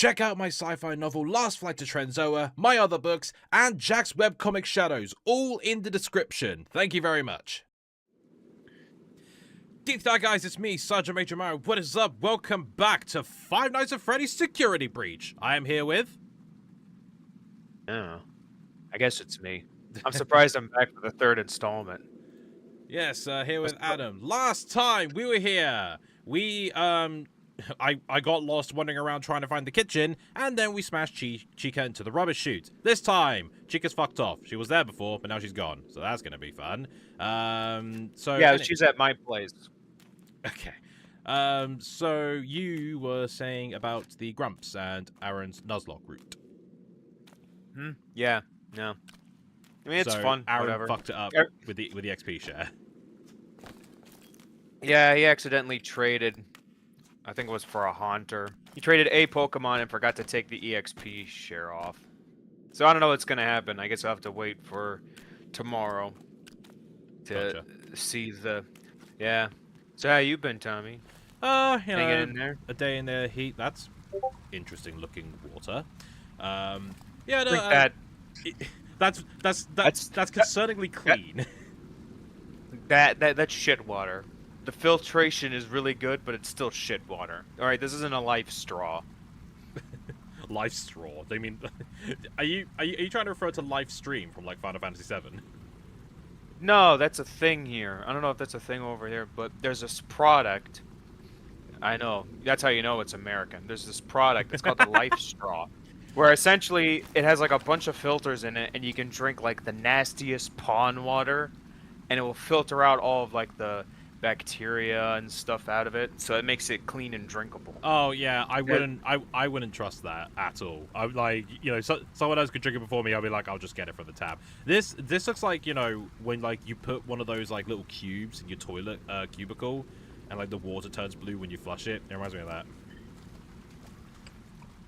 Check out my sci-fi novel Last Flight to Trenzoa, my other books, and Jack's webcomic Shadows, all in the description. Thank you very much. Deep Dive guys, it's me, Sergeant Major Mario. What is up? Welcome back to Five Nights at Freddy's Security Breach. I am here with... Oh, I guess it's me. I'm surprised I'm back for the third installment. Yes, here with Adam. Last time we were here, I got lost wandering around trying to find the kitchen, and then we smashed Chica into the rubbish chute. This time, Chica's fucked off. She was there before, but now she's gone, so that's gonna be fun. Yeah, she's at my place. Okay. So you were saying about the Grumps and Aaron's Nuzlocke route. Yeah, no. I mean, it's fun. Aaron whatever. fucked it up with the XP share. Yeah, he accidentally traded. I think it was for a Haunter. He traded a Pokemon and forgot to take the EXP share off. So I don't know what's gonna happen. I guess I'll have to wait for tomorrow to see the. Yeah. So how you been, Tommy? Hanging in there. A day in the heat. That's interesting looking water. Yeah, no, Drink that. That's concerningly clean. That's shit water. The filtration is really good, but it's still shit water. All right, this isn't a life straw. Life straw. They mean, are you trying to refer to life stream from like Final Fantasy VII? No, that's a thing here. I don't know if that's a thing over here, but there's this product. I know. That's how you know it's American. There's this product. It's called the Life Straw, where essentially it has like a bunch of filters in it, and you can drink like the nastiest pond water, and it will filter out all of like the bacteria and stuff out of it, so it makes it clean and drinkable. Oh yeah, I wouldn't trust that at all. I'm like, you know, someone else could drink it before me. I'll be like, I'll just get it from the tap. This looks like, you know, when like you put one of those like little cubes in your toilet cubicle, and like the water turns blue when you flush it. It reminds me of that.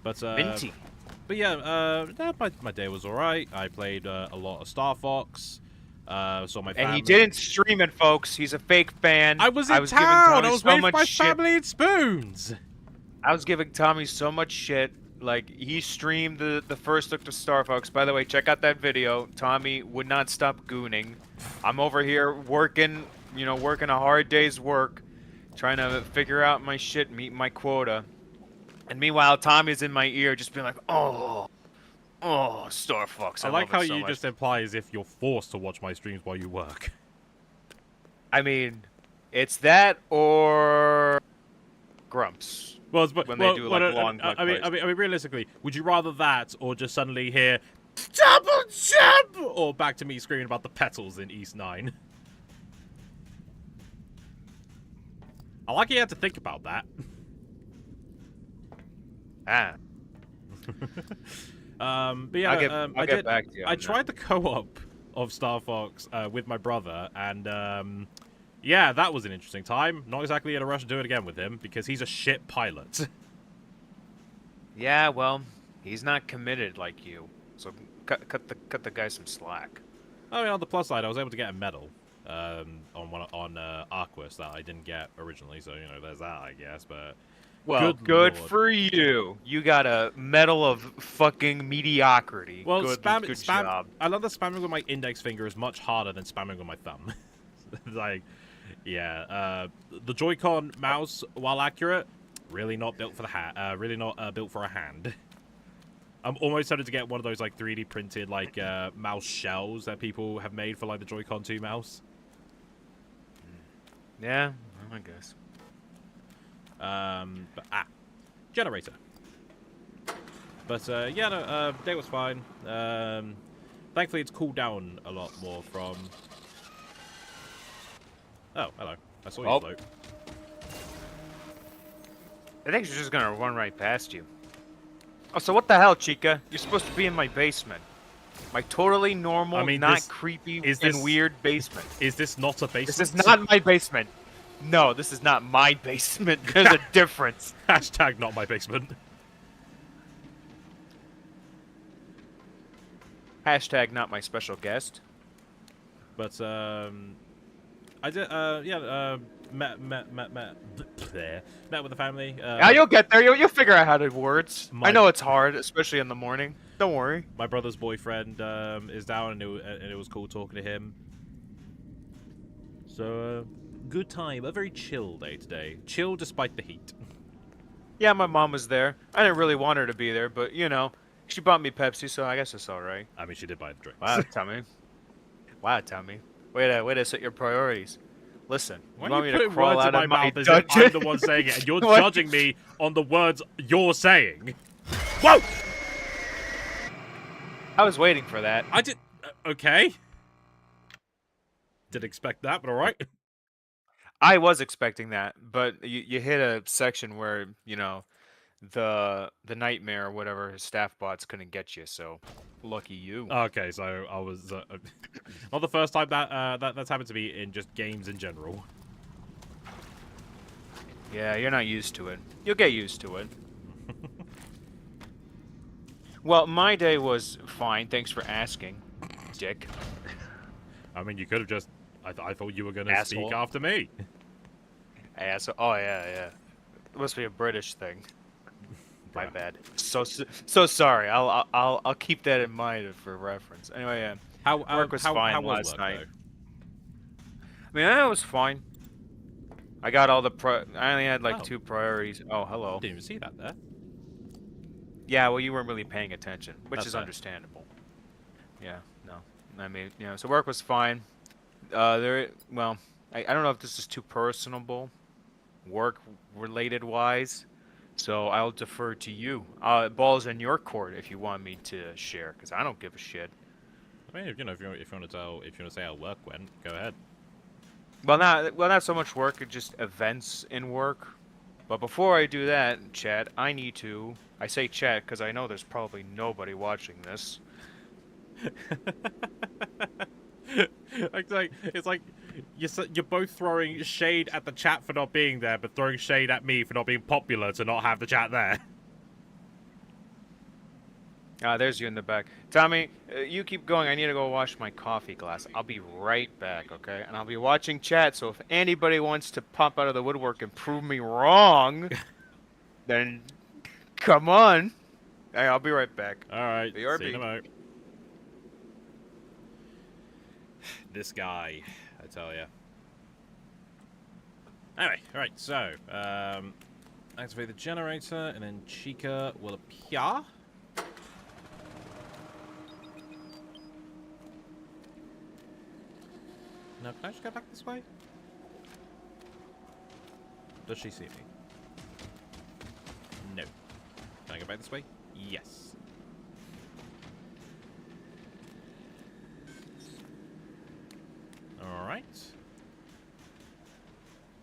But Minty. But yeah, my day was alright. I played a lot of Star Fox. Saw my family. And he didn't stream it, folks. He's a fake fan. I was in town. I was waiting for my family and spoons. I was giving Tommy so much shit. Like, he streamed the first look to Star Fox. By the way, check out that video. Tommy would not stop gooning. I'm over here working, you know, working a hard day's work, trying to figure out my shit, meet my quota. And meanwhile, Tommy's in my ear just being like, oh, Star Fox. I like how you just imply as if you're forced to watch my streams while you work. I mean, it's that or Grumps. Well, when they do like long. I mean, realistically, would you rather that or just suddenly hear double jump, or back to me screaming about the petals in East 9? I like you had to think about that. But yeah, I'll get back to you. I tried the co-op of Star Fox with my brother, and yeah, that was an interesting time. Not exactly in a rush to do it again with him because he's a shit pilot. Yeah, well, he's not committed like you, so cut the guy some slack. I mean, on the plus side, I was able to get a medal on Arquus that I didn't get originally, so you know, there's that, I guess. But well, good for you. You got a medal of fucking mediocrity. Well, good job. I love that spamming with my index finger is much harder than spamming with my thumb. Like, yeah, the Joy-Con mouse, while accurate, really not built for the really not built for a hand. I'm almost tempted to get one of those like 3D printed like mouse shells that people have made for like the Joy-Con 2 mouse. Yeah, I guess. But generator. But yeah, no, day was fine. Thankfully, it's cooled down a lot more from. Oh, hello. I saw you float. I think she's just gonna run right past you. Oh, so what the hell, Chica? You're supposed to be in my basement. My totally normal, not creepy and weird basement. Is this not a basement? This is not my basement. No, this is not my basement. There's a difference. Hashtag not my basement. Hashtag not my special guest. But I did. Yeah. met with the family. Yeah, you'll get there. You'll figure out how to words. My- I know it's hard, especially in the morning. Don't worry. My brother's boyfriend is down, and it was cool talking to him. So, good time. A very chill day today. Chill despite the heat. Yeah, my mom was there. I didn't really want her to be there, but you know, she bought me Pepsi, so I guess it's all right. I mean, she did buy the drinks. Wow, Tommy. Wow, Tommy. Way to set your priorities. Listen, Why you are want you me to putting crawl words out in my of my mouth as if dungeon? I'm the one saying it, and you're What? judging me on the words you're saying? Whoa! I was waiting for that. I did... okay. Didn't expect that, but alright. I was expecting that, but you hit a section where, you know, the nightmare or whatever his staff bots couldn't get you, so lucky you. Okay, so I was... not the first time that's happened to me in just games in general. Yeah, you're not used to it. You'll get used to it. Well, my day was fine. Thanks for asking, Dick. I mean, you could have just... I thought you were going to Asshole. speak after me. Oh yeah. It must be a British thing. My bad. So sorry. I'll keep that in mind for reference. Anyway, yeah. Work was fine last work, night. though? I mean, it was fine. I got all the I only had like Oh. 2 priorities. Oh, hello. Didn't even see that there. Yeah, well, you weren't really paying attention, which That's is fair. understandable. Yeah, no. I mean, you know, so work was fine. Well, I don't know if this is too personable, work-related wise, so I'll defer to you. Ball's in your court if you want me to share, because I don't give a shit. I mean, if you want to say how work went, go ahead. Well, not so much work, just events in work. But before I do that, chat, I say chat because I know there's probably nobody watching this. It's like you're both throwing shade at the chat for not being there, but throwing shade at me for not being popular to not have the chat there. There's you in the back. Tommy, you keep going. I need to go wash my coffee glass. I'll be right back, okay? And I'll be watching chat, so if anybody wants to pop out of the woodwork and prove me wrong, then come on. Hey, I'll be right back. Alright, BRB. see you in a moment. This guy, I tell ya. Anyway, alright, so, activate the generator, and then Chica will appear. Now, can I just go back this way? Does she see me? No. Can I go back this way? Yes. Alright.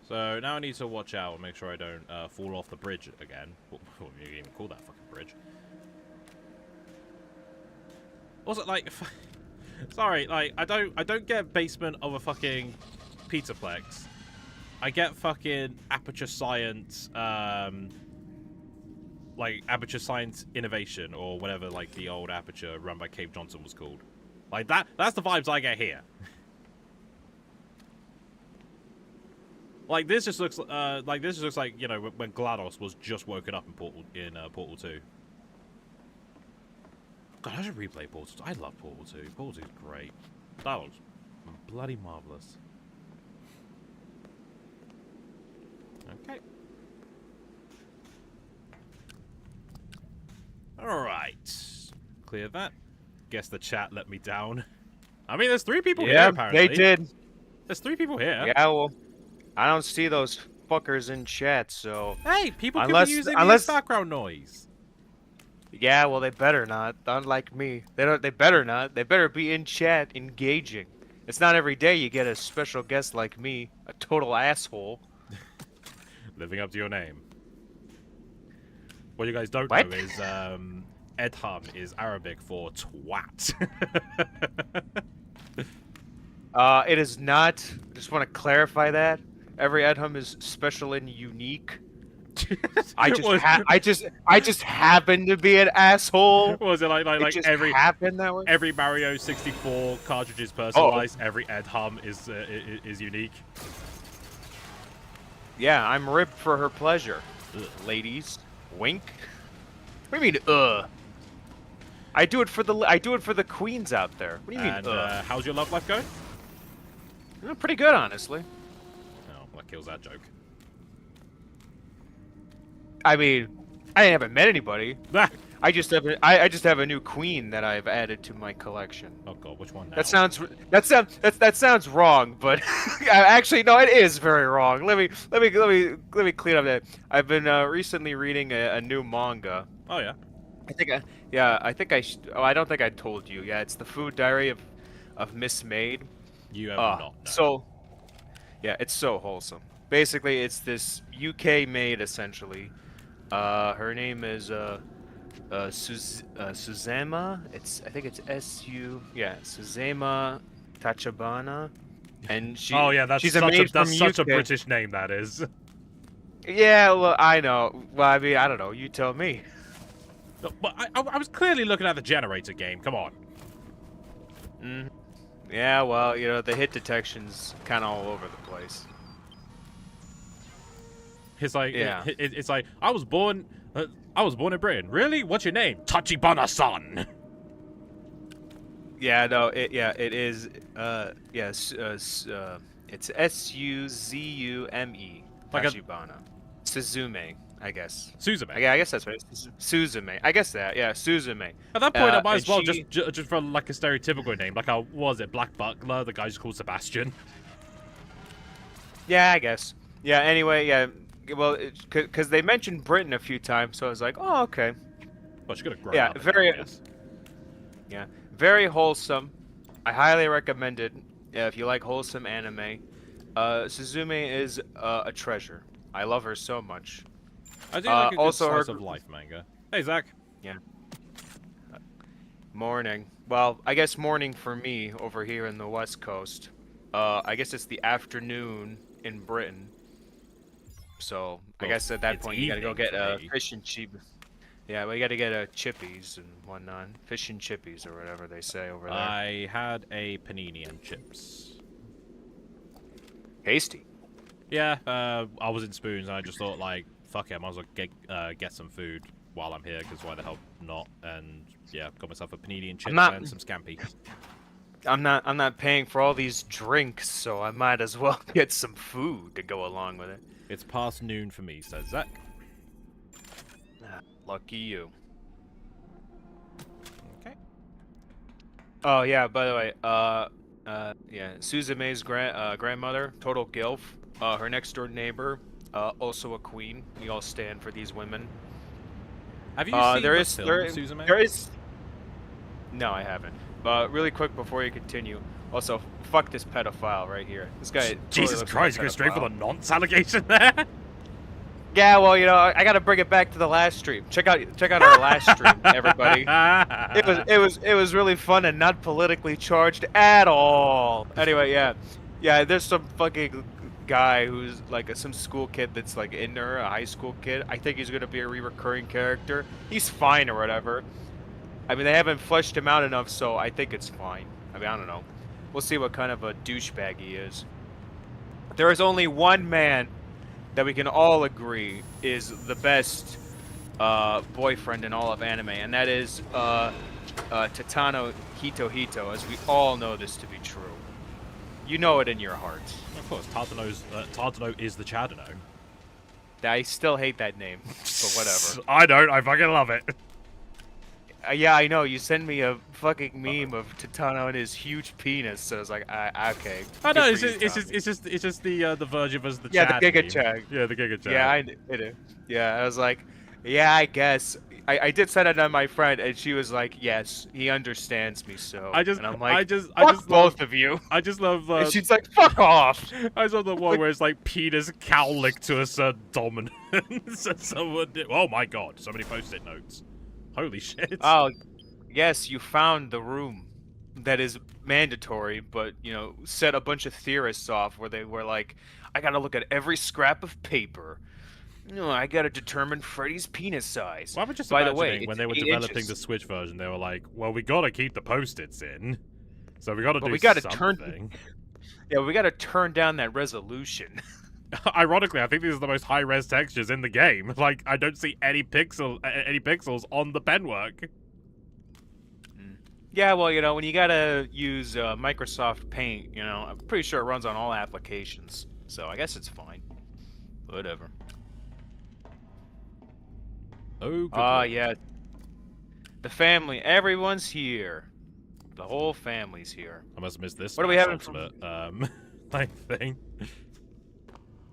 So, now I need to watch out and make sure I don't fall off the bridge again. What do you even call that fucking bridge? Also, like... Sorry, like, I don't get basement of a fucking Pizzaplex. I get fucking Aperture Science, like, Aperture Science Innovation, or whatever, like, the old Aperture run by Cave Johnson was called. Like, that's the vibes I get here. Like, this just looks like, you know, when GLaDOS was just woken up in Portal 2. God, I should replay Portal 2. I love Portal 2. Portal 2 is great. That looks bloody marvelous. Okay. Alright. Clear that. Guess the chat let me down. I mean, there's 3 people here, apparently. They did. There's 3 people here. Yeah, well, I don't see those fuckers in chat, so... Hey, people Unless- could be using unless- background noise. Yeah, well, they better not. Unlike me. They better not. They better be in chat, engaging. It's not every day you get a special guest like me, a total asshole. Living up to your name. What you guys don't What? know is, Edham is Arabic for twat. It is not. Just want to clarify that. Every Edham is special and unique. I just happen to be an asshole. What was it like It just every happened that way. every Mario 64 cartridge is personalized, every Edham is unique. Yeah, I'm ripped for her pleasure. Ugh. Ladies, wink. What do you mean, I do it for the queens out there. What do you mean, And how's your love life going? Pretty good, honestly. Oh, that kills that joke. I mean, I haven't met anybody. Ah! I just have a new queen that I've added to my collection. Oh god, which one now? That sounds wrong, but actually no, it is very wrong. Let me clean up that. I've been recently reading a new manga. Oh yeah. I don't think I told you. Yeah, it's the Food Diary of Miss Maid. You have not. No. So, yeah, it's so wholesome. Basically, it's this UK maid essentially. Her name is Suzama. I think it's S-U. Yeah, Suzama Tachibana. And she. Oh yeah, that's she's such a UK. British name. That is. Yeah, well, I know. Well, I mean, I don't know. You tell me. No, but I was clearly looking at the generator game. Come on. Yeah, well, you know, the hit detection's kind of all over the place. It's like, Yeah. it's like I was born in Britain. Really? What's your name? Tachibana-san. Yeah, no, it is. Yes, it's S-U-Z-U-M-E. Like a- Tachibana. Suzume, I guess. Suzume. Yeah, I guess that's right. Suzume. I guess that. Yeah, Suzume. At that point, I might as and well she- just for like a stereotypical name, like what was it, Black Butler? The guy's called Sebastian. Yeah, I guess. Yeah. Anyway, yeah. Well, because they mentioned Britain a few times, so I was like, oh, okay. Well, she's gonna grow Yeah, up. very- Yes. Yeah, very wholesome. I highly recommend it if you like wholesome anime. Suzume is a treasure. I love her so much. I do like a good also her- slice of life manga. Hey Zach. Morning. Well, I guess morning for me over here in the West Coast. I guess it's the afternoon in Britain. So I Well, guess at that it's point you gotta go evening get for me. fish and chip. Yeah, well, you gotta get chippies and whatnot. Fish and chippies or whatever they say over there. I had a panini and chips. Tasty. Yeah, I was in Spoons and I just thought like, fuck it, I might as well get some food while I'm here because why the hell not? And yeah, got myself a panini and chips not- and some scampi. I'm not paying for all these drinks, so I might as well get some food to go along with it. It's past noon for me, says Zach. Lucky you. Okay. Oh yeah, by the way, yeah, Suzume's grandmother, total gilf. Her next door neighbor, also a queen. We all stand for these women. Have you seen there the is film, Suzume? there is. No, I haven't. Really quick before you continue. Also, fuck this pedophile right here. This guy. totally Jesus looks Christ, like a you go straight for the pedophile. nonce allegation there. Yeah, well, you know, I gotta bring it back to the last stream. Check out our last stream, everybody. It was really fun and not politically charged at all. Anyway, yeah. There's some fucking guy who's like some school kid that's like in there, a high school kid. I think he's gonna be a recurring character. He's fine or whatever. I mean, they haven't fleshed him out enough, so I think it's fine. I mean, I don't know. We'll see what kind of a douchebag he is. There is only one man that we can all agree is the best boyfriend in all of anime, and that is Tatano Hito, as we all know this to be true. You know it in your hearts. Of course, Tardano is the Chadano. I still hate that name, but whatever. I don't. I fucking love it. Yeah, I know. You send me a fucking meme of Tatano and his huge penis, so I was like, okay. I know. good It's for you, just the version of the Yeah, Chad the Giga meme. Chad. Yeah, the Giga Chad. Tommy. Yeah, I did. Yeah, I was like, yeah, I guess. I did send it to my friend, and she was like, yes, he understands me, so. And I'm like, fuck both of you. I just love. And she's like, fuck off. I saw the one where it's like Peter's cowlick to a certain dominance. So someone did. Oh my god! So many post-it notes. Holy shit. Oh, yes, you found the room that is mandatory, but, you know, set a bunch of theorists off where they were like, I gotta look at every scrap of paper. No, I gotta determine Freddy's penis size. Well, I'm just By the imagining way, when it's they were 8 developing inches. the Switch version, they were like, well, we gotta keep the post-its in. So we gotta But do we gotta something. Yeah, we gotta turn down that resolution. Ironically, I think these are the most high-res textures in the game. Like, I don't see any pixels on the penwork. Yeah, well, you know, when you gotta use Microsoft Paint, you know, I'm pretty sure it runs on all applications. So I guess it's fine. Whatever. Oh, yeah. The family, everyone's here. The whole family's here. I must miss this. What are we having from... like thing.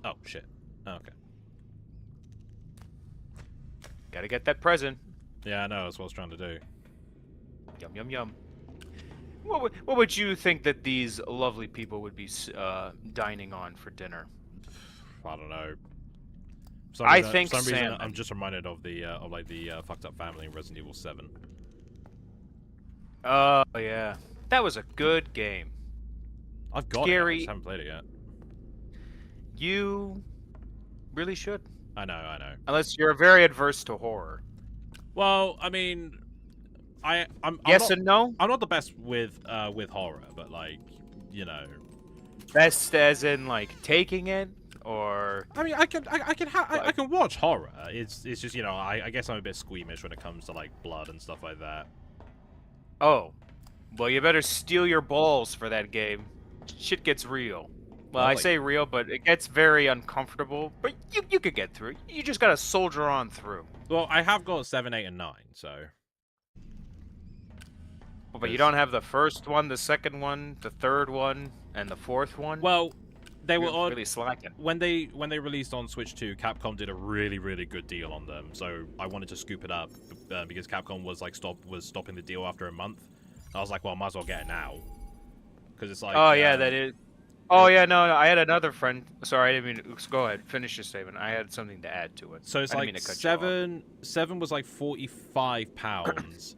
Oh shit. Oh, okay. Gotta get that present. Yeah, I know. That's what I was trying to do. Yum yum yum. What would you think that these lovely people would be dining on for dinner? I don't know. I think for some reason, salmon. I'm just reminded of the fucked up family in Resident Evil 7. Oh yeah, that was a good game. I've got Scary. it. I just haven't played it yet. You really should. I know. Unless you're very adverse to horror. Well, I mean, I'm yes not, and no. I'm not the best with horror, but like, you know. Best as in like taking it, or I mean, I can watch horror. It's just, you know, I guess I'm a bit squeamish when it comes to like blood and stuff like that. oh, well, you better steal your balls for that game. Shit gets real. Well, I say real, but it gets very uncomfortable. But you could get through. You just gotta soldier on through. Well, I have got 7, 8, and 9, so. But you don't have the first one, the second one, the third one, and the fourth one. Well, they were on really slacking. when they released on Switch 2. Capcom did a really good deal on them, so I wanted to scoop it up because Capcom was like stopping the deal after a month. I was like, well, I might as well get it now because it's like. Oh yeah, that is. Oh yeah, no, I had another friend. Sorry, I didn't mean to. Go ahead, finish your statement. I had something to add to it. So it's like seven was like £45.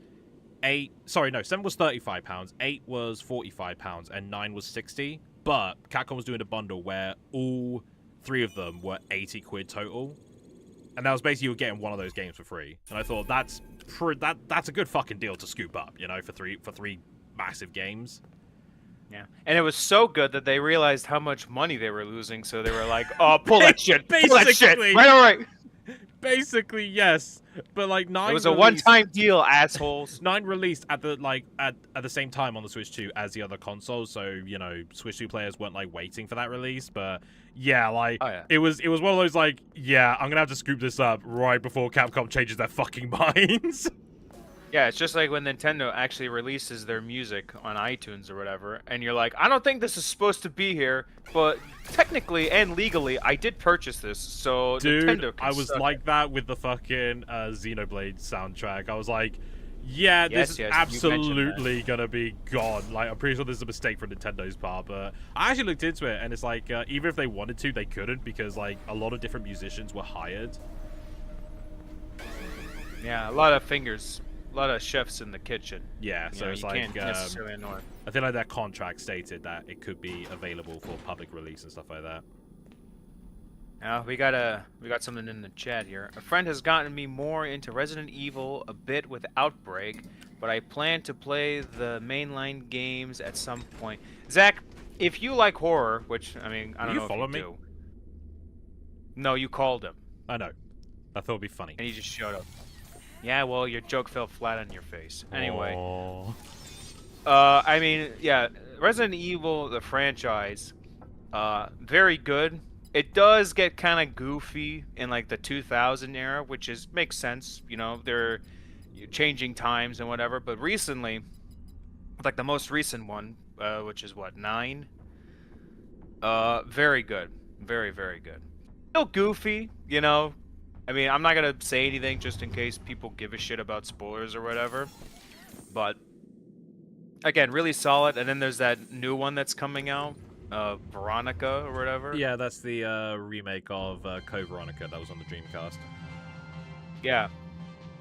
7 was £35. 8 was £45, and 9 was £60. But Capcom was doing a bundle where all 3 of them were 80 quid total, and that was basically you were getting one of those games for free. And I thought that's a good fucking deal to scoop up, you know, for three massive games. Yeah, and it was so good that they realized how much money they were losing, so they were like, "Oh, pull that shit, pull that shit, right, all right." Basically, yes, but like 9. It was a one-time deal, assholes. 9 released at the same time on the Switch 2 as the other consoles, so you know Switch 2 players weren't like waiting for that release. But yeah, like it was one of those like, yeah, I'm gonna have to scoop this up right before Capcom changes their fucking minds. Yeah, it's just like when Nintendo actually releases their music on iTunes or whatever, and you're like, I don't think this is supposed to be here, but technically and legally, I did purchase this, so dude, Nintendo can I was like that with the fucking Xenoblade soundtrack. I was like, yeah, this is absolutely gonna be gone. Like, I'm pretty sure this is a mistake from Nintendo's part, but I actually looked into it, and it's like, even if they wanted to, they couldn't, because like a lot of different musicians were hired. Yeah, a lot of fingers. A lot of chefs in the kitchen. Yeah, so it's like can't necessarily annoy. I think like that contract stated that it could be available for public release and stuff like that. Now we got something in the chat here. A friend has gotten me more into Resident Evil a bit with Outbreak, but I plan to play the mainline games at some point. Zach, if you like horror, which I mean, I don't know if you do. No, you called him. I know. I thought it'd be funny. And he just showed up. Yeah, well, your joke fell flat on your face. Anyway. I mean, yeah, Resident Evil, the franchise, very good. It does get kind of goofy in, like, the 2000 era, which makes sense. You know, they're changing times and whatever. But recently, like the most recent one, which is, what, 9? Very good. Very, very good. Still goofy, you know. I mean, I'm not going to say anything just in case people give a shit about spoilers or whatever. But, again, really solid. And then there's that new one that's coming out, Veronica or whatever. Yeah, that's the remake of Code Veronica that was on the Dreamcast. Yeah.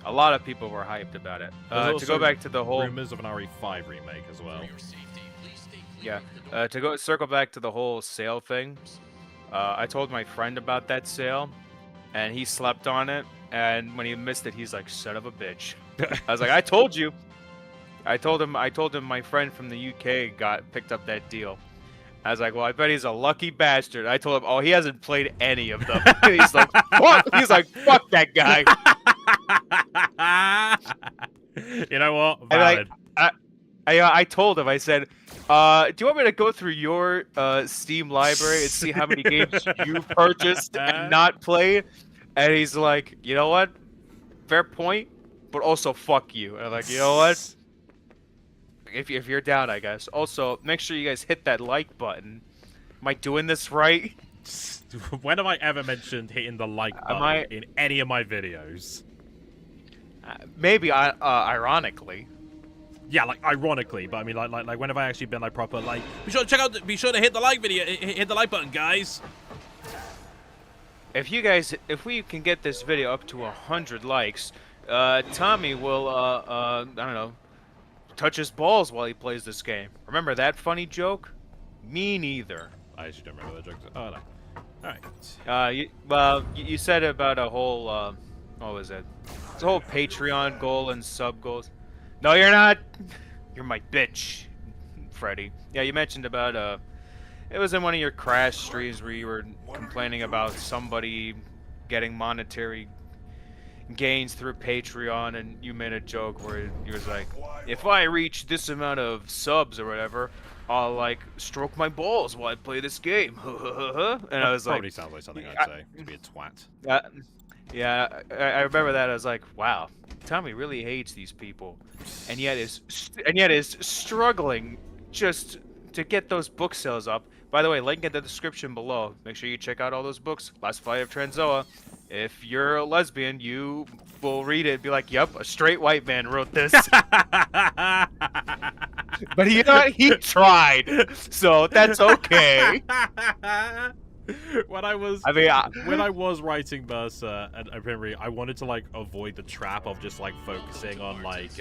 A lot of people were hyped about it. To go back to the whole... rumors of an RE5 remake as well. Yeah. To circle back to the whole sale thing, I told my friend about that sale. And he slept on it, and when he missed it, he's like, "Son of a bitch." I was like, "I told you." I told him my friend from the UK picked up that deal. I was like, well, I bet he's a lucky bastard. I told him, oh, he hasn't played any of them. He's like, fuck. He's like, fuck that guy. You know what? And Valid. I told him, I said, do you want me to go through your Steam library and see how many games you purchased and not played? And he's like, you know what? Fair point, but also fuck you. And I'm like, you know what? If you're down, I guess. Also, make sure you guys hit that like button. Am I doing this right? When have I ever mentioned hitting the like button in any of my videos? Maybe, ironically. Yeah, like ironically, but I mean, like when have I actually been like proper? Like, be sure to hit the like video, hit the like button, guys. If we can get this video up to 100 likes, Tommy will, I don't know, touch his balls while he plays this game. Remember that funny joke? Me neither. I actually don't remember that joke. Oh no. All right. You said about a whole, what was it? It's a whole Patreon goal and sub goals. No, you're not. You're my bitch, Freddy. Yeah, you mentioned about, it was in one of your Crash streams where you were complaining about somebody getting monetary gains through Patreon, and you made a joke where you was like, if I reach this amount of subs or whatever, I'll like stroke my balls while I play this game. And I was like, probably sounds like something I'd say. To be a twat. Yeah, I remember that. I was like, wow, Tommy really hates these people, and yet is struggling just to get those book sales up. By the way, link in the description below. Make sure you check out all those books. Last Flight of Transoa. If you're a lesbian, you will read it and be like, yep, a straight white man wrote this. But you know what? He tried. So that's okay. When I was writing Bursa and Primary, I wanted to like avoid the trap of just like focusing on like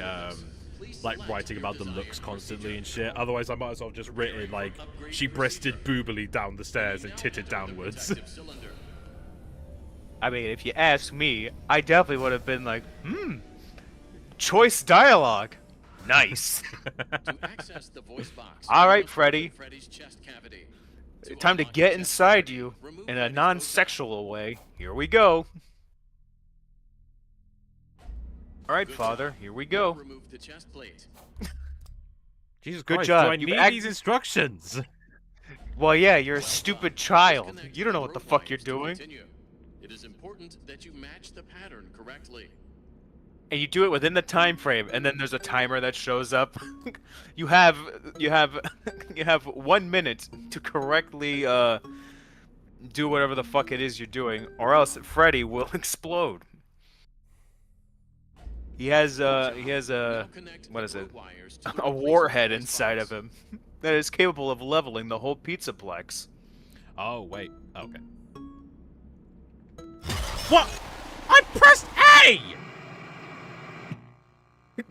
writing about the looks constantly and shit. Otherwise, I might as well have just written like she breasted boobily down the stairs and titted downwards. I mean, if you ask me, I definitely would have been like, choice dialogue. Nice. All right, Freddy. Time to get inside you in a non-sexual way. Here we go. All right, Father. Here we go. Jesus Good Christ, job. do I need these instructions? Well, yeah, you're a stupid child. You don't know what the fuck you're doing. It is important that you match the pattern correctly. And you do it within the time frame, and then there's a timer that shows up. you have 1 minute to correctly do whatever the fuck it is you're doing, or else Freddy will explode. He has a what is it? A warhead inside of him that is capable of leveling the whole pizzaplex. Oh wait, okay. What? I pressed A!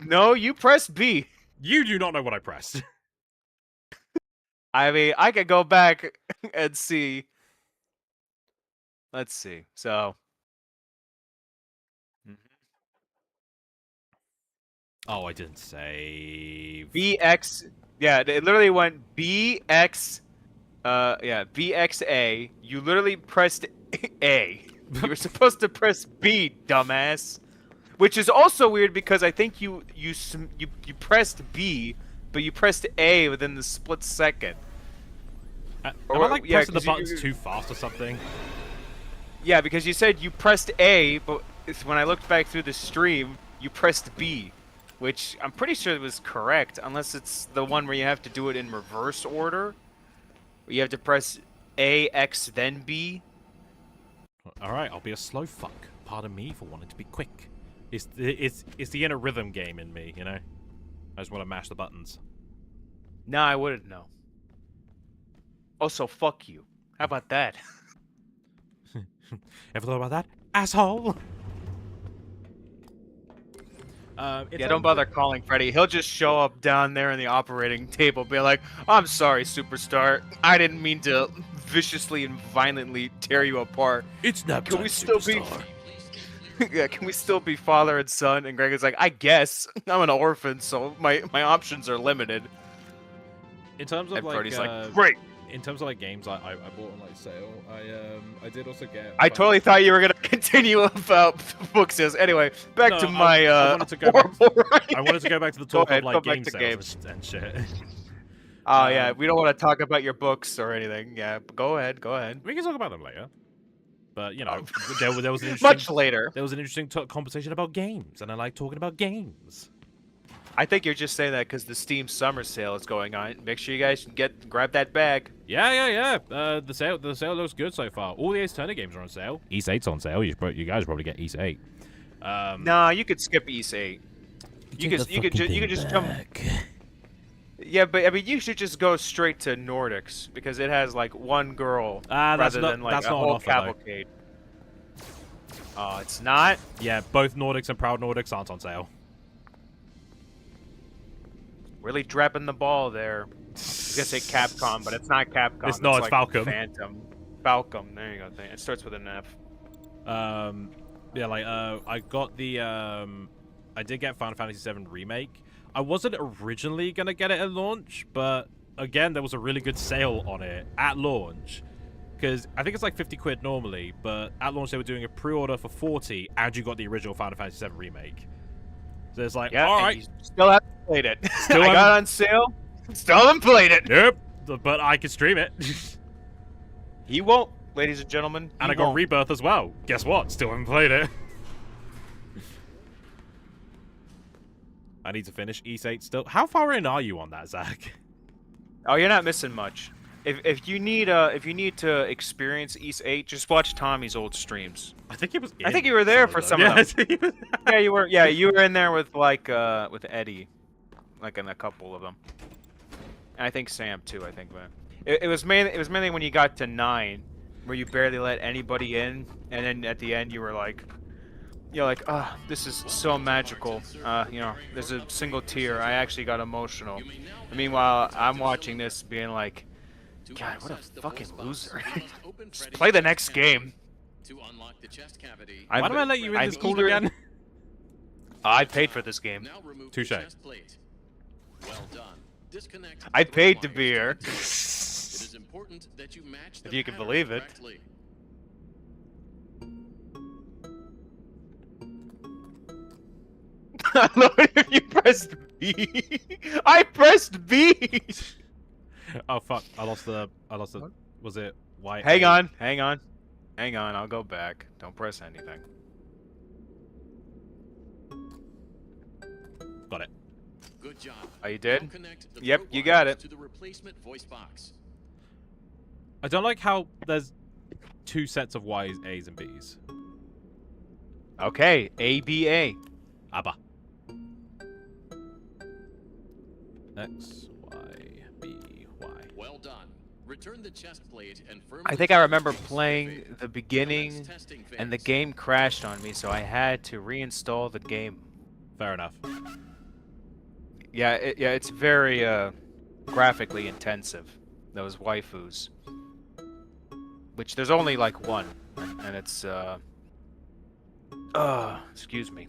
No, you pressed B. You do not know what I pressed. I mean, I could go back and see. Let's see. So. Oh, I didn't save. BX. Yeah, it literally went BX. Yeah, BXA. You literally pressed A. You were supposed to press B, dumbass. Which is also weird because I think you pressed B, but you pressed A within the split second. Am I like pressing the buttons too fast or something? Yeah, because you said you pressed A, but when I looked back through the stream, you pressed B, which I'm pretty sure it was correct, unless it's the one where you have to do it in reverse order. Where you have to press A, X, then B. Alright, I'll be a slow fuck. Pardon me for wanting to be quick. It's the inner rhythm game in me, you know? I just want to mash the buttons. Nah, I wouldn't know. Also, fuck you. How about that? Ever thought about that? Asshole! Yeah, don't bother calling Freddy. He'll just show up down there in the operating table, be like, I'm sorry, superstar. I didn't mean to viciously and violently tear you apart. It's not Can we still be... Yeah, can we still be father and son? And Greg is like, I guess. I'm an orphan, so my options are limited. In terms of and Freddy's like great. in terms of like games I bought on like sale, I did also get. I totally thought you were gonna continue about book sales. Anyway, back No, to my I wanted to go back. horrible I wanted to go back to the Go talk ahead, of like go back game to sales and shit. Oh yeah, we don't want to talk about your books or anything. Yeah, but go ahead, go ahead. We can talk about them later. But you know, there was an interesting, Much later. There was an interesting conversation about games, and I like talking about games. I think you're just saying that because the Steam Summer Sale is going on. Make sure you guys grab that bag. Yeah. The sale looks good so far. All the Ace Attorney games are on sale. East 8's on sale. You guys probably get East 8. Nah, you could skip East 8. You could just jump. Yeah, but I mean, you should just go straight to Nordics because it has like one girl rather than like a whole cavalcade. Oh, it's not? Yeah, both Nordics and Proud Nordics aren't on sale. Really dropping the ball there. I was gonna say Capcom, but it's not Capcom. It's not, it's like Falcom. Phantom. Falcom, there you go. It starts with an F. Yeah, like, I got the, I did get Final Fantasy VII Remake. I wasn't originally gonna get it at launch, but again, there was a really good sale on it at launch. Because I think it's like 50 quid normally, but at launch they were doing a pre-order for 40, and you got the original Final Fantasy VII Remake. So it's like, yeah, alright. You still haven't played it. Still I got it on sale, still haven't played it. Nope, but I can stream it. He won't, ladies and gentlemen. And I got Rebirth as well. Guess what? Still haven't played it. I need to finish East 8 still. How far in are you on that, Zach? Oh, you're not missing much. If you need to experience East 8, just watch Tommy's old streams. I think it was. I think you were there for some of them. Yeah, you were. Yeah, you were in there with like with Eddie, like in a couple of them. And I think Sam too. I think, but it was mainly when you got to 9, where you barely let anybody in, and then at the end you were like, you're like, oh, this is so magical. You know, there's a single tear. I actually got emotional. Meanwhile, I'm watching this, being like, God, what a fucking loser. Just play the next game. Why did I let you in this call again? I paid for this game. Touche. I paid to be here. If you can believe it. I love it if you pressed B. I pressed B. Oh fuck! I lost the. Was it Y? Hang on. I'll go back. Don't press anything. Got it. Good job. Oh, you did? Yep, you got it. To the replacement voice box. I don't like how there's 2 sets of Y's, A's, and B's. Okay, A, B, A. Abba. X, Y, B, Y. Well done. Return the chest plate and firmly I think I remember playing the beginning, and the game crashed on me, so I had to reinstall the game. Fair enough. Yeah, it's very graphically intensive. Those waifus, which there's only like one, and it's excuse me.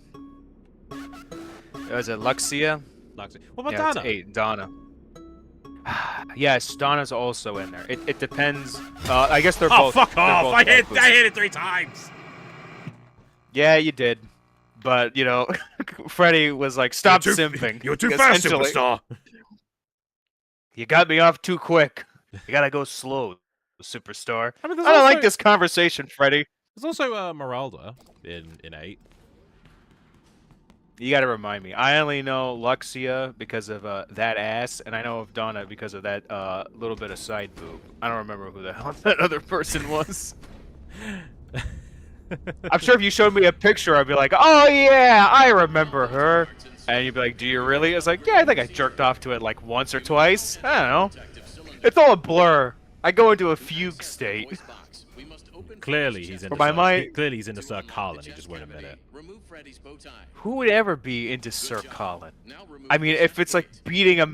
Was it Luxia? What about Yeah, Dana? it's 8. Donna. Yes, Donna's also in there. It depends. I guess they're both. Oh, fuck off! both I hit waifus. it 3 times. Yeah, you did. But, you know, Freddy was like, stop simping. You're too fast, Essentially. superstar. You got me off too quick. You gotta go slow, superstar. I mean, I don't like this conversation, Freddy. There's also Meralda in 8. You gotta remind me. I only know Luxia because of that ass, and I know of Donna because of that little bit of side boob. I don't remember who the hell that other person was. I'm sure if you showed me a picture, I'd be like, oh yeah, I remember her. And you'd be like, do you really? It's like, yeah, I think I jerked off to it like once or twice. I don't know. It's all a blur. I go into a fugue state. Clearly he's in. Clearly he's into Sir Colin. He just won't admit it. Who would ever be into Sir Colin? I mean, if it's like beating a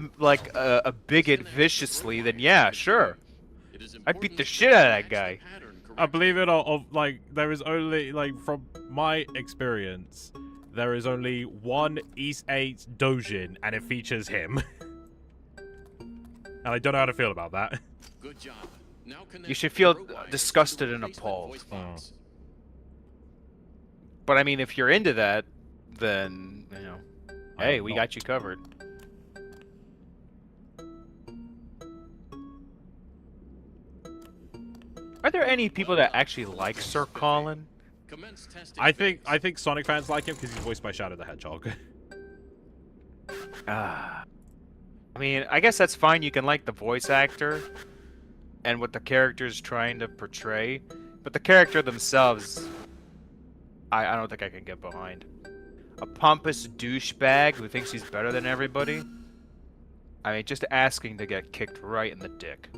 bigot viciously, then yeah, sure. I'd beat the shit out of that guy. I believe it or like there is only like from my experience, there is only one East 8 Dojin and it features him. And I don't know how to feel about that. Good job. Now connect You should feel the row wires disgusted to and replacement appalled. voice box. But I mean, if you're into that, then, you know, hey, we not. got you covered. Are there any people that actually like Sir Colin? Commence testing I phase. think Sonic fans like him because he's voiced by Shadow the Hedgehog. I mean, I guess that's fine. You can like the voice actor and what the character's trying to portray, but the character themselves, I don't think I can get behind. A pompous douchebag who thinks he's better than everybody? I mean, just asking to get kicked right in the dick.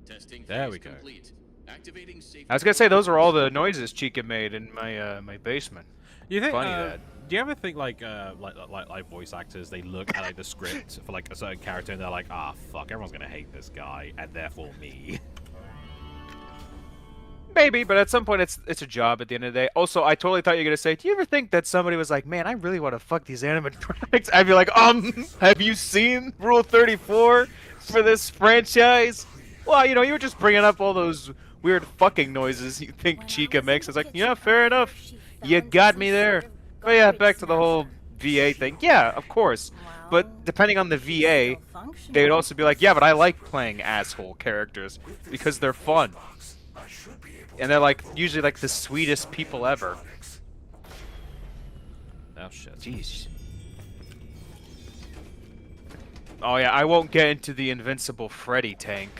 Testing There phase we go. complete. Activating safety I was gonna say those are all the noises Chica made in my my basement. You think? Funny that. Do you ever think like voice actors, they look at like the script for like a certain character and they're like, ah, fuck, everyone's gonna hate this guy, and therefore me. Maybe, but at some point it's a job at the end of the day. Also, I totally thought you were gonna say, do you ever think that somebody was like, man, I really want to fuck these animatronics? I'd be like, have you seen Rule 34 for this franchise? Well, you know, you were just bringing up all those weird fucking noises you think Chica makes. It's like, yeah, fair enough. You got me there. But yeah, back to the whole VA thing. Yeah, of course. But depending on the VA, they would also be like, yeah, but I like playing asshole characters because they're fun. And they're like usually like the sweetest people ever. Oh shit. Jeez. Oh yeah, I won't get into the invincible Freddy tank.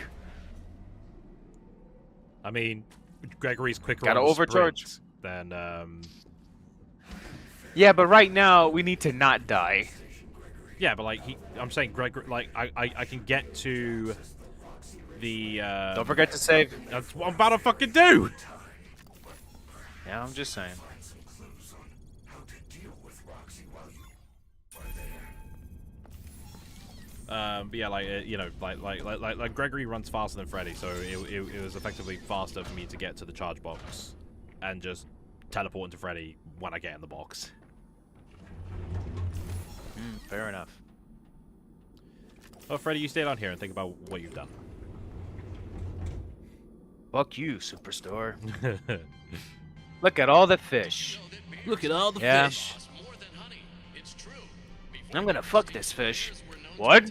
I mean, Gregory's quicker Gotta on the overcharge. sprint than Yeah, but right now we need to not die. yeah, but like I'm saying Gregory, like I can get to the Don't forget to save. that's what I'm about to fucking do. Yeah, I'm just saying. But yeah, like you know, like Gregory runs faster than Freddy, so it was effectively faster for me to get to the charge box and just teleport into Freddy when I get in the box. Fair enough. Oh, Freddy, you stay down here and think about what you've done. Fuck you, Superstore. Look at all the fish. Look at all the Yeah. fish. costs more than honey. It's true. I'm gonna fuck this fish. What?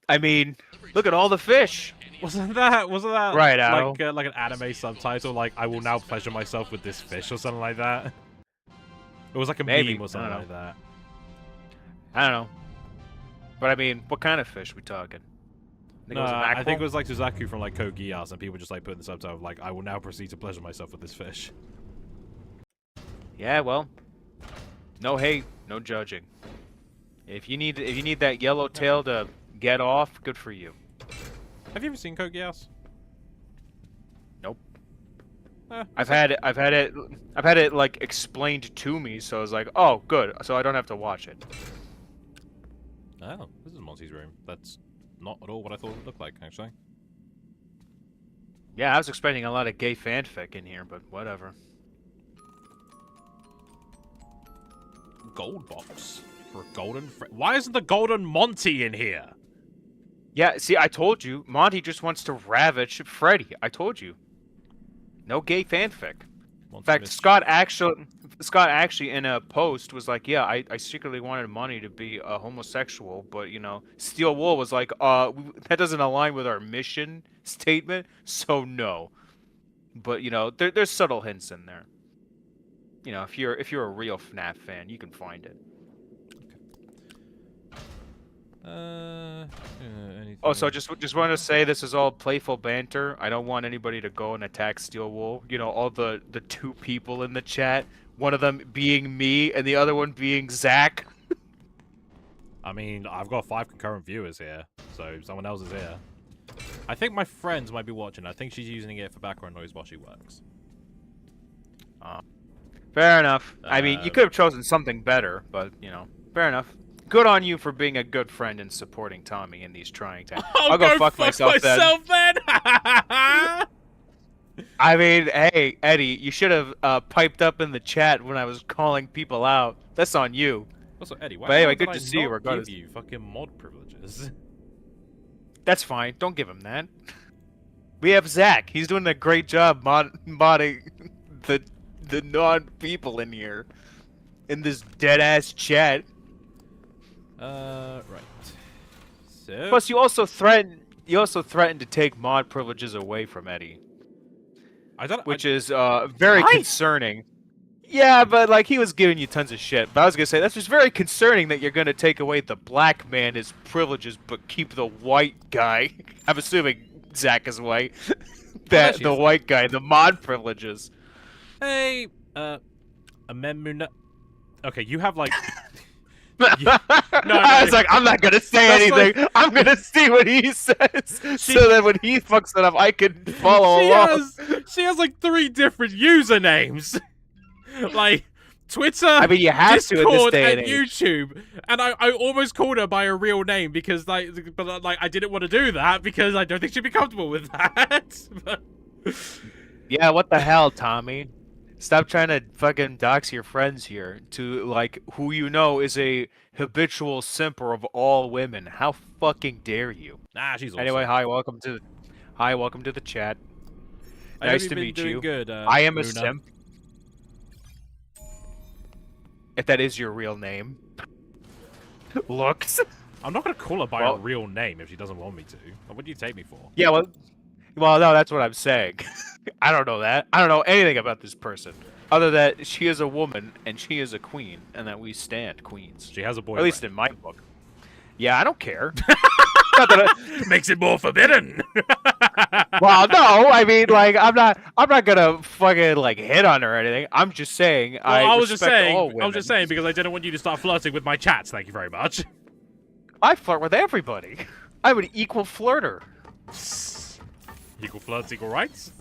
I mean, look at all the fish. Wasn't that Right, Al. like an anime subtitle, like I will now pleasure myself with this fish or something like that? It was like a Maybe, meme or something I like don't that. I don't know. But I mean, what kind of fish we talking? No, I think it was like Suzaku from like Code Geass, and people just like putting the subtitle of like I will now proceed to pleasure myself with this fish. Yeah, well, no hate, no judging. If you need that yellow tail to get off, good for you. Have you ever seen Code Geass? Nope. Eh, I've had it like explained to me, so I was like, oh, good. So I don't have to watch it. oh, this is Monty's room. That's not at all what I thought it would look like, actually. Yeah, I was expecting a lot of gay fanfic in here, but whatever. Gold box for a golden. Why isn't the golden Monty in here? Yeah, see, I told you, Monty just wants to ravage Freddy. I told you. No gay fanfic. In fact, Scott actually in a post was like, yeah, I secretly wanted Monty to be a homosexual, but you know, Steel Wool was like, that doesn't align with our mission statement, so no. But you know, there's subtle hints in there. You know, if you're a real FNAF fan, you can find it. Anything... Oh, so just wanted to say this is all playful banter. I don't want anybody to go and attack Steel Wool. You know, all the two people in the chat, one of them being me and the other one being Zach. I mean, I've got 5 concurrent viewers here, so someone else is here. I think my friends might be watching. I think she's using it for background noise while she works. Fair enough. I mean, you could have chosen something better, but, you know, fair enough. Good on you for being a good friend and supporting Tommy in these trying times. I'll go fuck myself then. I mean, hey, Eddie, you should have piped up in the chat when I was calling people out. That's on you. Also, Eddie, why But anyway, did good I to see you not regardless. give you fucking mod privileges? That's fine. Don't give him that. We have Zach. He's doing a great job modding the non-people in here. In this dead-ass chat. Right. So... Plus, you also threatened to take mod privileges away from Eddie. Which is very concerning. Yeah, but like he was giving you tons of shit. But I was gonna say that's just very concerning that you're gonna take away the black man his privileges, but keep the white guy. I'm assuming Zach is white. That the white guy, the mod privileges. Hey, Amemuna. Okay, you have like. I was like, I'm not gonna say anything. Like... I'm gonna see what he says, so that when he fucks it up, I can follow along. She has like 3 different usernames, like Twitter, I mean, you have Discord, to in this day and and age. YouTube. And I almost called her by her real name because like, but like I didn't want to do that because I don't think she'd be comfortable with that. But... Yeah, what the hell, Tommy? Stop trying to fucking dox your friends here to, like, who you know is a habitual simper of all women. How fucking dare you? Nah, she's awesome. Anyway, welcome to the chat. Nice to meet you. Good, I am Luna. a simp. If that is your real name. Looks. I'm not gonna call her by her real name if she doesn't want me to. What do you take me for? Yeah, well, no, that's what I'm saying. I don't know that. I don't know anything about this person. Other than she is a woman, and she is a queen, and that we stand queens. She has a boyfriend. At least in my book. Yeah, I don't care. Makes it more forbidden. Well, no, I mean, like, I'm not gonna fucking, like, hit on her or anything. I'm just saying, well, I was just saying, all women. I was just saying because I didn't want you to start flirting with my chats. Thank you very much. I flirt with everybody. I'm an equal flirter. Equal flirts, equal rights.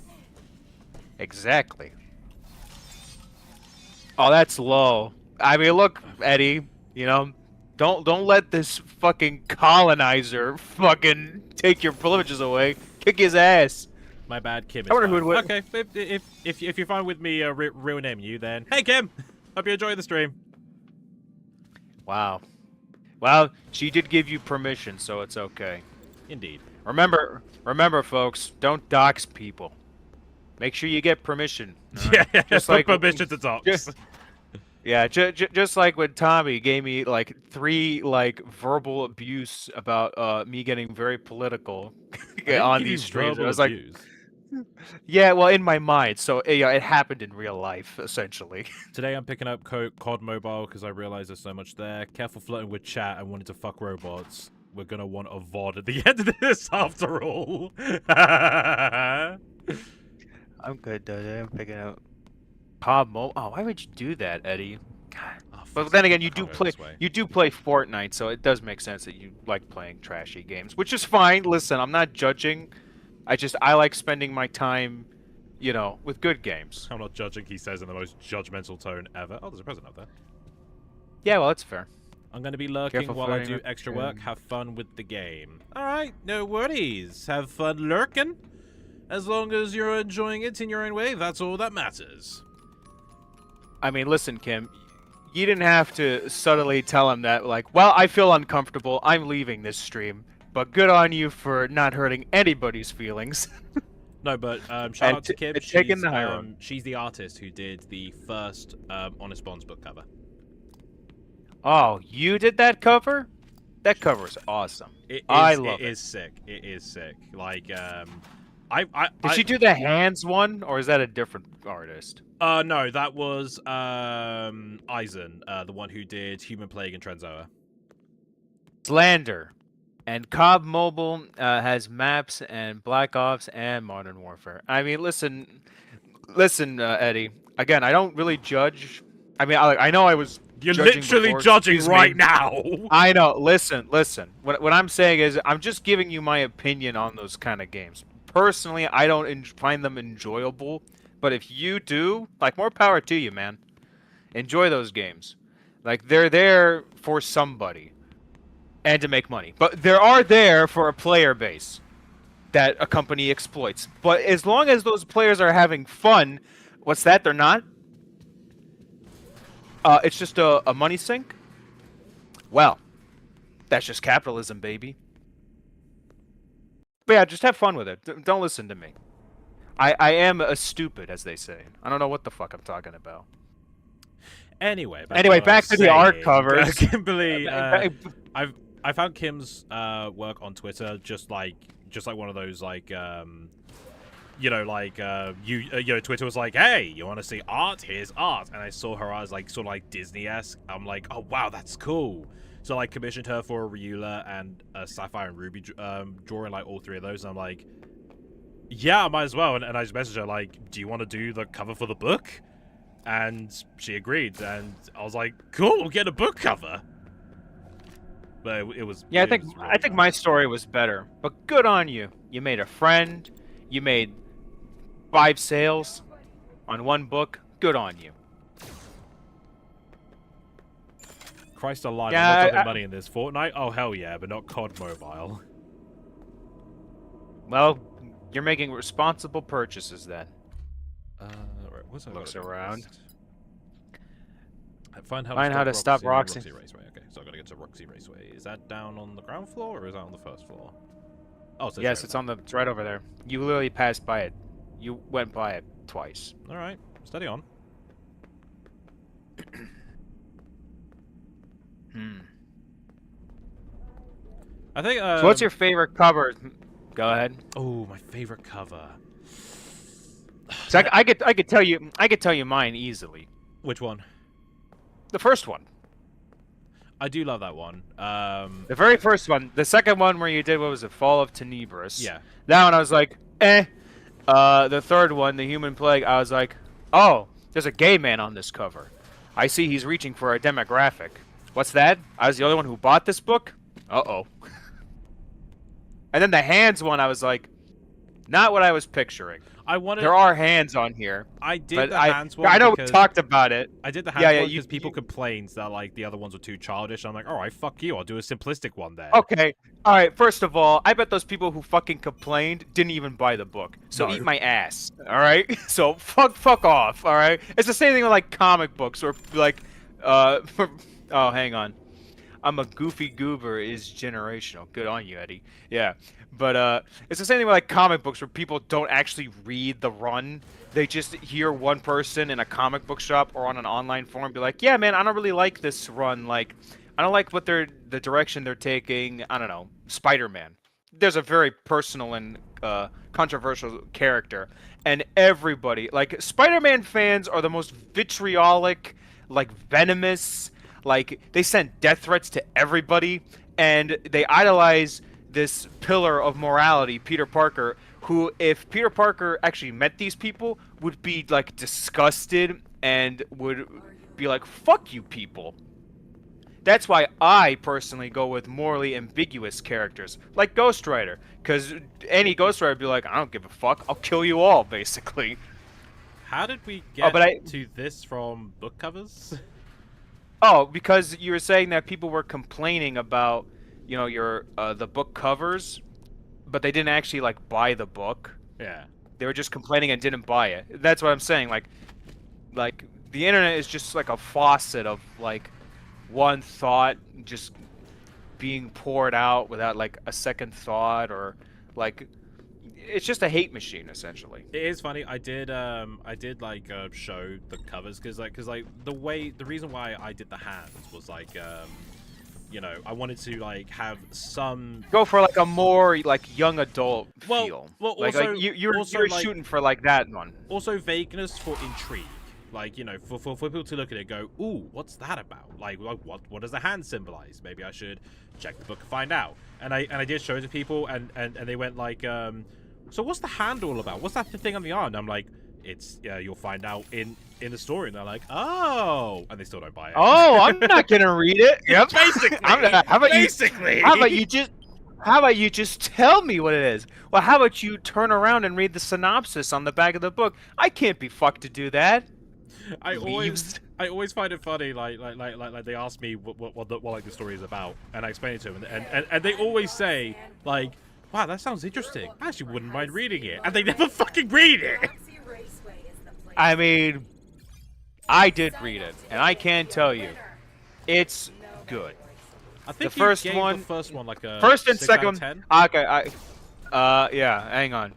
Exactly. Oh, that's low. I mean, look, Eddie. You know, don't let this fucking colonizer fucking take your privileges away. Kick his ass. My bad, Kim. I wonder who would. Okay, if you're fine with me real name you, then hey Kim, hope you enjoy the stream. Wow. Well, she did give you permission, so it's okay. Indeed. Remember, folks, don't dox people. Make sure you get permission. Yeah, just like permission to dox. Yeah, just like when Tommy gave me like 3 like verbal abuse about me getting very political on these streams. I was like, yeah, well, in my mind. So yeah, it happened in real life, essentially. Today I'm picking up COD Mobile because I realize there's so much there. Careful flirting with chat. I wanted to fuck robots. We're gonna want a VOD at the end of this, after all. I'm good, though. I'm picking up COD Mobile. Oh, why would you do that, Eddie? God. Oh, but then again, you do play Fortnite, so it does make sense that you like playing trashy games, which is fine. Listen, I'm not judging. I like spending my time, you know, with good games. I'm not judging, he says in the most judgmental tone ever. Oh, there's a present up there. Yeah, well, that's fair. I'm going to be lurking while I do extra work. Have fun with the game. Alright, no worries. Have fun lurking. As long as you're enjoying it in your own way, that's all that matters. I mean, listen, Kim. You didn't have to subtly tell him that, like, well, I feel uncomfortable. I'm leaving this stream. But good on you for not hurting anybody's feelings. No, but shout out to Kim. She's the artist who did the first Honest Bonds book cover. Oh, you did that cover? That cover is awesome. I love it. It is sick. It is sick. Like, did she do the hands one, or is that a different artist? No, that was Eisen, the one who did Human Plague and Trenzoa. Slander. And COD Mobile has maps and Black Ops and Modern Warfare. I mean, listen, Eddie. Again, I don't really judge. I mean, I know I was. You're literally judging right now. I know. Listen. What I'm saying is, I'm just giving you my opinion on those kind of games. Personally, I don't find them enjoyable. But if you do, like, more power to you, man. Enjoy those games. Like, they're there for somebody. And to make money. But they are there for a player base that a company exploits. But as long as those players are having fun, what's that? They're not? It's just a money sink? Well, that's just capitalism, baby. But yeah, just have fun with it. Don't listen to me. I am a stupid, as they say. I don't know what the fuck I'm talking about. Anyway, back to the art covers. Kimberly, I found Kim's work on Twitter just like one of those like you know, like you know, Twitter was like, hey, you want to see art? Here's art, and I saw her as like sort of like Disney-esque. I'm like, oh wow, that's cool. So like commissioned her for a Ryula and a Sapphire and Ruby drawing like all three of those, and I'm like, yeah, I might as well. And I just messaged her like, do you want to do the cover for the book? And she agreed, and I was like, cool, we'll get a book cover. But it was yeah. I think really my story was better, but good on you. You made a friend. You made 5 sales on 1 book. Good on you. Christ alive, yeah, I'm not dropping money in this Fortnite. Oh hell yeah, but not COD Mobile. Well, you're making responsible purchases then. Right, what's Looks around. Find how to stop Roxy. Raceway. Okay, so I gotta get to Roxy Raceway. Is that down on the ground floor or is that on the first floor? Oh, so yes, it's right over there. You literally passed by it. You went by it twice. All right, steady on. I think. So what's your favorite cover? Go ahead. Oh, my favorite cover. So I could tell you mine easily. Which one? The first one. I do love that one. The very first one. The second one where you did, what was it, Fall of Tenebris. Yeah. That one I was like, eh. The third one, The Human Plague, I was like, oh, there's a gay man on this cover. I see he's reaching for a demographic. What's that? I was the only one who bought this book? Uh-oh. And then the hands one, I was like, not what I was picturing. There are hands on here. I did the hands one. I know we talked about it. I did the hands one because people complained that like the other ones were too childish. I'm like, all right, fuck you. I'll do a simplistic one then. Okay. All right. First of all, I bet those people who fucking complained didn't even buy the book. So eat my ass. All right. So fuck off. All right. It's the same thing with like comic books or like oh, hang on. I'm a goofy goober is generational. Good on you, Eddie. Yeah. But it's the same thing with like comic books where people don't actually read the run. They just hear one person in a comic book shop or on an online forum be like, yeah, man, I don't really like this run. Like, I don't like what the direction they're taking. I don't know, Spider-Man. There's a very personal and controversial character. And everybody, like, Spider-Man fans are the most vitriolic, like, venomous. Like, they send death threats to everybody. And they idolize this pillar of morality, Peter Parker, who, if Peter Parker actually met these people, would be, like, disgusted and would be like, fuck you people. That's why I personally go with morally ambiguous characters, like Ghost Rider, because any Ghost Rider would be like, I don't give a fuck, I'll kill you all, basically. How did we get to this from book covers? Oh, because you were saying that people were complaining about, you know, your the book covers, but they didn't actually like buy the book. Yeah. They were just complaining and didn't buy it. That's what I'm saying. Like the internet is just like a faucet of like one thought just being poured out without like a second thought, or like it's just a hate machine essentially. It is funny. I did like show the covers because the reason why I did the hands was like you know, I wanted to like have some go for like a more like young adult feel. Well, like, also, you're like, shooting for like that one. Also, vagueness for intrigue. Like, you know, for people to look at it, and go, ooh, what's that about? Like what does the hand symbolize? Maybe I should check the book and find out. And I did show it to people, and they went like, so what's the hand all about? What's that thing on the arm? And I'm like, it's you'll find out in the story. And they're like, oh, and they still don't buy it. Oh, I'm not gonna read it. Yep. Basically. How about you just tell me what it is? Well, how about you turn around and read the synopsis on the back of the book? I can't be fucked to do that. I always find it funny, like they ask me what like the story is about, and I explain it to them, and they always say like, wow, that sounds interesting. I actually wouldn't mind reading it, and they never fucking read it. I mean, I did read it, and I can tell you, it's good. I think The first you gave one, the first one like a first and 6 out of second. 10. Okay, yeah. Hang on.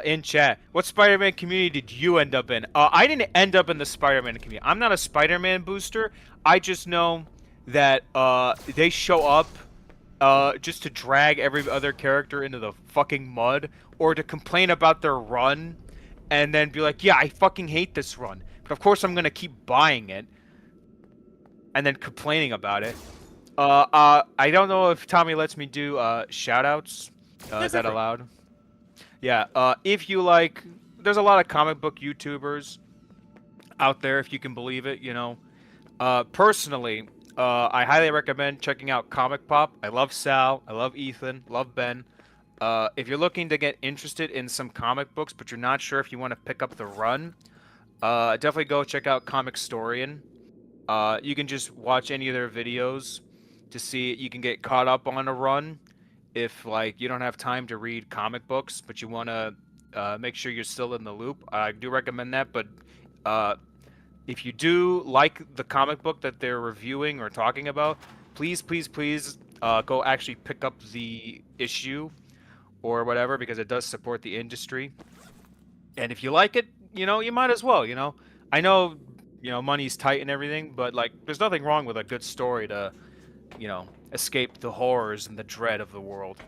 In chat, what Spider-Man community did you end up in? I didn't end up in the Spider-Man community. I'm not a Spider-Man booster. I just know that they show up just to drag every other character into the fucking mud, or to complain about their run, and then be like, yeah, I fucking hate this run, but of course I'm gonna keep buying it, and then complaining about it. I don't know if Tommy lets me do shoutouts. Is that allowed? Yeah. If you like, there's a lot of comic book YouTubers out there, if you can believe it. You know, personally, I highly recommend checking out Comic Pop. I love Sal. I love Ethan. Love Ben. If you're looking to get interested in some comic books, but you're not sure if you want to pick up the run, definitely go check out Comic Storian. You can just watch any of their videos to see you can get caught up on a run if like you don't have time to read comic books, but you want to make sure you're still in the loop. I do recommend that, but if you do like the comic book that they're reviewing or talking about, please go actually pick up the issue or whatever, because it does support the industry. And if you like it, you know, you might as well, you know. I know, you know, money's tight and everything, but like there's nothing wrong with a good story to, you know, escape the horrors and the dread of the world.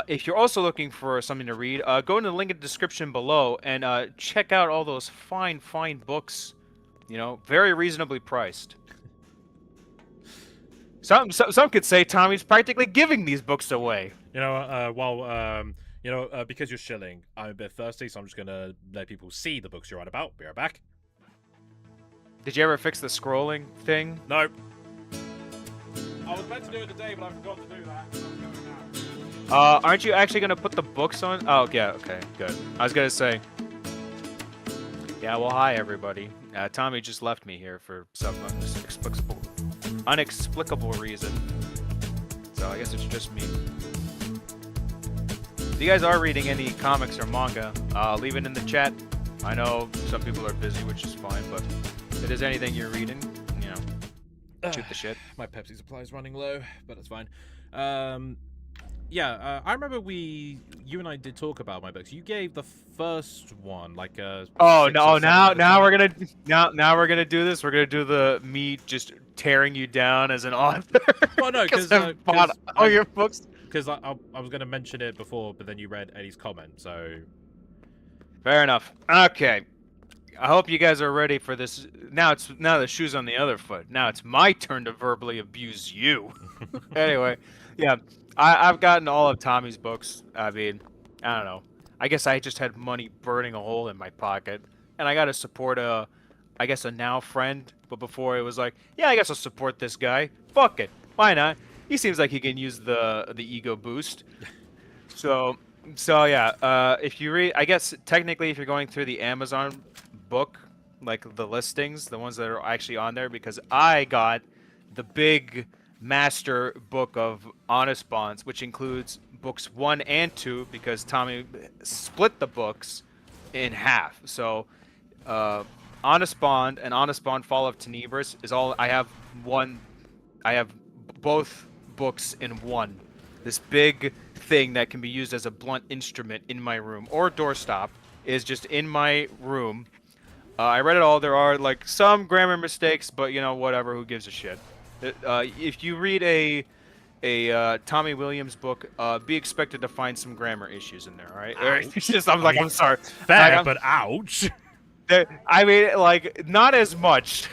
If you're also looking for something to read, go into the link in the description below and check out all those fine books. You know, very reasonably priced. Some could say Tommy's practically giving these books away. You know, because you're shilling, I'm a bit thirsty, so I'm just gonna let people see the books you're on about. Be right back. Did you ever fix the scrolling thing? Nope. I was meant to do it today, but I forgot to do that. So I'm going now. Aren't you actually gonna put the books on? Oh, yeah, okay, good. I was gonna say. Yeah, well, hi everybody. Tommy just left me here for some unexplicable reason. So I guess it's just me. If you guys are reading any comics or manga, leave it in the chat. I know some people are busy, which is fine, but if there's anything you're reading, you know, shoot the shit. My Pepsi supply is running low, but it's fine. Yeah, I remember you and I did talk about my books. You gave the first one like a. Oh no! Now we're gonna do this. We're gonna do the me just tearing you down as an author. Well, no, because I bought all your books. Because I was gonna mention it before, but then you read Eddie's comment, so. Fair enough. Okay. I hope you guys are ready for this. Now the shoe's on the other foot. Now it's my turn to verbally abuse you. Anyway, yeah. I've gotten all of Tommy's books. I mean, I don't know. I guess I just had money burning a hole in my pocket. And I got to support a now friend. But before it was like, yeah, I guess I'll support this guy. Fuck it. Why not? He seems like he can use the ego boost. So yeah. If you read, I guess technically if you're going through the Amazon book, like the listings, the ones that are actually on there, because I got the big master book of Honest Bonds, which includes books 1 and 2, because Tommy split the books in half. So Honest Bond and Honest Bond Fall of Tenebris is all I have. I have both books in one. This big thing that can be used as a blunt instrument in my room, or doorstop, is just in my room. I read it all. There are like some grammar mistakes, but you know, whatever, who gives a shit. If you read a Tommy Williams book, be expected to find some grammar issues in there, all right? It's just, I'm sorry. Fair, like, but ouch. I mean, like, not as much.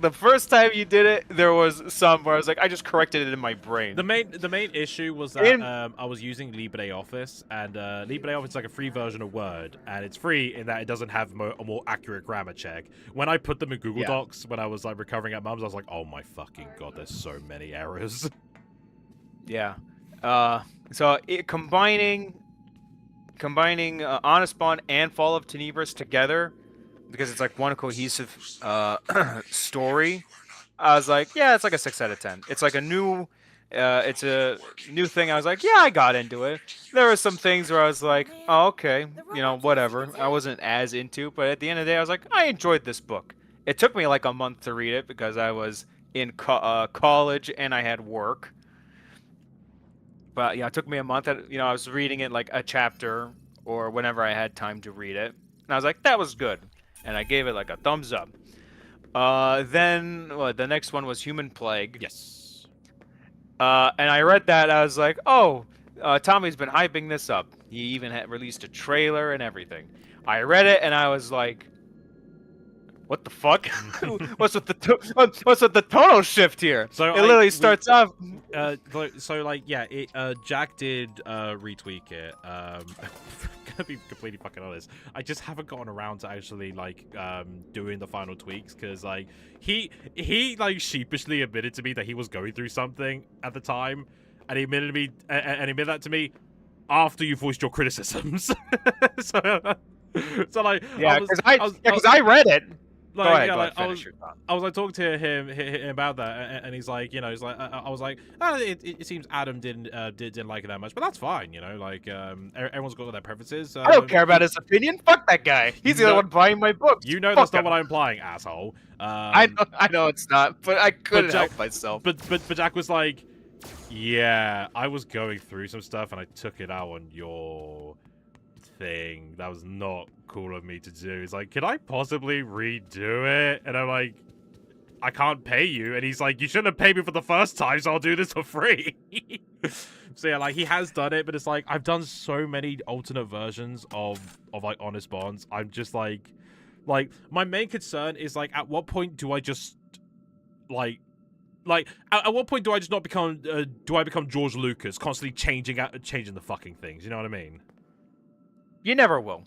The first time you did it, there was some where I was like, I just corrected it in my brain. The main issue was that I was using LibreOffice, and LibreOffice is like a free version of Word, and it's free in that it doesn't have a more accurate grammar check. When I put them in Google Docs, when I was like recovering at Mum's, I was like, oh my fucking god, there's so many errors. Yeah. So combining Honest Bond and Fall of Tenebris together, because it's like one cohesive story, I was like, yeah, it's like a 6 out of 10. It's like a new thing. I was like, yeah, I got into it. There were some things where I was like, oh, okay, you know, whatever. I wasn't as into, but at the end of the day, I was like, I enjoyed this book. It took me like a month to read it because I was in college, and I had work. But yeah, it took me a month. I was reading it like a chapter or whenever I had time to read it, and I was like, that was good, and I gave it like a thumbs up. Then the next one was Human Plague. Yes. And I read that. I was like, oh, Tommy's been hyping this up. He even had released a trailer and everything. I read it and I was like, what the fuck? what's with the tonal shift here? So it literally starts off. Jack did retweak it. Gonna be completely fucking honest. I just haven't gotten around to actually doing the final tweaks because he sheepishly admitted to me that he was going through something at the time, and he admitted that to me after you voiced your criticisms. so Yeah, because I read it. I was talking to him about that, and he's like, I was like, it seems Adam didn't like it that much, but that's fine, everyone's got their preferences. I don't care about his opinion. Fuck that guy. He's the only one buying my books. That's not what I'm implying, asshole. I know it's not, but I couldn't help myself. But Jack was like, yeah, I was going through some stuff, and I took it out on your thing. That was not cool of me to do. He's like, can I possibly redo it? And I'm like, I can't pay you. And he's like, you shouldn't have paid me for the first time, so I'll do this for free. So yeah, he has done it, but it's like, I've done so many alternate versions of Honest Bonds. I'm just like my main concern is at what point do I just at what point do I just not become do I become George Lucas, constantly changing the fucking things? You know what I mean? You never will.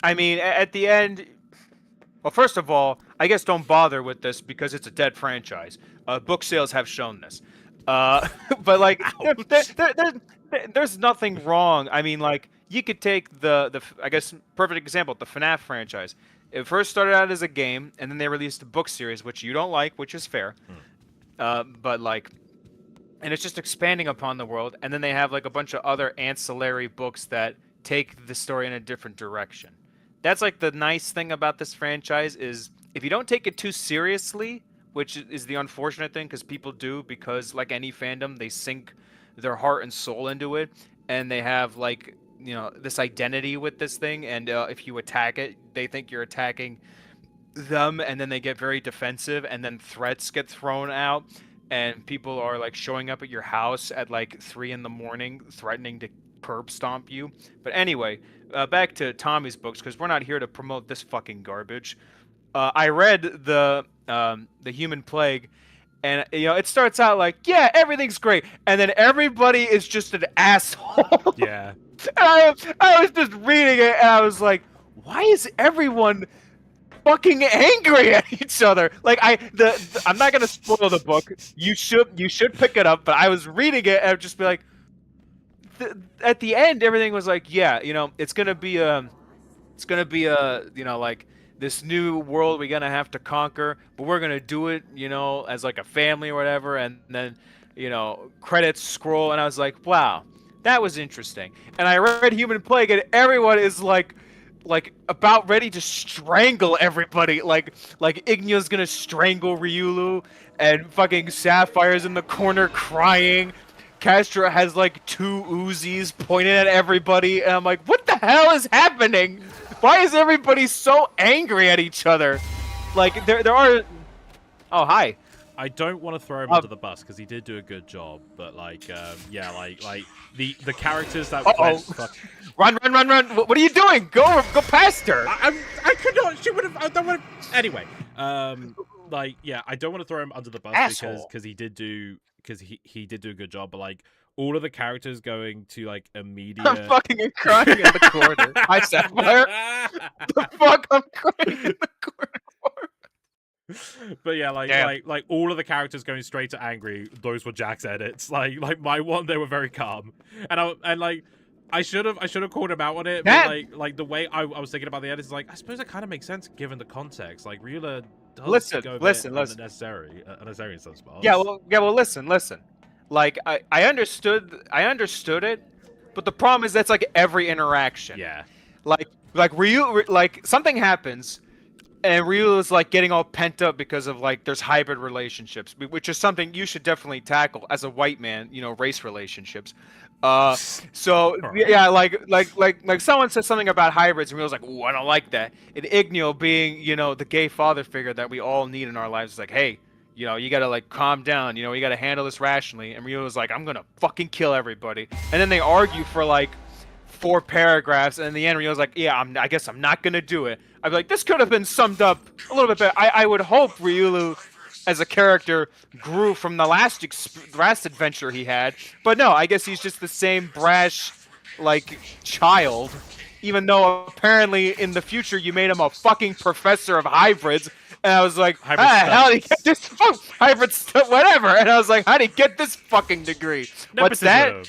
I mean, at the end, well, first of all, I guess don't bother with this because it's a dead franchise. Book sales have shown this. But there's nothing wrong. I mean, you could take the I guess perfect example, the FNAF franchise. It first started out as a game, and then they released a book series, which you don't like, which is fair. And it's just expanding upon the world, and then they have a bunch of other ancillary books that take the story in a different direction. That's the nice thing about this franchise is if you don't take it too seriously, which is the unfortunate thing because people do, because like any fandom, they sink their heart and soul into it, and they have this identity with this thing, and if you attack it, they think you're attacking them, and then they get very defensive, and then threats get thrown out, and people are showing up at your house at 3 in the morning threatening to curb stomp you. But anyway, back to Tommy's books, because we're not here to promote this fucking garbage. I read the Human Plague, and it starts out yeah, everything's great, and then everybody is just an asshole. Yeah. I was just reading it, and I was like, why is everyone fucking angry at each other? I'm not gonna spoil the book. You should pick it up. But I was reading it, and I'd just be like, at the end, everything was yeah, it's gonna be this new world we're gonna have to conquer, but we're gonna do it, as a family or whatever. And then, credits scroll, and I was like, wow, that was interesting. And I read Human Plague, and everyone is about ready to strangle everybody. Igneo's gonna strangle Ryulu, and fucking Sapphire's in the corner crying. Castro has 2 Uzis pointed at everybody, and I'm like, what the hell is happening? Why is everybody so angry at each other? There are... Oh, hi. I don't want to throw him under the bus because he did do a good job, but the characters that went Run! What are you doing? Go past her. I could not. She would have. I don't want to. Anyway, yeah, I don't want to throw him under the bus because he did do a good job, but all of the characters going to immediate. I'm fucking crying in the corner. Hi, Sapphire. The fuck I'm crying in the corner for? But yeah, all of the characters going straight to angry. Those were Jack's edits. Like my one, they were very calm, and I should have called him out on it. But the way I was thinking about the edits, I suppose it kind of makes sense given the context. Ryula does go a bit unnecessary in some spots. Yeah, well, listen. I understood it, but the problem is that's every interaction. Yeah. Ryu, something happens. And Ryula's like getting all pent up because of like there's hybrid relationships, which is something you should definitely tackle as a white man, you know, race relationships. So Alright. yeah, like someone says something about hybrids, and Ryula's like, "Ooh, I don't like that." And Igneo, being, you know, the gay father figure that we all need in our lives, is like, "Hey, you know, you gotta like calm down. You know, you gotta handle this rationally." And Ryula's like, "I'm gonna fucking kill everybody." And then they argue for like 4 paragraphs, and in the end, Ryula's like, "Yeah, I guess I'm not gonna do it." I'd be like, this could have been summed up a little bit better. I would hope Ryulu, as a character, grew from the last adventure he had, but no, I guess he's just the same brash, like, child. Even though apparently in the future you made him a fucking professor of hybrids, and I was like, how did he get this hybrid stuff? Whatever. And I was like, how did he get this fucking degree? What's that?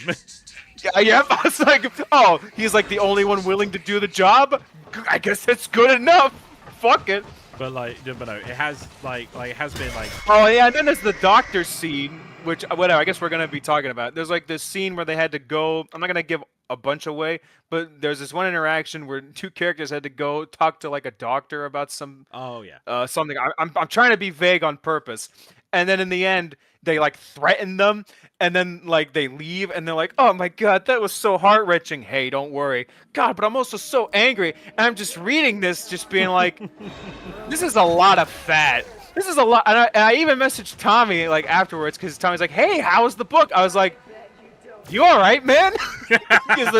Yep. I was like, oh, he's like the only one willing to do the job. I guess that's good enough. Fuck it. But like, but no, it has like it has been like. Oh yeah, and then there's the doctor scene, which whatever. I guess we're gonna be talking about. There's like this scene where they had to go. I'm not gonna give a bunch away, but there's this one interaction where 2 characters had to go talk to like a doctor about some. Oh yeah. Something. I'm trying to be vague on purpose, and then in the end they like threaten them, and then like they leave, and they're like, "Oh my god, that was so heart-wrenching." Hey, don't worry. God, but I'm also so angry, and I'm just reading this, just being like, this is a lot of fat. This is a lot. And I even messaged Tommy like afterwards, because Tommy's like, "Hey, how was the book?" I was like, "You all right, man?" Apparently,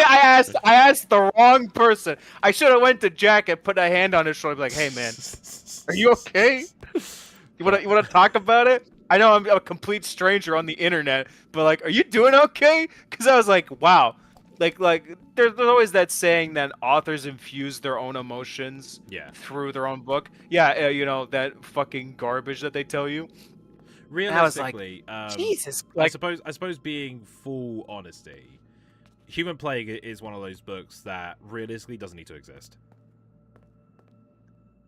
I asked the wrong person. I should have went to Jack and put a hand on his shoulder, and be like, "Hey, man, are you okay? You wanna talk about it?" I know I'm a complete stranger on the internet, but like, are you doing okay? Because I was like, wow, like there's always that saying that authors infuse their own emotions through their own book. Yeah, you know, that fucking garbage that they tell you. Realistically, like, Jesus, like, I suppose being full honesty, Human Plague is one of those books that realistically doesn't need to exist.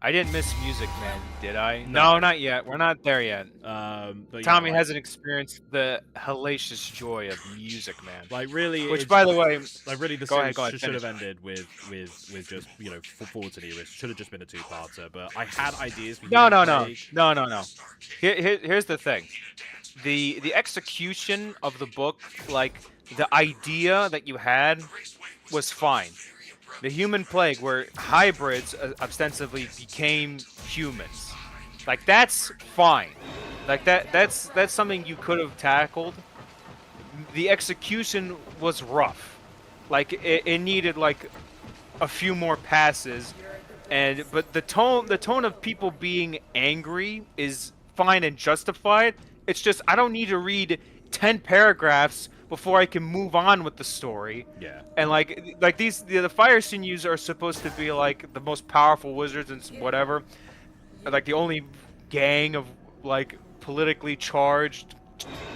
I didn't miss Music Man, did I? No, not yet. We're not there yet. But Tommy yeah, like, hasn't experienced the hellacious joy of Music Man. like really, which, by the way, like really, the go series ahead, should have ended with just, you know, forward to the it should have just been a 2-parter. But I had ideas for No. Plague. Here's the thing. The execution of the book, like the idea that you had, was fine. The Human Plague, where hybrids ostensibly became humans, like that's fine. Like that's something you could have tackled. The execution was rough. Like it needed like a few more passes, but the tone of people being angry is fine and justified. It's just I don't need to read 10 paragraphs before I can move on with the story. Yeah. And like these the fire sinews are supposed to be like the most powerful wizards and whatever. Like the only gang of like politically charged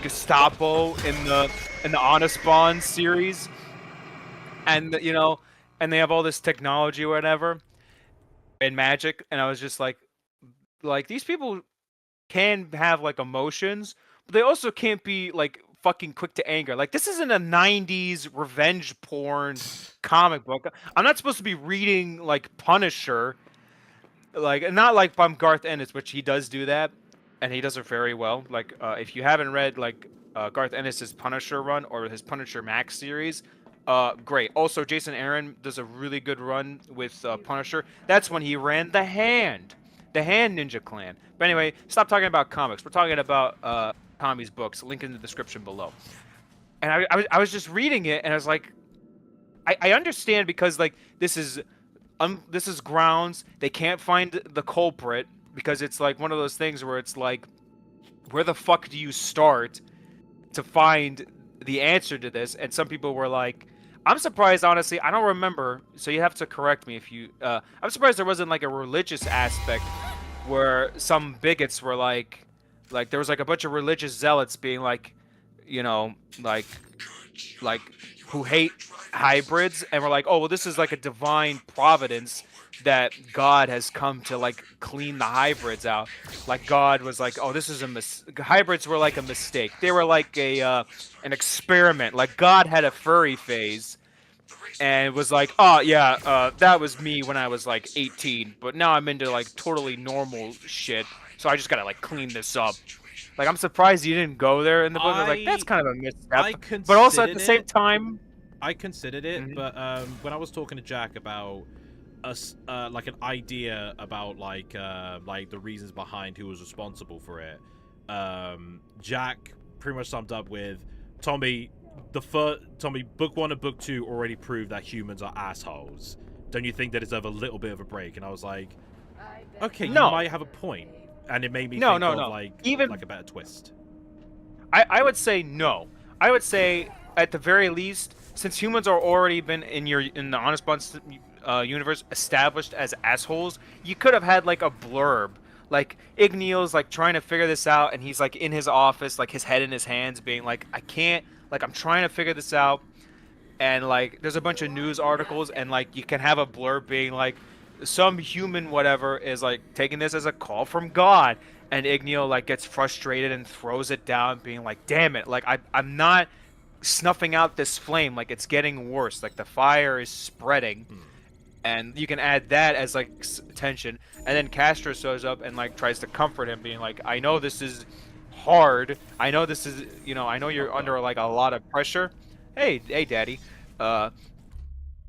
Gestapo in the Honest Bond series. And you know, and they have all this technology or whatever and magic, and I was just like these people can have like emotions, but they also can't be like fucking quick to anger. Like this isn't a 90s revenge porn comic book. I'm not supposed to be reading like Punisher, like not like from Garth Ennis, which he does do that, and he does it very well. Like if you haven't read like Garth Ennis's Punisher run or his Punisher Max series, great. Also, Jason Aaron does a really good run with Punisher. That's when he ran the Hand Ninja Clan. But anyway, stop talking about comics. We're talking about Tommy's books. Link in the description below. And I was just reading it, and I was like, I understand, because like this is grounds. They can't find the culprit, because it's like one of those things where it's like, where the fuck do you start to find the answer to this? And some people were like, I'm surprised, honestly. I don't remember, so you have to correct me if you. I'm surprised there wasn't like a religious aspect where some bigots were like there was like a bunch of religious zealots being like, you know, like who hate hybrids, and we're like, oh well, this is like a divine providence that God has come to like clean the hybrids out. Like God was like, oh, this is hybrids were like a mistake. They were like an experiment. Like God had a furry phase, and was like, oh yeah, that was me when I was like 18, but now I'm into like totally normal shit, so I just gotta like clean this up. Like, I'm surprised you didn't go there in the book. I was like, that's kind of a misstep. But also at the same time, I considered it, but when I was talking to Jack about like an idea about like the reasons behind who was responsible for it, Jack pretty much summed up with, Tommy, book 1 and book 2 already proved that humans are assholes. Don't you think they deserve a little bit of a break? And I was like, okay, you might have a point. And it made me think of like a better twist. I would say no. I would say at the very least, since humans are already been in the Honest Buns universe established as assholes, you could have had like a blurb. Like, Igneal's like trying to figure this out, and he's like in his office, like his head in his hands, being like, I can't, like, I'm trying to figure this out. And like there's a bunch of news articles, and like you can have a blurb being like, some human whatever is like taking this as a call from God, and Igneal like gets frustrated and throws it down, being like, damn it, like I'm not snuffing out this flame, like it's getting worse, like the fire is spreading. And you can add that as like tension, and then Castro shows up and like tries to comfort him, being like, I know this is hard, I know this is, you know, I know you're under like a lot of pressure, hey daddy, but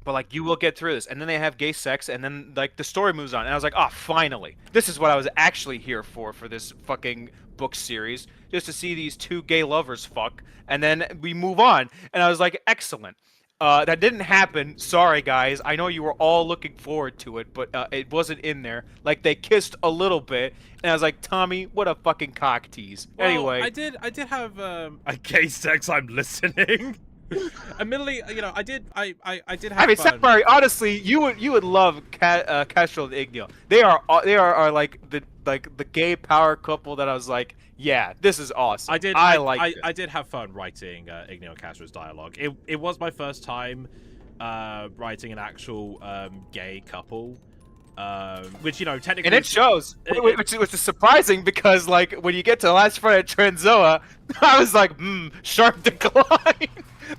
like you will get through this. And then they have gay sex, and then like the story moves on, and I was like, oh, finally, this is what I was actually here for this fucking book series, just to see these two gay lovers fuck, and then we move on. And I was like, excellent. That didn't happen. Sorry, guys. I know you were all looking forward to it, but it wasn't in there. Like, they kissed a little bit, and I was like, Tommy, what a fucking cock tease. Well, anyway, I did have a gay sex. I'm listening. Admittedly, you know, I did have. I mean, fun. Sapphire, honestly, you would love Castro and Igneal. They are like the gay power couple that I was like, yeah, this is awesome. I did have fun writing Igneal and Castro's dialogue. It was my first time writing an actual gay couple. Which, you know, technically... And it shows, which is surprising, because, like, when you get to Last Friday at Transoa, I was like, sharp decline.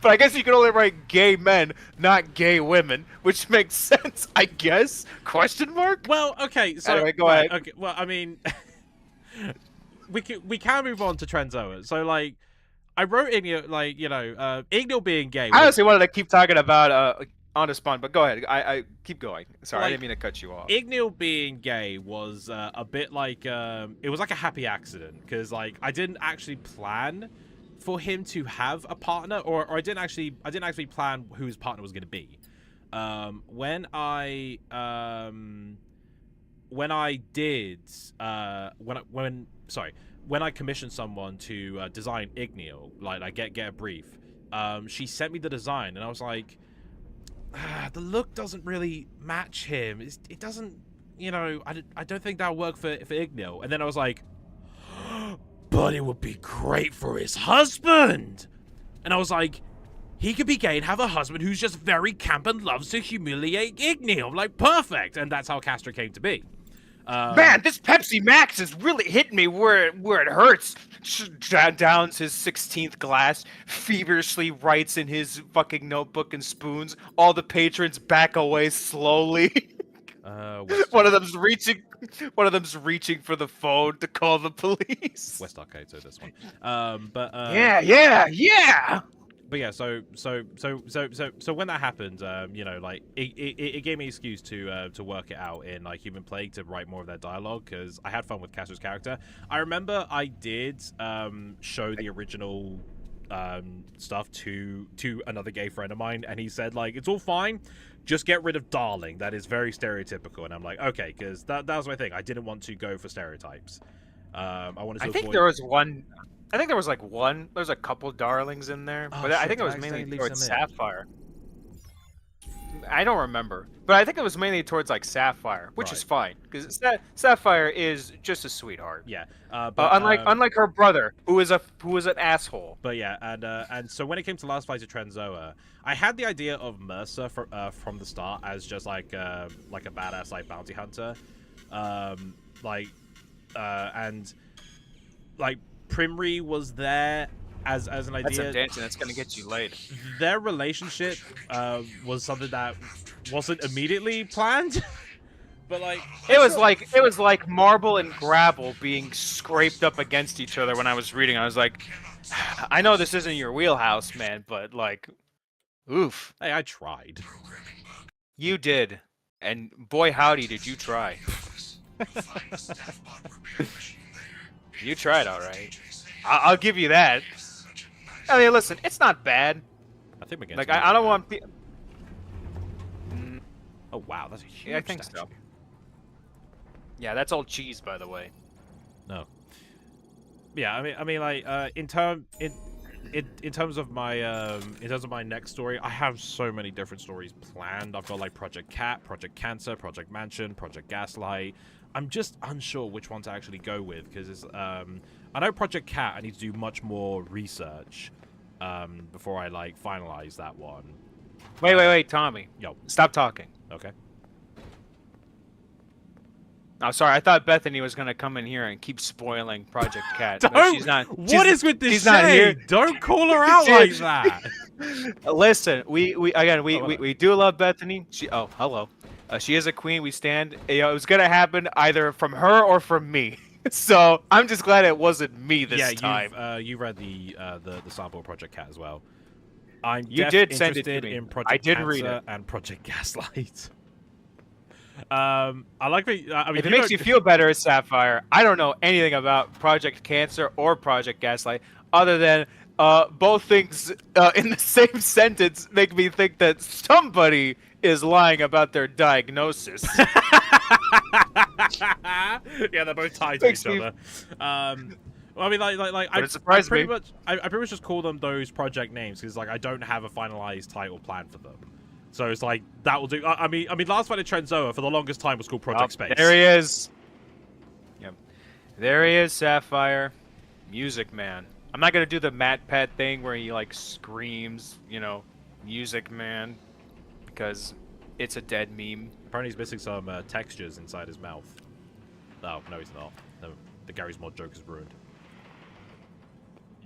But I guess you can only write gay men, not gay women, which makes sense, I guess? Question mark? Well, okay, so... Anyway, go ahead. Okay, well, I mean... we can move on to Transoa. So, like, I wrote Igneal, like, you know, Igneal being gay... I honestly wanted to keep talking about... on the spawn, but go ahead. I keep going. Sorry, I didn't mean to cut you off. Igneal being gay was a bit like it was like a happy accident, because like I didn't actually plan for him to have a partner, or I didn't actually plan who his partner was going to be. When I commissioned someone to design Igneal, like I get a brief, she sent me the design, and I was like, the look doesn't really match him. It doesn't, you know, I don't think that'll work for Igneal. And then I was like, but it would be great for his husband. And I was like, he could be gay and have a husband who's just very camp and loves to humiliate Igneal. Like, perfect. And that's how Castro came to be. Man, this Pepsi Max is really hitting me where it hurts. Downs his 16th glass, feverishly writes in his fucking notebook and spoons. All the patrons back away slowly. One of them's reaching for the phone to call the police. West Arcade, so this one. Yeah. But yeah, so when that happened, you know, like it gave me an excuse to work it out in like Human Plague, to write more of that dialogue, because I had fun with Castro's character. I remember I did show the original stuff to another gay friend of mine, and he said like, it's all fine, just get rid of darling. That is very stereotypical. And I'm like, okay, because that was my thing. I didn't want to go for stereotypes. I wanted to. I think there was one. I think there was like one. There's a couple darlings in there, but I think it was mainly towards Sapphire. I don't remember, but I think it was mainly towards like Sapphire, which is fine, because Sapphire is just a sweetheart. Yeah, but unlike her brother, who was an asshole. But yeah, and so when it came to Last Flight to Transoa, I had the idea of Mercer from the start as just like a badass like bounty hunter, and like Primry was there as an That's idea. some dancing that's gonna get you laid. Their relationship was something that wasn't immediately planned, but like It was like marble and gravel being scraped up against each other when I was reading. I was like, I know this isn't your wheelhouse, man, but like, oof. hey, I tried. You did. And boy howdy did you try. You tried alright. I'll give you that. I mean, listen, it's not bad. I think we're getting Like, I don't want... Oh wow, that's a huge. Yeah, I think statue. so. Yeah, that's all cheese, by the way. No. Yeah, I mean, like, in terms of my next story, I have so many different stories planned. I've got like Project Cat, Project Cancer, Project Mansion, Project Gaslight. I'm just unsure which one to actually go with because it's I know Project Cat. I need to do much more research before I like finalize that one. Wait, Tommy. Yo, Stop talking. okay. Oh, sorry. I thought Bethany was gonna come in here and keep spoiling Project Cat. Don't. But she's not. What is with this she's not here. shade? Don't call her out like that. Listen, we hello. do love Bethany. Hello. She is a queen. We stand. You know, it was gonna happen either from her or from me. So I'm just glad it wasn't me this time. You read the sample of Project Cat as well. I'm You did send it to interested me. in Project I did Cancer read it. and Project Gaslight. I like the. I mean, If it makes you feel better, Sapphire, I don't know anything about Project Cancer or Project Gaslight, other than both things in the same sentence make me think that somebody is lying about their diagnosis. Yeah, they're both tied to each other. Well, I mean, I pretty much just call them those project names because like I don't have a finalized title plan for them. So it's like that will do. I mean, Last Fight at Trenzoa for the longest time was called Project Space. There he is. Yep. There he is, Sapphire. Music Man. I'm not gonna do the Matt Pat thing where he like screams, you know, Music Man, because it's a dead meme. Apparently, he's missing some textures inside his mouth. Oh no, he's not. No, the Gary's Mod joke is ruined.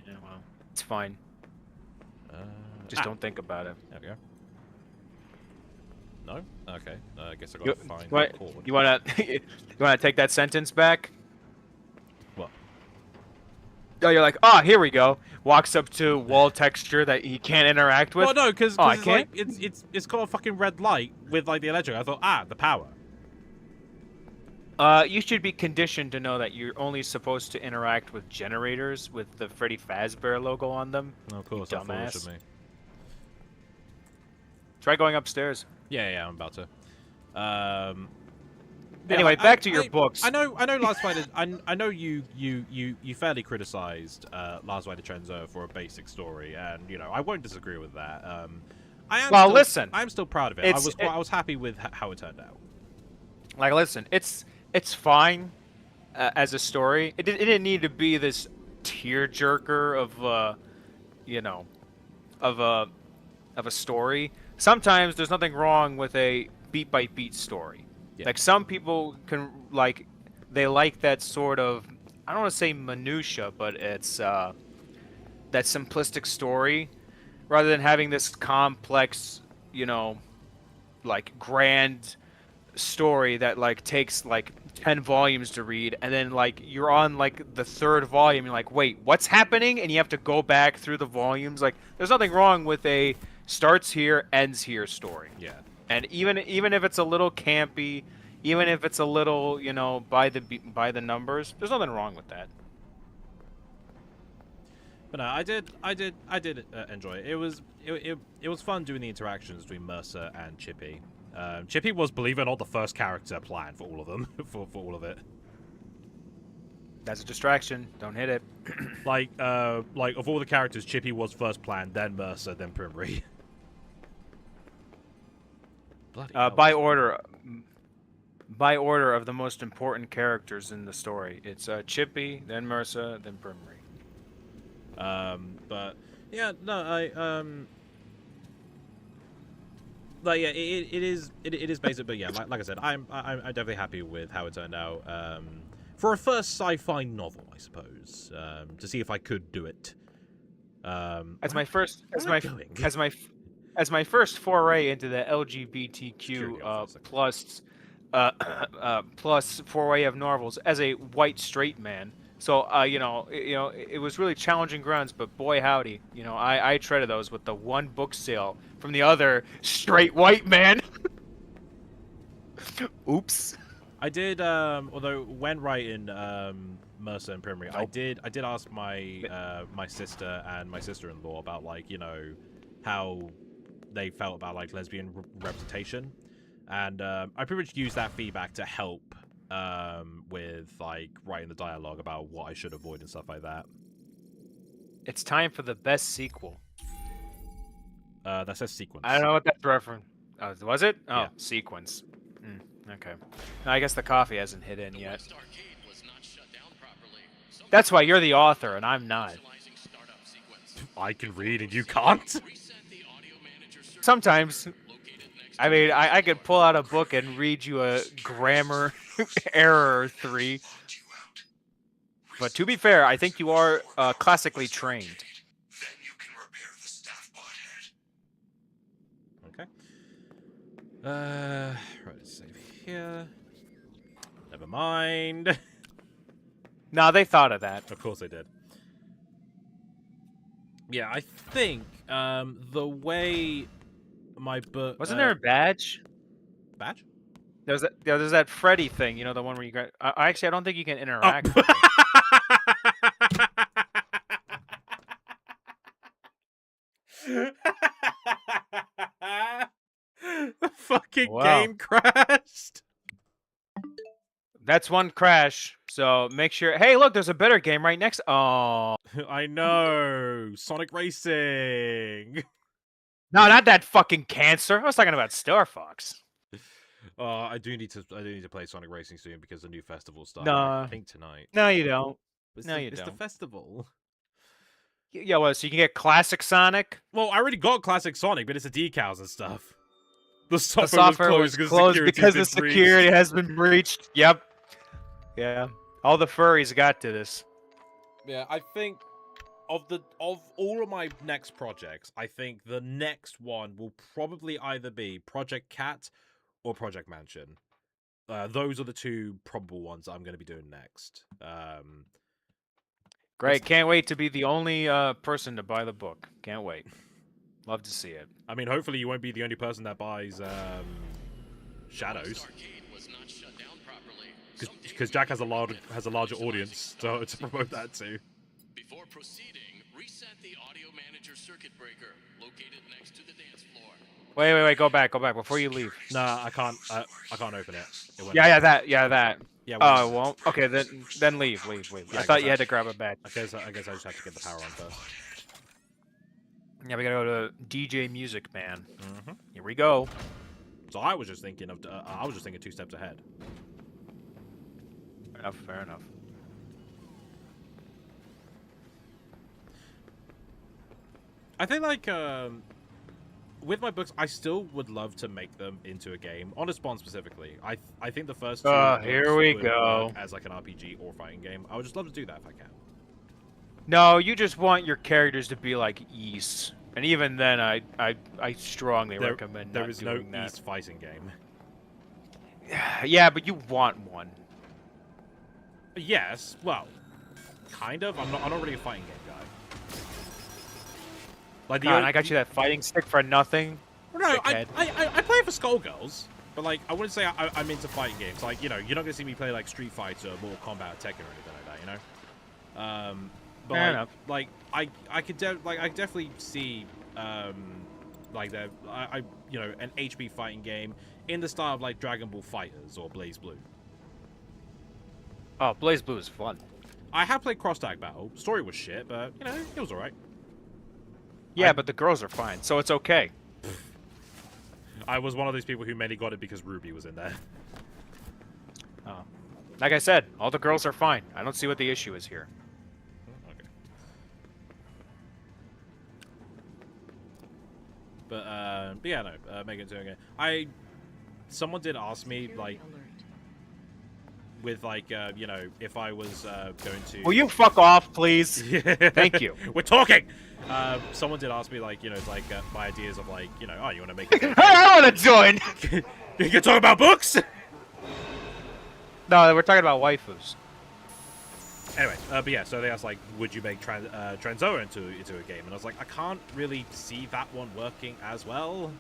Yeah, well, it's fine. Just don't think about it. There we go. No? Okay. I guess I got to find the What? chord. You wanna you wanna take that sentence back? What? Oh, you're like, oh, here we go. Walks up to wall texture that he can't interact with. Well, no, because I it's can't? like it's got a fucking red light with like the electric. I thought, the power. You should be conditioned to know that you're only supposed to interact with generators with the Freddy Fazbear logo on them. Oh, of course, You that's foolish of dumbass. me. Try going upstairs. Yeah, I'm about to. Anyway, back to your books. I know. Last Fight. I know you fairly criticized Last Fight at Trenzo for a basic story, and you know I won't disagree with that. Listen. I'm still proud of it. I was happy with how it turned out. Like, listen, it's fine as a story. It didn't need to be this tearjerker of you know, of a story. Sometimes there's nothing wrong with a beat by beat story. Yeah. Like some people can like that sort of, I don't want to say minutia, but it's that simplistic story rather than having this complex, you know, like grand story that like takes like 10 volumes to read, and then like you're on like the third volume, you're like, wait, what's happening? And you have to go back through the volumes. Like there's nothing wrong with a starts here, ends here story. Yeah. And even if it's a little campy, even if it's a little, you know, by the numbers, there's nothing wrong with that. But no, I did enjoy it. It was fun doing the interactions between Mercer and Chippy. Chippy was, believe it or not, the first character planned for all of them, for all of it. That's a distraction. Don't hit it. Like of all the characters, Chippy was first planned, then Mercer, then Primary. Bloody hell. By order of the most important characters in the story. It's Chippy, then Mercer, then Primary. But yeah, no, like yeah, it is basic, but yeah, like I said, I'm definitely happy with how it turned out. For a first sci-fi novel, I suppose, to see if I could do it. As my first, where am I going? as my first foray into the Security LGBTQ officer. plus foray of novels as a white straight man. So it was really challenging grounds, but boy howdy, I treaded those with the one book sale from the other straight white man. Oops. I did, although when writing Mercer and Primary, I did ask my my sister and my sister-in-law about, like, how they felt about, like, lesbian representation, and I pretty much used that feedback to help with, like, writing the dialogue about what I should avoid and stuff like that. It's time for the best sequel. That says sequence. I don't know what that's reference. Oh, was it? Oh, Yeah. sequence. Okay. I guess the coffee hasn't hit in yet. That's why you're the author and I'm not. I can read and you can't? Sometimes. I mean, I could pull out a book and read you a grammar error or 3. But to be fair, I think you are classically trained. Okay. Right, let's save here. Never mind. No, they thought of that. Of course they did. Yeah, I think the way my book Wasn't there a badge? badge? There's that Freddy thing, the one where you got. Actually, I don't think you can interact. Oh. With it. The fucking Wow. game crashed. That's one crash. So make sure. Hey, look, there's a better game right next. Oh. I know. Sonic Racing. No, not that fucking cancer. I was talking about Star Fox. I do need to play Sonic Racing soon because the new festival starts. No. I think tonight. No, you don't. It's No, the, you it's don't. the festival. Yeah, well, so you can get classic Sonic. Well, I already got classic Sonic, but it's the decals and stuff. The The software was closed because the security has been breached. Yep. Yeah. All the furries got to this. Yeah, I think of all of my next projects, I think the next one will probably either be Project Cat or Project Mansion. Those are the two probable ones I'm going to be doing next. Great. Can't wait to be the only person to buy the book. Can't wait. Love to see it. I mean, hopefully you won't be the only person that buys Shadows, because Jack has a larger audience to promote that too. Before proceeding, reset the audio manager circuit breaker located next to the dance floor. Wait. Go back before you leave. Nah, I can't open it. Yeah, that. Yeah, Oh, it won't. Okay, then leave. Yeah, I thought you had to grab a badge. I guess I just have to get the power on first. Yeah, we gotta go to DJ Music Man. Mm-hmm. Here we go. So I was just thinking 2 steps ahead. Fair enough. I think, like, with my books, I still would love to make them into a game. On a Spawn specifically. I think the first two Here we would go. work as like an RPG or fighting game. I would just love to do that if I can. No, you just want your characters to be like East. And even then, I strongly recommend there not is doing no that. East fighting game. Yeah, but you want one. Yes, well, kind of. I'm not really a fighting game guy. Like God, I got you that fighting stick for nothing. No, I dickhead. play for Skullgirls, but like I wouldn't say I'm into fighting games. Like, you're not gonna see me play like Street Fighter, Mortal Kombat, Tekken, or anything like that. But Fair like, enough. like I could definitely see like an HP fighting game in the style of like Dragon Ball Fighters or Blaze Blue. Oh, Blaze Blue is fun. I have played Cross Tag Battle. Story was shit, but it was alright. Yeah, but the girls are fine, so it's okay. I was one of those people who mainly got it because Ruby was in there. Oh. Like I said, all the girls are fine. I don't see what the issue is here. Okay. But yeah, no, Megan doing it. Someone did ask me, like, with like you know, if I was going to. Will you fuck off, please? Thank you. We're talking. Someone did ask me like, you know, like my ideas of like, you know, oh, you want to make. Hey, I want to join. You can talk about books. No, we're talking about waifus. Anyway, but yeah, so they asked like, would you make Transoa into a game? And I was like, I can't really see that one working as well.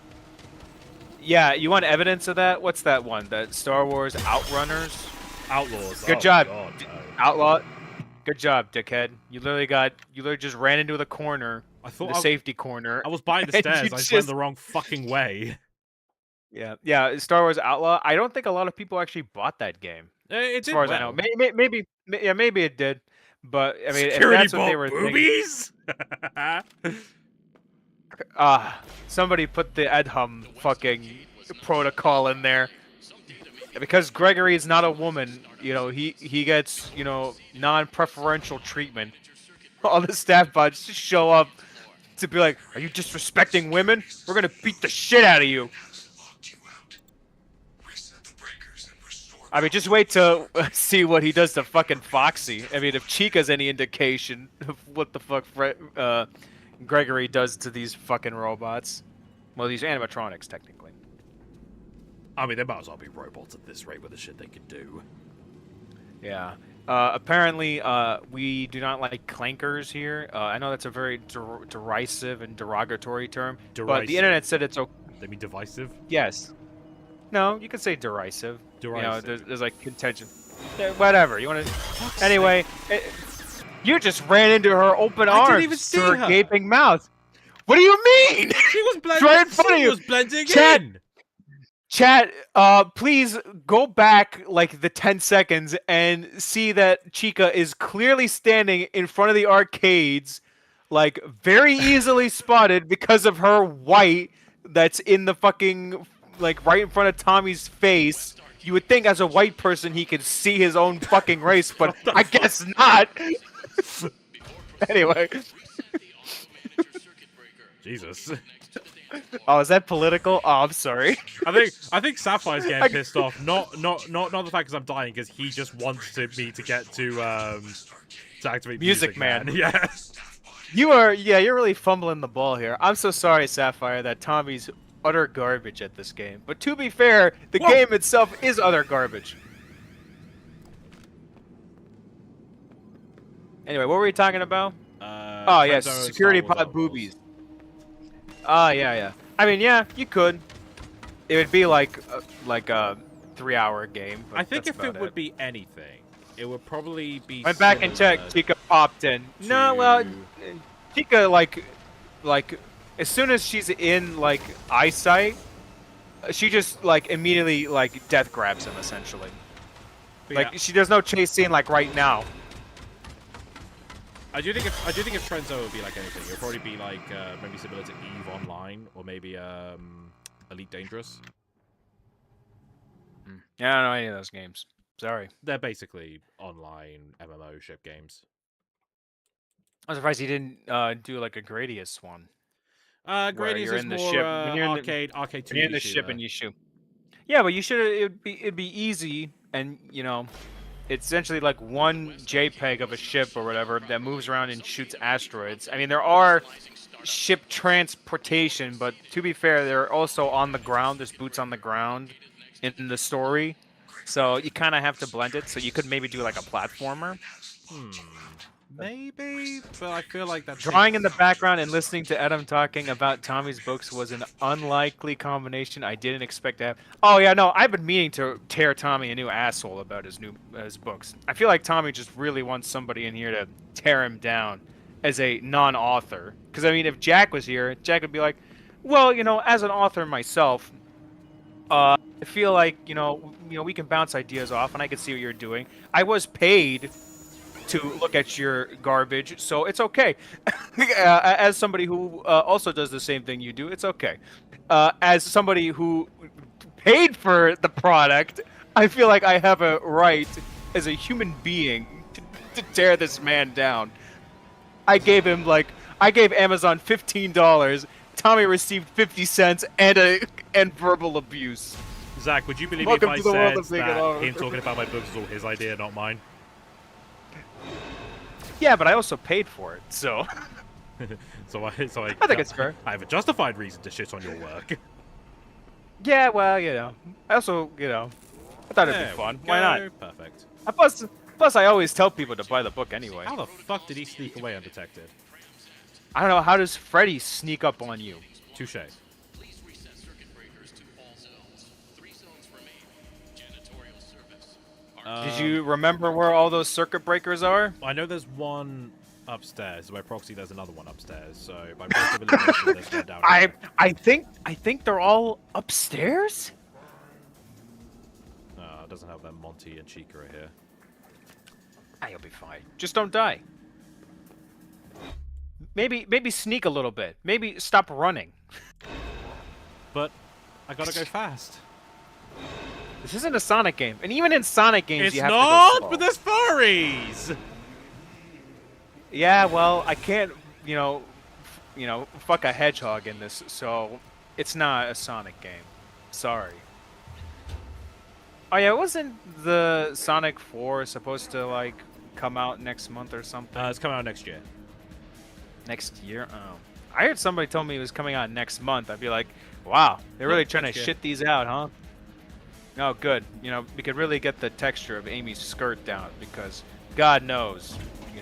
Yeah, you want evidence of that? What's that one? That Star Wars Outrunners? Outlaws. Good oh, job. God, no. Outlaw. Good job, dickhead. You literally just ran into the corner, I thought the safety corner. I was by the and stairs. you I just went the wrong fucking way. Yeah. Star Wars Outlaw. I don't think a lot of people actually bought that game. It did As far as I know, maybe it did. But I mean, Security if that's what they were boobies. Somebody put the Edhum fucking protocol in there. Because Gregory is not a woman, you know, he gets, you know, non-preferential treatment. All the staff bots just show up to be like, are you disrespecting women? We're gonna beat the shit out of you. I mean, just wait to see what he does to fucking Foxy. I mean, if Chica's any indication of what the fuck Gregory does to these fucking robots. Well, these animatronics, technically. I mean, they might as well be robots at this rate with the shit they can do. Yeah. Apparently, we do not like clankers here. I know that's a very derisive and derogatory term, but the internet said it's okay. They mean divisive? Yes. No, you could say derisive. Derisive. You know, there's like contention. Yeah, whatever. You want to? Anyway, you just ran into her open arms. I didn't even see her her. gaping mouth. What do you mean? She was blending. Right in front of you. She was blending in. Chat, please go back like the 10 seconds and see that Chica is clearly standing in front of the arcades, like very easily spotted because of her white that's in the fucking, like right in front of Tommy's face. You would think as a white person he could see his own fucking race, but I guess not. Anyway. Jesus. Oh, is that political? Oh, I'm sorry. I think Sapphire's getting pissed off. Not the fact because I'm dying, because he just wants me to get to activate Music Man. Yeah. You're really fumbling the ball here. I'm so sorry, Sapphire, that Tommy's utter garbage at this game. But to be fair, the game itself is utter garbage. Anyway, what were we talking about? Oh yes, security pod boobies. Yeah. I mean, yeah, you could. It would be like a 3-hour game. I think if it would be anything, it would probably be. Went back and checked. Chica popped in. No, well, Chica like as soon as she's in like eyesight, she just like immediately like death grabs him essentially. Like there's no chase scene like right now. I do think if Trenzo would be like anything, it would probably be like maybe similar to Eve Online or maybe Elite Dangerous. Yeah, I don't know any of those games. Sorry. They're basically online MMO ship games. I'm surprised he didn't do like a Gradius one. Gradius is more arcade 2D. You're in the ship and you shoot. Yeah, but you should. It'd be easy, and you know, it's essentially like one JPEG of a ship or whatever that moves around and shoots asteroids. I mean, there are ship transportation, but to be fair, they're also on the ground. There's boots on the ground in the story, so you kind of have to blend it. So you could maybe do like a platformer. Maybe, but I feel like that's drawing in the background and listening to Adam talking about Tommy's books was an unlikely combination I didn't expect to have. Oh yeah, no, I've been meaning to tear Tommy a new asshole about his books. I feel like Tommy just really wants somebody in here to tear him down as a non-author. Because I mean, if Jack was here, Jack would be like, well, you know, as an author myself, I feel like you know we can bounce ideas off, and I can see what you're doing. I was paid to look at your garbage, so it's okay. As somebody who also does the same thing you do, it's okay. As somebody who paid for the product, I feel like I have a right as a human being to tear this man down. I gave Amazon $15. Tommy received 50 cents and verbal abuse. Zach, would you believe me Welcome if I to the world of said being that alone. him talking about my books was all his idea, not mine? Yeah, but I also paid for it, so So I I think it's fair. I have a justified reason to shit on your work. Yeah, well, you know. I also, you know, I thought it'd There be fun. we Why not? go. Perfect. Plus, I always tell people to buy the book anyway. How the fuck did he sneak away undetected? I don't know. How does Freddy sneak up on you? Touche. Please reset circuit breakers to all zones. 3 zones remain. Janitorial service. Did you remember where all those circuit breakers are? I know there's one upstairs. By proxy, there's another one upstairs. So by proxy, there's one down here. I think they're all upstairs. It doesn't have that Monty and Chica are here. You'll be fine. Just don't die. Maybe sneak a little bit. Maybe stop running. But I gotta go fast. This isn't a Sonic game, and even in Sonic games, It's you have not, to go slow. but there's furries. Yeah, well, I can't, fuck a hedgehog in this, so it's not a Sonic game. Sorry. Oh yeah, wasn't the Sonic 4 supposed to like come out next month or something? It's coming out next year. Next year? Oh. I heard somebody told me it was coming out next month. I'd be like, wow, they're really trying to next year. shit these out, huh? No, good. You know, we could really get the texture of Amy's skirt down because God knows,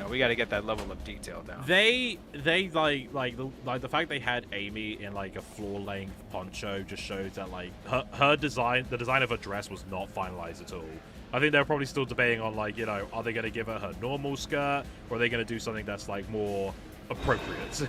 we got to get that level of detail down. They like the fact they had Amy in like a floor-length poncho just shows that like her design, the design of her dress was not finalized at all. I think they're probably still debating on like, are they going to give her normal skirt or are they going to do something that's like more appropriate?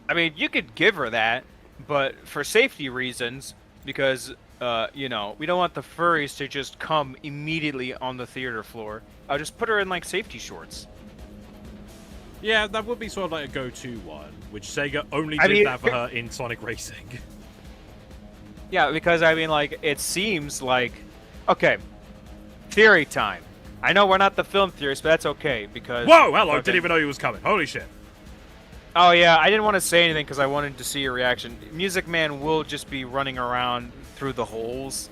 I mean, you could give her that, but for safety reasons, because we don't want the furries to just come immediately on the theater floor. I'll just put her in like safety shorts. Yeah, that would be sort of like a go-to one, which Sega only did that for her in Sonic Racing. Yeah, because I mean, like, it seems like, okay, theory time. I know we're not the film theorists, but that's okay because. Whoa! Hello! Didn't even know he was coming. Holy shit! Oh yeah, I didn't want to say anything because I wanted to see your reaction. Music Man will just be running around through the holes,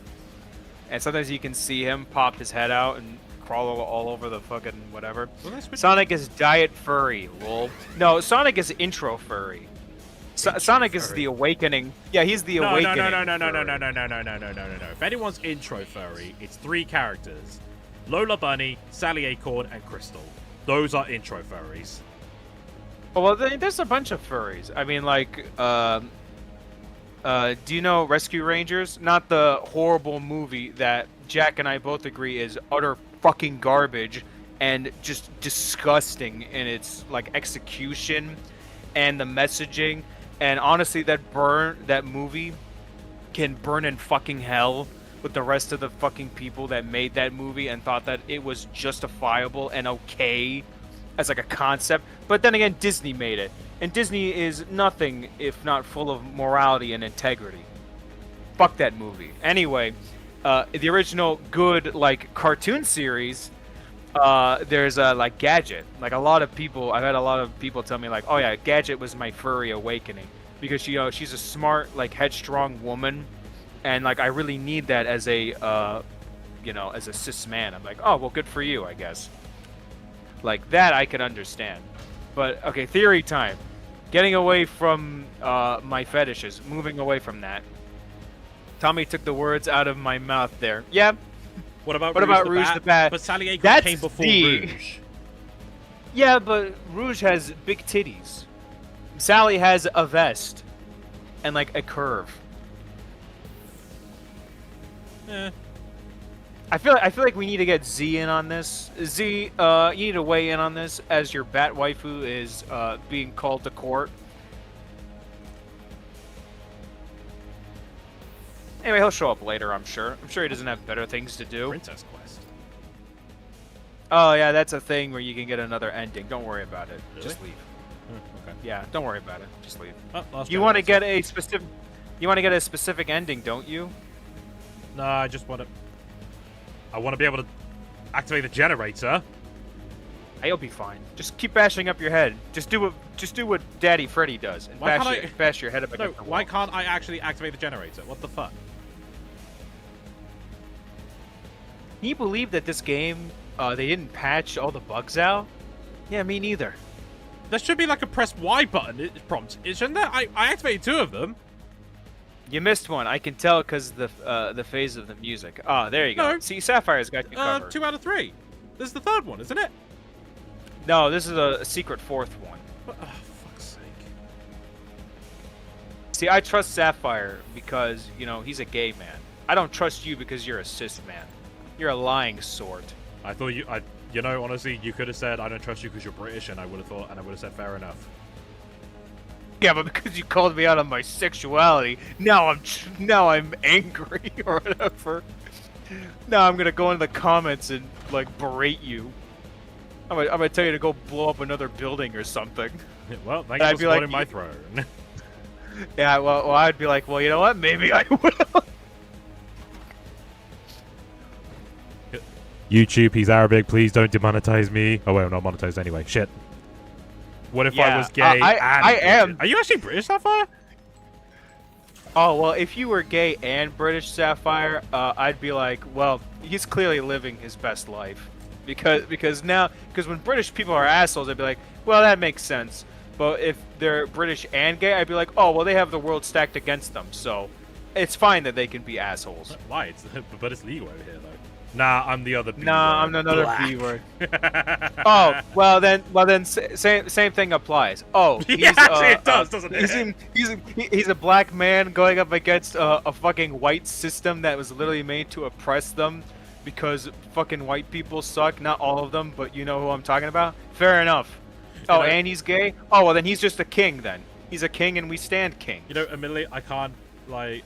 and sometimes you can see him pop his head out and crawl all over the fucking whatever. Sonic is diet furry, lol. No, Sonic is intro furry. Sonic is the awakening. Yeah, he's the awakening. No. If anyone's intro furry, it's 3 characters: Lola Bunny, Sally Acorn, and Crystal. Those are intro furries. Well, there's a bunch of furries. I mean, like, do you know Rescue Rangers? Not the horrible movie that Jack and I both agree is utter fucking garbage and just disgusting in its like execution and the messaging. And honestly, that movie can burn in fucking hell with the rest of the fucking people that made that movie and thought that it was justifiable and okay as like a concept. But then again, Disney made it, and Disney is nothing if not full of morality and integrity. Fuck that movie. Anyway, the original good like cartoon series, there's like Gadget. Like I've had a lot of people tell me like, oh yeah, Gadget was my furry awakening because she's a smart, like headstrong woman, and like I really need that as a as a cis man. I'm like, oh well, good for you, I guess. Like that I can understand. But okay, theory time. Getting away from my fetishes, moving away from that. Tommy took the words out of my mouth there. Yeah. What about Rouge the Bat? But Sally Acorn came before Rouge. Yeah, but Rouge has big titties. Sally has a vest and like a curve. I feel like we need to get Z in on this. Z, you need to weigh in on this as your bat waifu is being called to court. Anyway, he'll show up later, I'm sure. I'm sure he doesn't have better things to do. Princess Quest. Oh yeah, that's a thing where you can get another ending. Don't worry about it. Really? Just leave. Okay. Yeah, don't worry about it. Just leave. Oh, You want to get a specific ending, don't you? No, I want to be able to activate the generator. You'll be fine. Just keep bashing up your head. Just do what Daddy Freddy does and bash your head up against the wall. Why can't I actually activate the generator? What the fuck? Can you believe that this game, they didn't patch all the bugs out? Yeah, me neither. There should be like a press Y button prompt. Shouldn't there? I activated 2 of them. You missed one. I can tell because the phase of the music. Ah, there you go. No. See, Sapphire's got you covered. 2 out of 3. This is the 3rd one, isn't it? No, this is a secret 4th one. Oh, fuck's sake. See, I trust Sapphire because, you know, he's a gay man. I don't trust you because you're a cis man. You're a lying sort. I thought you know, honestly, you could have said, I don't trust you because you're British, and I would have said, fair enough. Yeah, but because you called me out on my sexuality, now I'm angry or whatever. Now I'm gonna go into the comments and like berate you. I'm gonna tell you to go blow up another building or something. Well, thank you for supporting my throne. Yeah, well, I'd be like, well, you know what? Maybe I will. YouTube, he's Arabic. Please don't demonetize me. Oh, wait, I'm not monetized anyway. Shit. What if I was gay? I am. Are you actually British, Sapphire? Oh, well, if you were gay and British, Sapphire, I'd be like, well, he's clearly living his best life. Because when British people are assholes, I'd be like, well, that makes sense. But if they're British and gay, I'd be like, oh, well, they have the world stacked against them, so it's fine that they can be assholes. Why? But it's legal over here, though. Nah, I'm the other B Nah, word. I'm another B word. Oh, well then, same thing applies. Oh, he's, yeah, actually it does, doesn't it? He's a black man going up against a fucking white system that was literally made to oppress them because fucking white people suck. Not all of them, but you know who I'm talking about. Fair enough. Oh, You know, and he's gay? Oh, well then he's just a king then. He's a king and we stand king. You know, admittedly, I can't, like,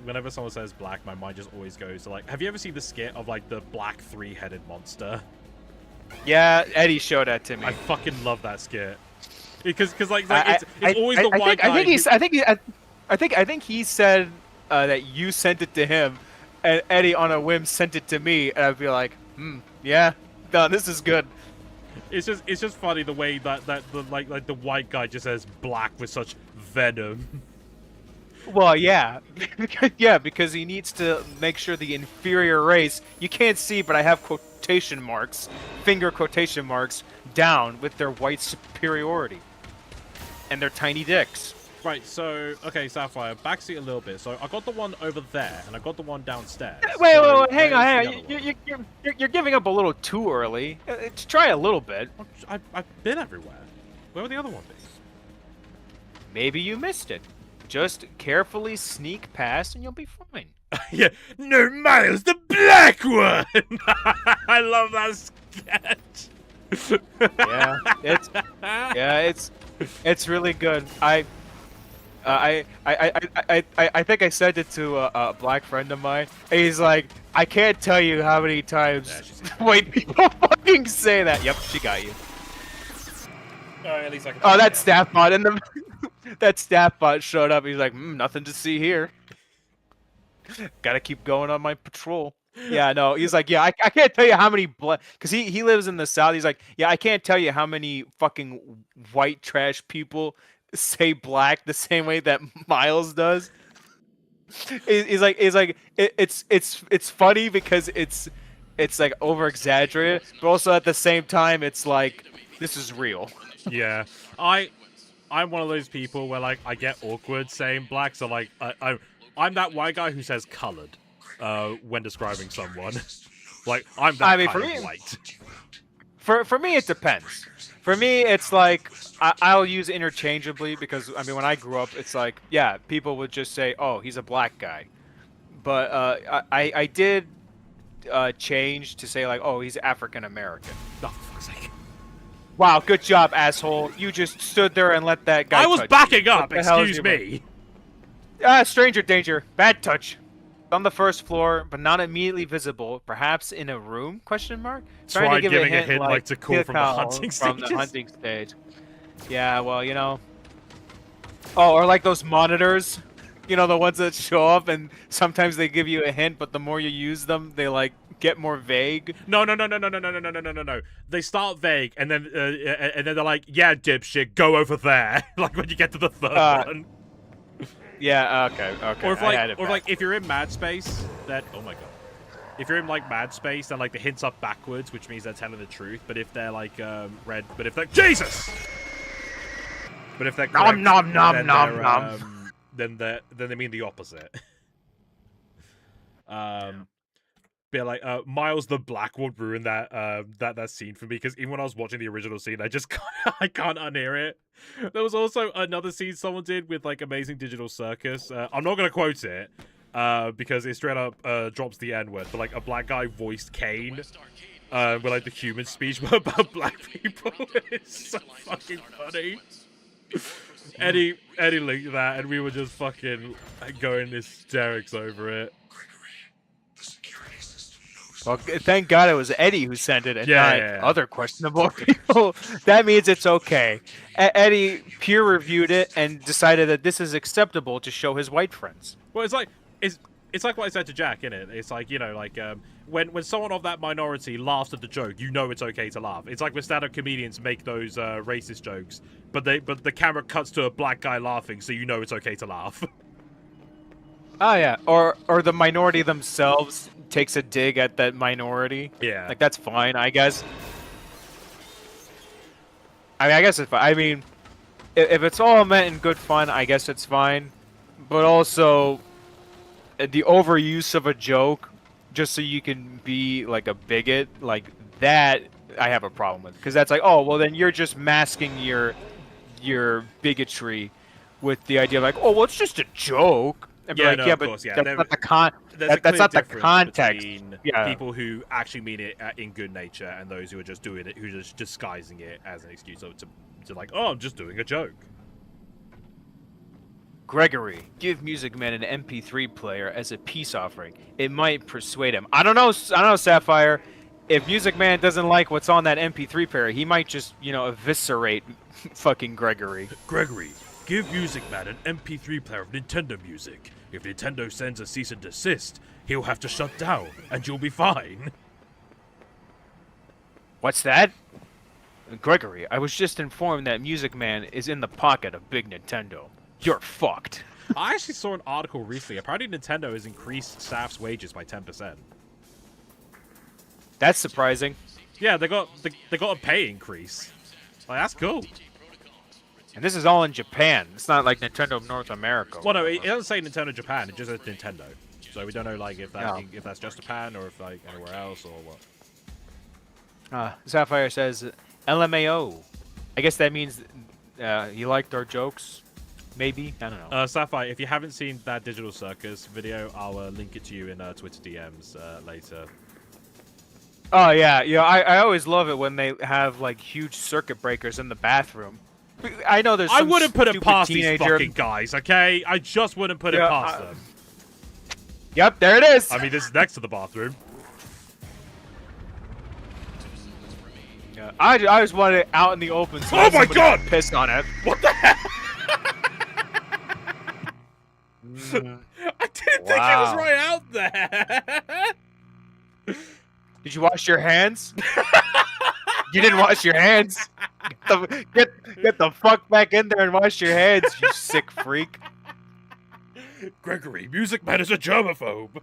whenever someone says black, my mind just always goes to, like, have you ever seen the skit of, like, the black 3-headed monster? Yeah, Eddie showed that to me. I fucking love that skit. Because like it's always the white guy. I think he said that you sent it to him, and Eddie on a whim sent it to me, and I'd be like, yeah, no, this is good. It's just funny the way that the like the white guy just says black with such venom. Well, yeah, yeah, because he needs to make sure the inferior race. You can't see, but I have quotation marks, finger quotation marks, down with their white superiority and their tiny dicks. Right. So okay, Sapphire, backseat a little bit. So I got the one over there, and I got the one downstairs. Wait, So hang where's on. the other one? You're giving up a little too early. Try a little bit. I've been everywhere. Where would the other one be? Maybe you missed it. Just carefully sneak past and you'll be fine. Yeah, no, Miles, the black one. I love that sketch. It's really good. I think I sent it to a black friend of mine. And he's like, I can't tell you how many times white people fucking say that. Yep, she got you. At least I can that staff bot and that staff bot showed up. He's like, nothing to see here. Gotta keep going on my patrol. Yeah, no, he's like, yeah, I can't tell you how many because he lives in the South. He's like, yeah, I can't tell you how many fucking white trash people say black the same way that Miles does. He's like, it's funny because it's like over exaggerated, but also at the same time, it's like this is real. Yeah, I'm one of those people where like I get awkward saying black, so like I'm that white guy who says colored when describing someone. Like I'm that kind of white. For me, it depends. For me, it's like I'll use interchangeably because I mean when I grew up, it's like yeah, people would just say, oh, he's a black guy, but I did change to say like, oh, he's African American. Oh, for fuck's sake. Wow, good job, asshole. You just stood there and let that guy I was touch backing you. up, excuse me. Stranger danger. Bad touch. On the first floor, but not immediately visible. Perhaps in a room? Question mark? Try giving a hint like to call from the hunting from stages. the hunting stage. Yeah, well, you know. Oh, or like those monitors. You know, the ones that show up and sometimes they give you a hint, but the more you use them, they like get more vague. No. They start vague and then they're like, yeah, dipshit, go over there. Like when you get to the third one. Yeah, okay. Or if like if you're in mad space, then oh my god. if you're in like mad space, then like the hints up backwards, which means they're telling the truth. But if they're like red, but if they're Jesus, but if they're correct, then they mean the opposite. But like Miles the Black would ruin that scene for me, because even when I was watching the original scene, I can't unhear it. There was also another scene someone did with like Amazing Digital Circus. I'm not gonna quote it because it straight up drops the N-word, but like a black guy voiced Kane with like the human speech about black people. It's so fucking funny. Eddie linked that, and we were just fucking going hysterics over it. Well, thank God it was Eddie who sent it and not other questionable people. That means it's okay. Eddie peer-reviewed it and decided that this is acceptable to show his white friends. Well, it's like what I said to Jack, innit? It's like, you know, like when someone of that minority laughs at the joke, you know it's okay to laugh. It's like when stand-up comedians make those racist jokes, but the camera cuts to a black guy laughing, so you know it's okay to laugh. Oh yeah, or the minority themselves takes a dig at that minority. Yeah, like that's fine, I guess. I mean, I guess it's fine. I mean, if it's all meant in good fun, I guess it's fine. But also, the overuse of a joke just so you can be like a bigot, like that, I have a problem with, because that's like, oh well, then you're just masking your bigotry with the idea of like, oh well, it's just a joke. And yeah, like, no, yeah, of but course, yeah. that's not the that's not the context. Yeah. People who actually mean it in good nature and those who are just doing it, who are just disguising it as an excuse to like, oh, I'm just doing a joke. Gregory, give Music Man an MP3 player as a peace offering. It might persuade him. I don't know, Sapphire. If Music Man doesn't like what's on that MP3 player, he might just, you know, eviscerate fucking Gregory. Gregory, give Music Man an MP3 player of Nintendo music. If Nintendo sends a cease and desist, he'll have to shut down, and you'll be fine. What's that? Gregory, I was just informed that Music Man is in the pocket of Big Nintendo. You're fucked. I actually saw an article recently. Apparently Nintendo has increased staff's wages by 10%. That's surprising. Yeah, they got a pay increase. Like, that's cool. And this is all in Japan. It's not like Nintendo of North America. Well, no, it doesn't say Nintendo Japan. It just says Nintendo. So we don't know, like, if that's just Japan or if like anywhere else or what. Sapphire says LMAO. I guess that means he liked our jokes. Maybe, I don't know. Sapphire, if you haven't seen that Digital Circus video, I'll link it to you in Twitter DMs later. Oh yeah, I always love it when they have like huge circuit breakers in the bathroom. I know there's. I wouldn't put it past teenager. these fucking guys, okay? I just wouldn't put it past them. Yep, there it is. I mean, this is next to the bathroom. Yeah, I just wanted it out in the open. So oh my god! Pissed on it. What the hell? I didn't think it was right out there. Did you wash your hands? You didn't wash your hands. Get the fuck back in there and wash your hands, you sick freak. Gregory, Music Man is a germaphobe.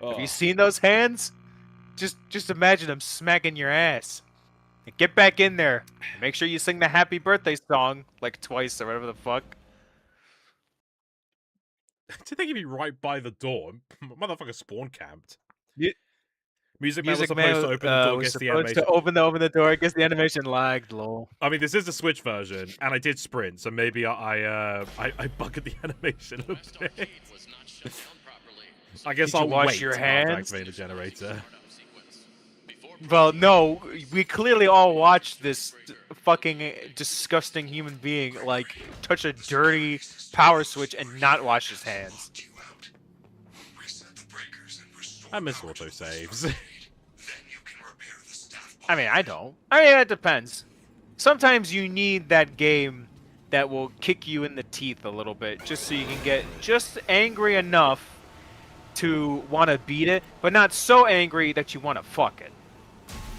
Have you seen those hands? Just imagine them smacking your ass. Get back in there. Make sure you sing the happy birthday song like twice or whatever the fuck. Did they give you right by the door? Motherfucker spawn camped. Music Man was Music supposed to open the door, was guess the supposed animation. to open the door, guess the animation lagged, lol. I mean, this is the Switch version, and I did sprint, so maybe I bugged the animation a bit. I guess Did you I'll wash wait your to hands? activate the generator. Well, no, we clearly all watched this fucking disgusting human being like touch a dirty power switch and not wash his hands. I miss autosaves. I mean, I don't. I mean, it depends. Sometimes you need that game that will kick you in the teeth a little bit, just so you can get just angry enough to want to beat it, but not so angry that you want to fuck it.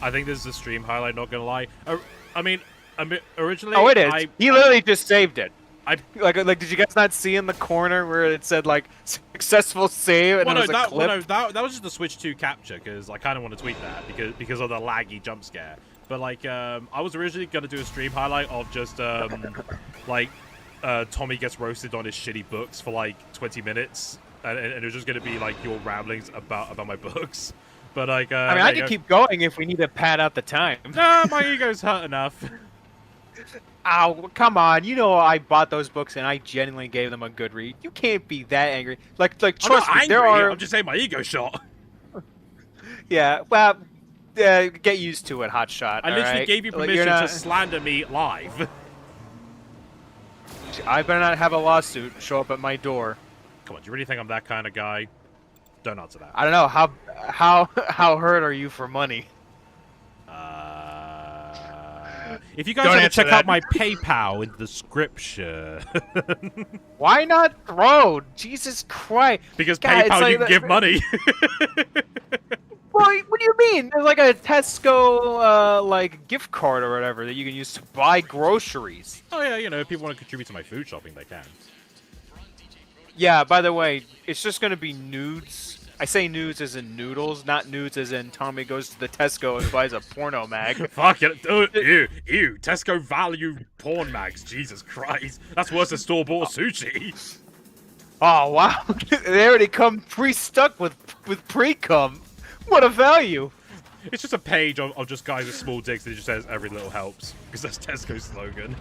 I think this is a stream highlight, not gonna lie. I mean, originally... Oh, it is. He literally just saved it. Like, did you guys not see in the corner where it said like successful save and Well, it was a clip? that was just the Switch 2 capture because I kind of want to tweet that because of the laggy jump scare. But like, I was originally gonna do a stream highlight of just like Tommy gets roasted on his shitty books for like 20 minutes, and it was just gonna be like your ramblings about my books. But like, I mean, I can keep going if we need to pad out the time. Nah, my ego's hurt enough. Ow, come on. You know I bought those books and I genuinely gave them a good read. You can't be that angry. Like I'm trust not me, angry, there are... I'm just saying my ego shot. Yeah, well, get used to it, hotshot. I literally right? gave you Like, permission you're to not... slander me live. I better not have a lawsuit show up at my door. Come on, do you really think I'm that kind of guy? Don't answer that. I don't know, how hurt are you for money? If you guys Don't want to answer check out that. my PayPal in the description. Why not throw? Jesus Christ. Because God, it's PayPal, like you can the- give money. Well, what do you mean? There's like a Tesco like gift card or whatever that you can use to buy groceries. Oh yeah, you know, if people want to contribute to my food shopping, they can. Yeah, by the way, it's just gonna be nudes. I say nudes as in noodles, not nudes as in Tommy goes to the Tesco and buys a porno mag. Fuck it. Ew. Tesco value porn mags. Jesus Christ. That's worse than store-bought sushi. Oh wow, they already come pre-stuck with pre-cum. What a value! It's just a page of just guys with small dicks that just says every little helps. Because that's Tesco's slogan.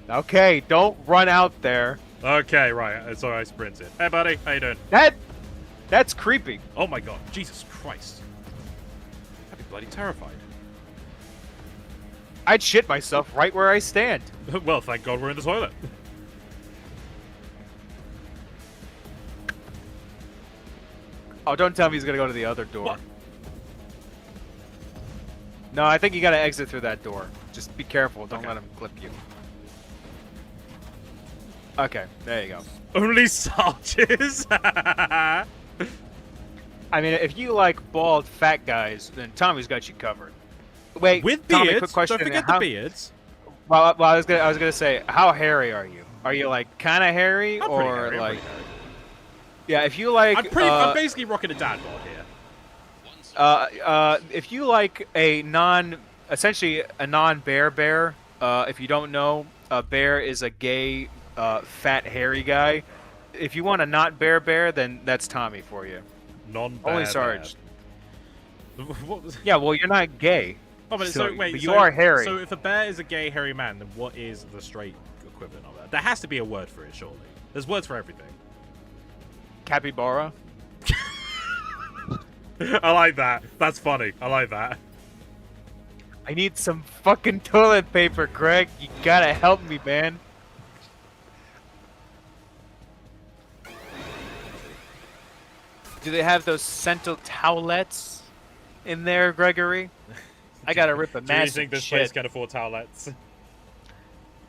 Okay, don't run out there. Okay, right. So I sprinted. Hey, buddy. How you doing? That's creepy. Oh my god. Jesus Christ. I'd be bloody terrified. I'd shit myself right where I stand. Well, thank God we're in the toilet. Oh, don't tell me he's gonna go to the other door. What? No, I think you gotta exit through that door. Just be careful. Don't Okay. let him clip you. Okay, there you go. Only Sarges. I mean, if you like bald, fat guys, then Tommy's got you covered. Wait, With Tommy, beards. quick question. Don't forget how, the beards. Well, I was gonna say, how hairy are you? Are you like kind of hairy, I'm or pretty hairy, I'm like? pretty hairy. Yeah, if you like, I'm basically rocking a dad bod here. if you like essentially a non-bear bear. If you don't know, a bear is a gay, fat, hairy guy. If you want a not bear bear, then that's Tommy for you. Non-bear. Only Sarge. What was... Yeah, well, you're not gay. Oh, but So- wait, but you are hairy. So if a bear is a gay hairy man, then what is the straight equivalent of that? There has to be a word for it, surely. There's words for everything. Capybara. I like that. That's funny. I like that. I need some fucking toilet paper, Greg. You gotta help me, man. Do they have those Central towelettes in there, Gregory? I gotta rip a Do you massive think this shit. place can afford towelettes?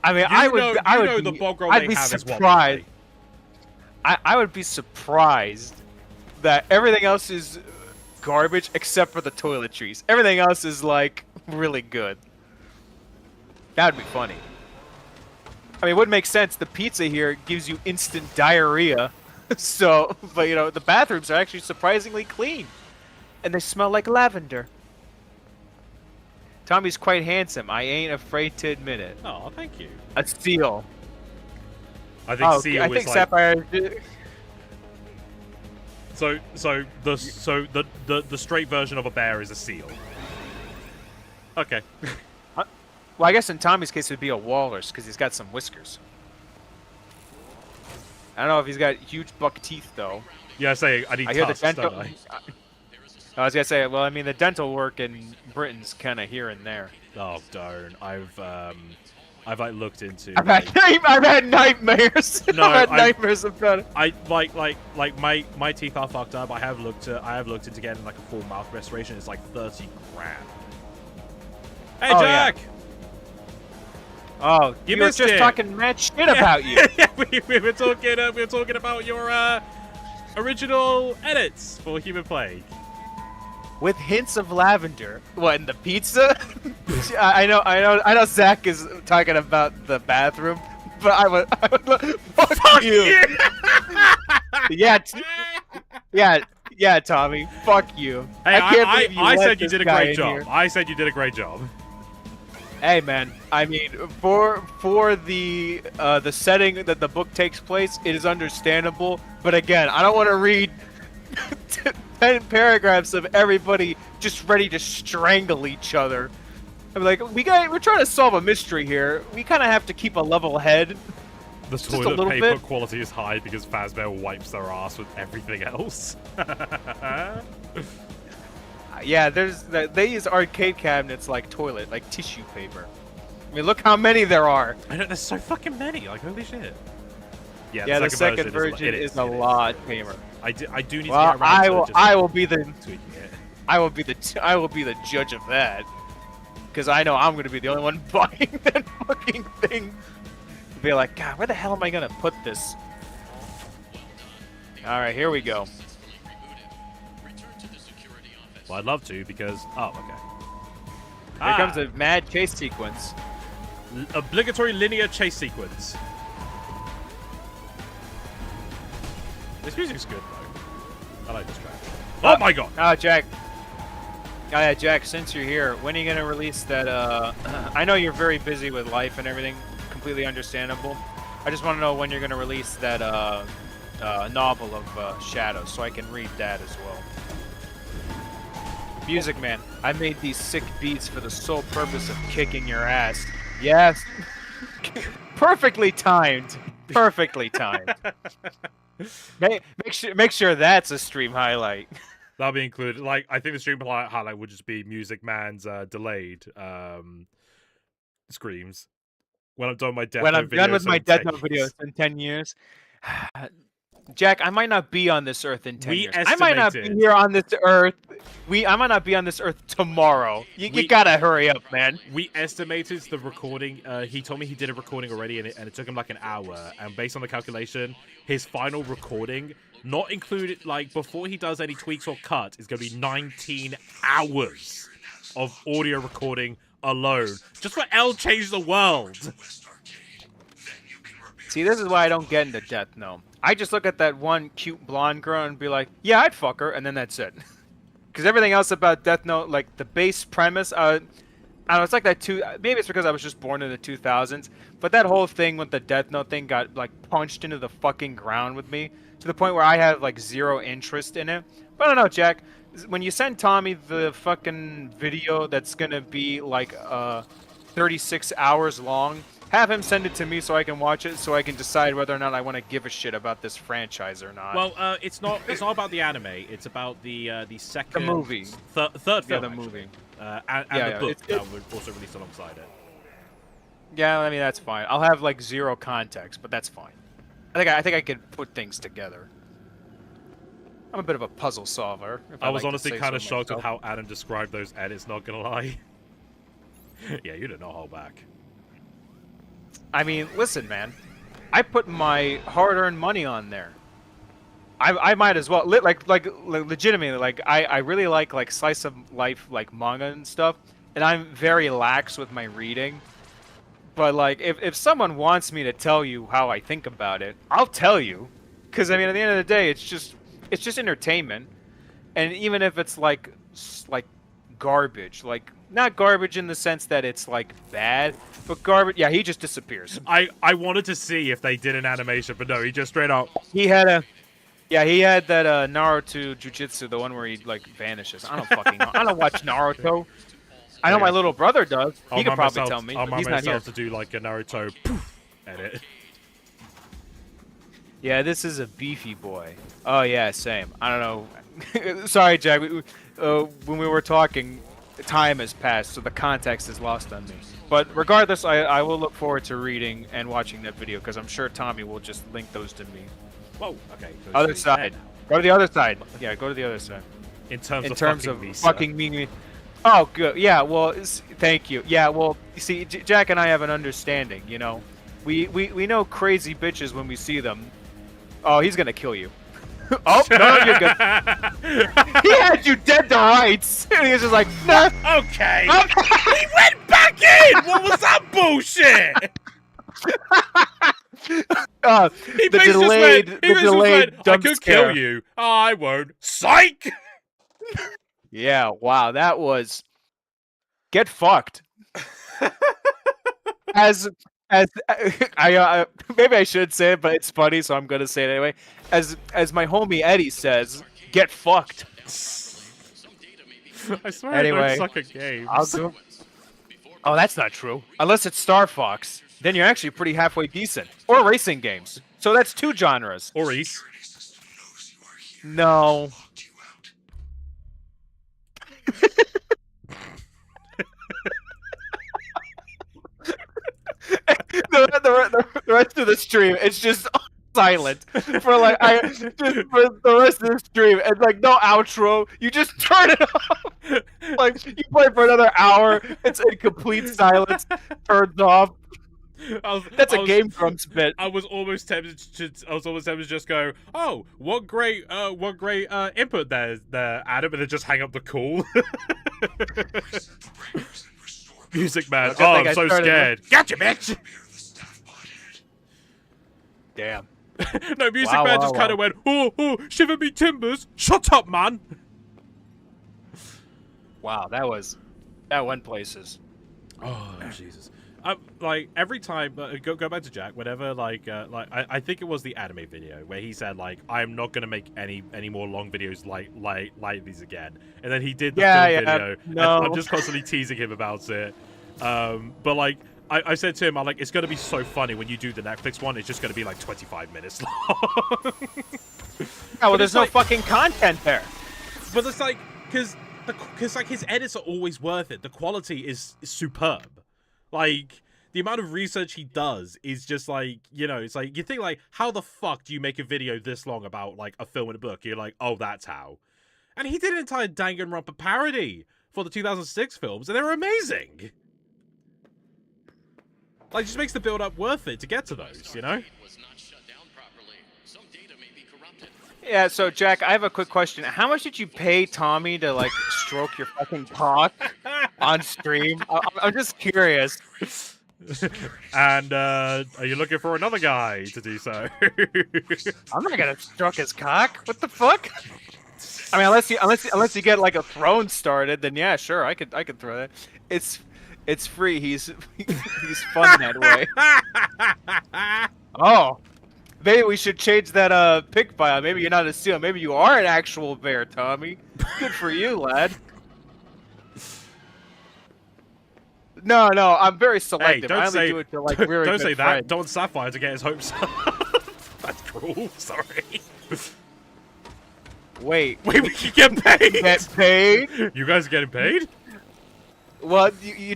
I mean, I would know be, the bog roll I'd they be have is what surprised. I would be surprised that everything else is garbage except for the toiletries. Everything else is like really good. That'd be funny. I mean, it would make sense. The pizza here gives you instant diarrhea. So, but you know, the bathrooms are actually surprisingly clean. And they smell like lavender. Tommy's quite handsome. I ain't afraid to admit it. Oh, thank you. A seal. I think Oh, Seal I is think like... Sapphire. So the straight version of a bear is a seal. Okay. Well, I guess in Tommy's case it would be a walrus because he's got some whiskers. I don't know if he's got huge buck teeth though. Yeah, I say I need I hear the tusks, dental. don't I? I was gonna say, well, I mean the dental work in Britain's kind of here and there. Oh, darn. I've like looked into... I've had nightmares. No, I've had I've- nightmares about it. I like my teeth are fucked up. I have looked into getting like a full mouth restoration. It's like 30 grand. Hey, Oh, Jack. Oh, You we were missed just it. talking mad shit about you. Yeah, we were talking about your original edits for Human Plague. with hints of lavender. What, in the pizza? I know Zach is talking about the bathroom, but I would fuck you. Yeah, Tommy, fuck you. Hey, can't believe you I let said you this did a guy great in job. here. I said you did a great job. Hey man, I mean, for the setting that the book takes place, it is understandable. But again, I don't want to read 10 paragraphs of everybody just ready to strangle each other. I'm like, we're trying to solve a mystery here. We kind of have to keep a level head. The Just a toilet little paper bit. quality is high because Fazbear wipes their ass with everything else. Yeah, they use arcade cabinets like toilet, like tissue paper. I mean, look how many there are. I know, there's so fucking many. Like, holy shit. Yeah, the second version is a lot tamer. I do need to get Well, around to I will be the tweaking it. I will be the judge of that, because I know I'm gonna be the only one buying that fucking thing. Be like, God, where the hell am I gonna put this? All right, here we go. Well, I'd love to because okay. Here comes a mad chase sequence. Obligatory linear chase sequence. This music's good though. I like this track. Oh my god! Oh, Jack. Oh, yeah, Jack, since you're here, when are you gonna release that, I know you're very busy with life and everything, completely understandable. I just want to know when you're gonna release that, novel of, Shadows, so I can read that as well. Music Man, I made these sick beats for the sole purpose of kicking your ass. Yes. Perfectly timed. Perfectly timed. Make sure that's a stream highlight. That'll be included. Like, I think the stream highlight would just be Music Man's delayed screams. When I'm done with my Death When Note I'm done with videos my in Death 10 Note years. videos in 10 years. Jack, I might not be on this earth in 10 We years. I might not be estimated- here on this earth. I might not be on this earth tomorrow. You gotta hurry up, man. We estimated the recording. He told me he did a recording already, and it took him like an hour. And based on the calculation, his final recording, not included, like before he does any tweaks or cuts, is going to be 19 hours of audio recording alone, just for L Change the World. See, this is why I don't get into Death Note. I just look at that one cute blonde girl and be like, yeah, I'd fuck her, and then that's it. Because everything else about Death Note, like the base premise, I don't know, it's like that maybe it's because I was just born in the 2000s, but that whole thing with the Death Note thing got like punched into the fucking ground with me to the point where I have like zero interest in it. But I don't know, Jack. When you send Tommy the fucking video that's gonna be like 36 hours long, have him send it to me so I can watch it, so I can decide whether or not I want to give a shit about this franchise or not. Well, it's not about the anime. It's about the second, The movie. third film. Yeah, the actually. movie. And Yeah, the book it's- that was also released alongside it. Yeah, I mean that's fine. I'll have like zero context, but that's fine. I think I can put things together. I'm a bit of a puzzle solver. I was honestly kind of shocked with how Adam described those edits. Not gonna lie. Yeah, you did not hold back. I mean, listen, man. I put my hard-earned money on there. I might as well. Legitimately, like I really like slice of life like manga and stuff, and I'm very lax with my reading. But like, if someone wants me to tell you how I think about it, I'll tell you. Because I mean, at the end of the day, it's just entertainment, and even if it's like garbage, like not garbage in the sense that it's like bad, but garbage. Yeah, he just disappears. I wanted to see if they did an animation, but no, he just straight up. He had that Naruto Jujutsu, the one where he like vanishes. I don't fucking know. I don't watch Naruto. I know my little brother does. He could probably tell me. I'll But remind he's not here. myself to do like a Naruto poof edit. Yeah, this is a beefy boy. Oh yeah, same. I don't know. Sorry, Jack. When we were talking, time has passed, so the context is lost on me. But regardless, I will look forward to reading and watching that video because I'm sure Tommy will just link those to me. Whoa. Okay. go to Other the side. end. Go to the other side. Yeah, go to the other side. In terms In of terms fucking of me, sir. fucking me. Oh, good. Yeah. Well, thank you. Yeah. Well, you see, Jack and I have an understanding. You know, we know crazy bitches when we see them. Oh, he's gonna kill you. Oh, no, you're good. He had you dead to rights. And he was just like, nah. Okay. He went back in. What was that bullshit? He The basically just went, I jump could scare. kill you. I won't. Psych! Yeah, wow, that was... Get fucked. As I maybe I should say it, but it's funny, so I'm gonna say it anyway. As my homie Eddie says, get fucked. I swear Anyway, I don't suck at games. Oh, that's not true. Unless it's Star Fox, then you're actually pretty halfway decent. Or racing games. So that's 2 genres. Or East. No. the rest of the stream, it's just silent for like for the rest of the stream. It's like no outro. You just turn it off. Like you play for another hour. It's in complete silence. Turns off. That's a Game Grumps bit. I was almost tempted to just go, oh, what great input there, Adam, and then just hang up the call. Music man. Oh, I'm so scared. Gotcha, bitch. Damn. No, Music man just kind of went, oh, shiver me timbers. Shut up, man. Wow, that went places. Oh, Jesus. Like every time, go back to Jack. Whenever, I think it was the anime video where he said, like, I'm not gonna make any more long videos like these again. And then he did the film video. No. And I'm just constantly teasing him about it. But like, I said to him, I'm like, it's gonna be so funny when you do the Netflix one. It's just gonna be like 25 minutes long. Yeah, well, there's no fucking content there. But it's like, because like his edits are always worth it. The quality is superb. Like, the amount of research he does is just like, you know, it's like, you think like, how the fuck do you make a video this long about like a film and a book? You're like, oh, that's how. And he did an entire Danganronpa parody for the 2006 films, and they were amazing. Like, it just makes the build-up worth it to get to those, you know? Yeah, so Jack, I have a quick question. How much did you pay Tommy to like stroke your fucking cock on stream? I'm just curious. And are you looking for another guy to do so? I'm not gonna stroke his cock. What the fuck? I mean, unless you get like a throne started, then yeah, sure, I could throw that. It's free. He's fun that way. Oh. Maybe we should change that pick bio. Maybe you're not a seal. Maybe you are an actual bear, Tommy. Good for you, lad. No, I'm very selective. Hey, I only do it to like really don't good say friends. that. Don't want Sapphire to get his hopes up. That's cruel. Sorry. Wait, we can get paid. Get paid? You guys are getting paid? Well, you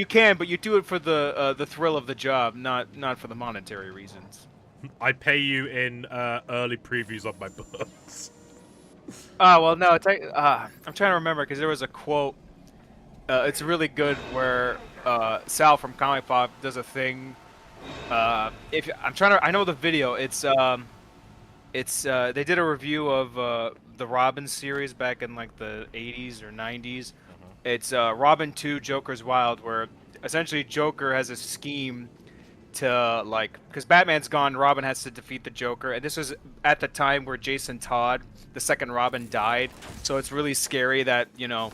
can, but you do it for the thrill of the job, not for the monetary reasons. I pay you in early previews of my books. Oh, well, no, I'm trying to remember, because there was a quote, it's really good, where Sal from Comic Pop does a thing, I know the video, it's they did a review of the Robin series back in, like, the 80s or 90s. It's Robin 2, Joker's Wild, where essentially Joker has a scheme to, like, because Batman's gone, Robin has to defeat the Joker, and this was at the time where Jason Todd, the second Robin, died, so it's really scary that, you know,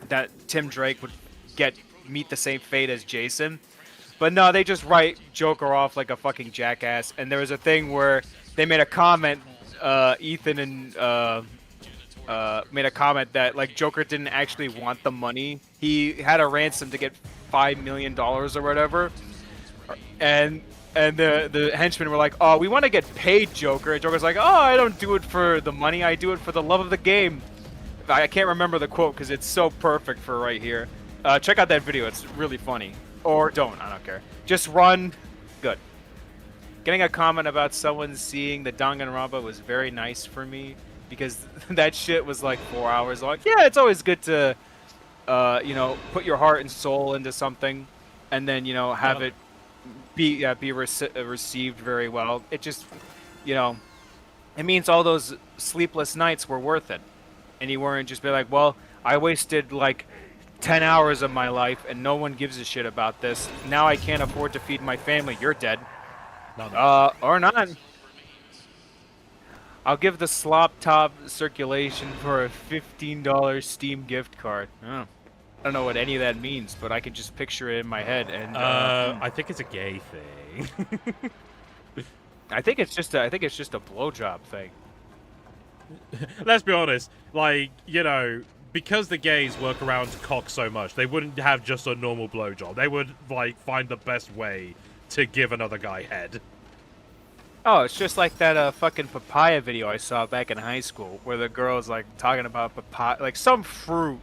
that Tim Drake would meet the same fate as Jason. But no, they just write Joker off like a fucking jackass, and there was a thing where they made a comment, Ethan and made a comment that, like, Joker didn't actually want the money. He had a ransom to get $5 million or whatever. And the henchmen were like, oh, we want to get paid, Joker. And Joker's like, oh, I don't do it for the money. I do it for the love of the game. I can't remember the quote because it's so perfect for right here. Check out that video. It's really funny. Or don't. I don't care. Just run. Good. Getting a comment about someone seeing the Danganronpa was very nice for me because that shit was like 4 hours long. Yeah, it's always good to, you know, put your heart and soul into something and then, you know, have it be received very well. It just, you know, it means all those sleepless nights were worth it, and you weren't just be like, well, I wasted like 10 hours of my life, and no one gives a shit about this. Now I can't afford to feed my family. You're dead. No. Or not. I'll give the slop top circulation for a $15 Steam gift card. Oh. I don't know what any of that means, but I can just picture it in my head. And I think it's a gay thing. I think it's just a blowjob thing. Let's be honest. Like, you know, because the gays work around cock so much, they wouldn't have just a normal blowjob. They would like find the best way to give another guy head. Oh, it's just like that fucking papaya video I saw back in high school, where the girl's like talking about papaya, like some fruit,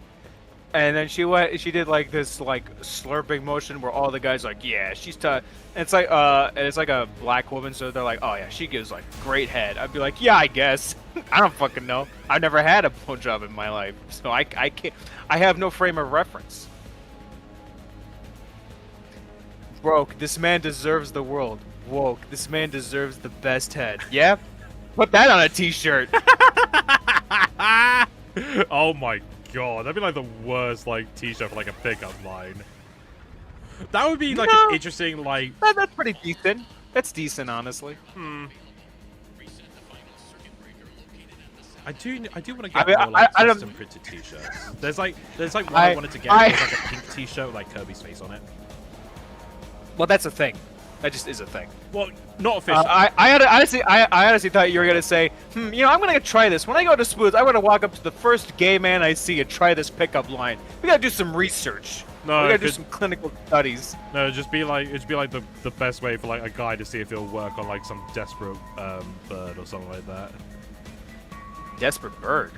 and then she did like this like slurping motion where all the guys like, yeah, she's and it's like a black woman, so they're like, oh yeah, she gives like great head. I'd be like, yeah, I guess. I don't fucking know. I've never had a blowjob in my life, so I can't. I have no frame of reference. Broke. This man deserves the world. Woke. This man deserves the best head. Yeah? Put that on a t-shirt. Oh my god, that'd be like the worst like t-shirt for like a pickup line. That would be like an interesting like. That's pretty decent. That's decent, honestly. I do want to get more like custom printed t-shirts. There's like one I wanted to get. There's like a pink t-shirt with like Kirby's face on it. Well, that's a thing. That just is a thing. Well, not official. I honestly thought you were gonna say, you know, I'm gonna try this. When I go to Smooth, I'm gonna walk up to the first gay man I see and try this pickup line. We gotta do some research. No, we gotta do some clinical studies. No, it'd be like the best way for like a guy to see if it'll work on like some desperate bird or something like that. Desperate bird.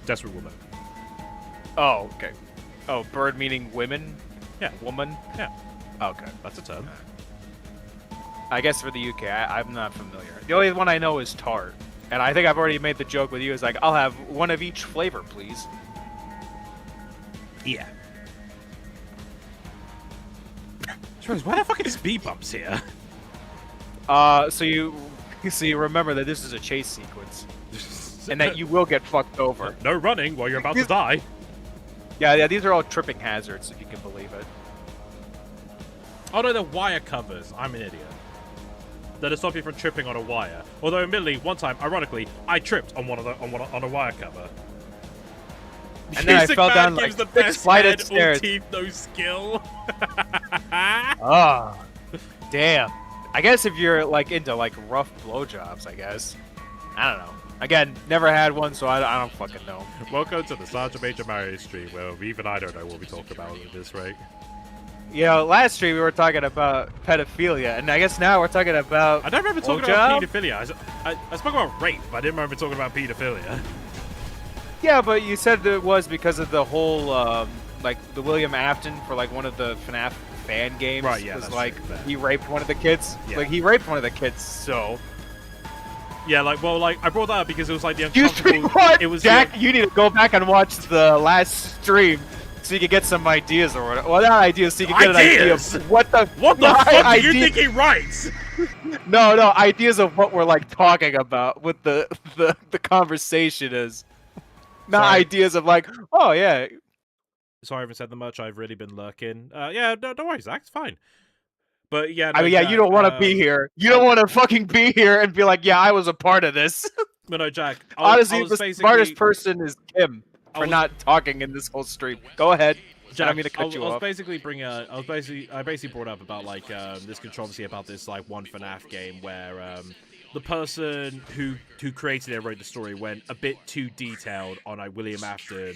Desperate woman. Oh, okay. Oh, bird meaning women? Yeah. Woman? Yeah. Okay. That's a term. I guess for the UK, I'm not familiar. The only one I know is tart. And I think I've already made the joke with you. It's like, I'll have one of each flavor, please. Yeah. Why the fuck are speed bumps here? So you remember that this is a chase sequence. And that you will get fucked over. No running while you're about to die. Yeah, these are all tripping hazards, if you can believe it. Oh no, they're wire covers. I'm an idiot. That'll stop you from tripping on a wire. Although, admittedly, one time, ironically, I tripped on on a wire cover. And then I fell down like the 6 best flight head, of stairs. all teeth, no skill. Oh, damn. I guess if you're like into like rough blowjobs, I guess. I don't know. Again, never had one, so I don't fucking know. Welcome to the Sergeant Major Mario stream, where even I don't know what we talk about at this rate. You know, last stream we were talking about pedophilia, and I guess now we're talking about I don't remember talking about pedophilia. I spoke about rape, but I didn't remember talking about pedophilia. Yeah, but you said it was because of the whole, like, the William Afton for, like, one of the FNAF fan games. Right, yeah, was that's like, true, he raped one of the kids. Yeah. Like, he raped one of the kids, so... Yeah, like, well, like, I brought that up because it was, like, the You uncomfortable... what? It was Jack, you need to go back and watch the last stream so you can get some ideas or whatever. Well, not ideas, so you can get an idea of what the... What the fuck do you think he writes? No, ideas of what we're, like, talking about, what the conversation is. Not ideas of, like, oh, yeah. Sorry I haven't said that much. I've really been lurking. Yeah, don't worry, Zach. It's fine. But, yeah... No, I mean, yeah, Jack, you don't want to be here. You don't want to fucking be here and be like, yeah, I was a part of this. But no, Jack. Honestly, the smartest person is Kim for not talking in this whole stream. Go ahead. Jack, I don't mean to cut you off. I basically brought up about like this controversy about this like one FNAF game where the person who created it and wrote the story went a bit too detailed on like William Afton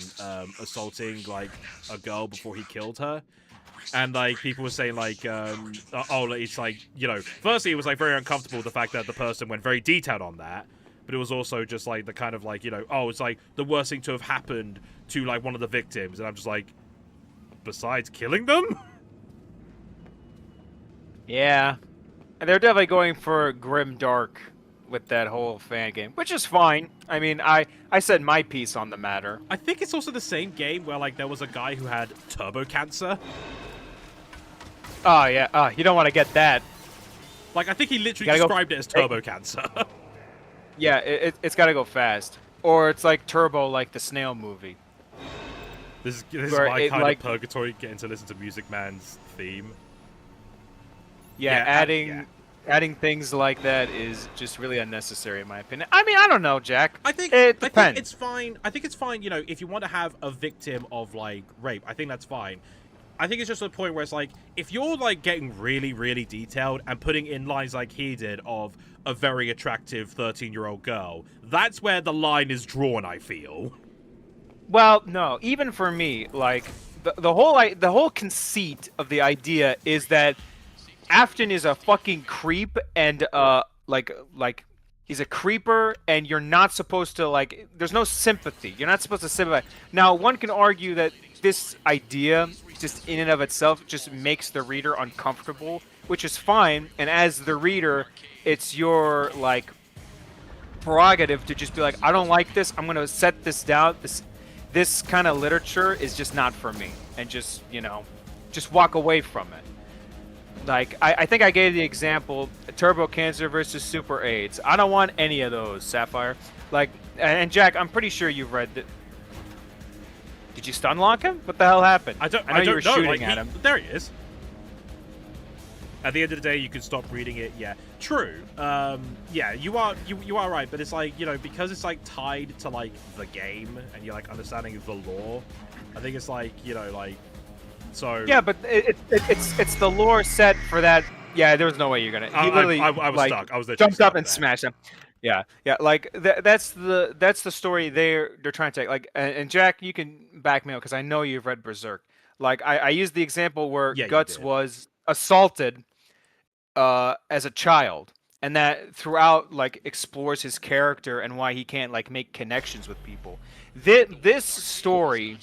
assaulting like a girl before he killed her. And like people were saying like oh, it's like, you know, firstly it was like very uncomfortable the fact that the person went very detailed on that. But it was also just like the kind of like, you know, oh, it's like the worst thing to have happened to like one of the victims. And I'm just like, besides killing them? Yeah. And they're definitely going for grim dark with that whole fan game, which is fine. I mean, I said my piece on the matter. I think it's also the same game where like there was a guy who had turbo cancer. Oh, yeah. You don't want to get that. Like, I think he literally described it as turbo cancer. Yeah, it's got to go fast, or it's like Turbo, like the snail movie. This is Where my it, kind like- of purgatory, getting to listen to Music Man's theme. Yeah, adding things like that is just really unnecessary in my opinion. I mean, I don't know, Jack. I think it I depends. think it's fine. I think it's fine. You know, if you want to have a victim of like rape, I think that's fine. I think it's just a point where it's like, if you're like getting really, really detailed and putting in lines like he did of a very attractive 13-year-old girl, that's where the line is drawn, I feel. Well, no, even for me, like the whole conceit of the idea is that Afton is a fucking creep and like he's a creeper and you're not supposed to like there's no sympathy. You're not supposed to sympathize. Now, one can argue that this idea just in and of itself just makes the reader uncomfortable, which is fine, and as the reader, it's your like prerogative to just be like, I don't like this. I'm going to set this down. This kind of literature is just not for me, and just, you know, just walk away from it. Like, I think I gave the example, Turbo Cancer versus Super AIDS. I don't want any of those, Sapphire. Like, and Jack, I'm pretty sure you've read that. Did you stun lock him? What the hell happened? I know you were know. shooting Like, at him. There he is. At the end of the day, you can stop reading it. Yeah, true. Yeah, you are right, but it's like, you know, because it's like tied to like the game and you're like understanding the lore. I think it's like, you know, like, so. Yeah, but it's the lore set for that. Yeah, there was no way you're gonna. He literally I was like, stuck. I was jumped up and there. smashed him. Yeah, like that's the story they're trying to take. Like, and Jack, you can back me up because I know you've read Berserk. Like, I used the example where Guts was assaulted as a child, and that throughout like explores his character and why he can't like make connections with people. This story,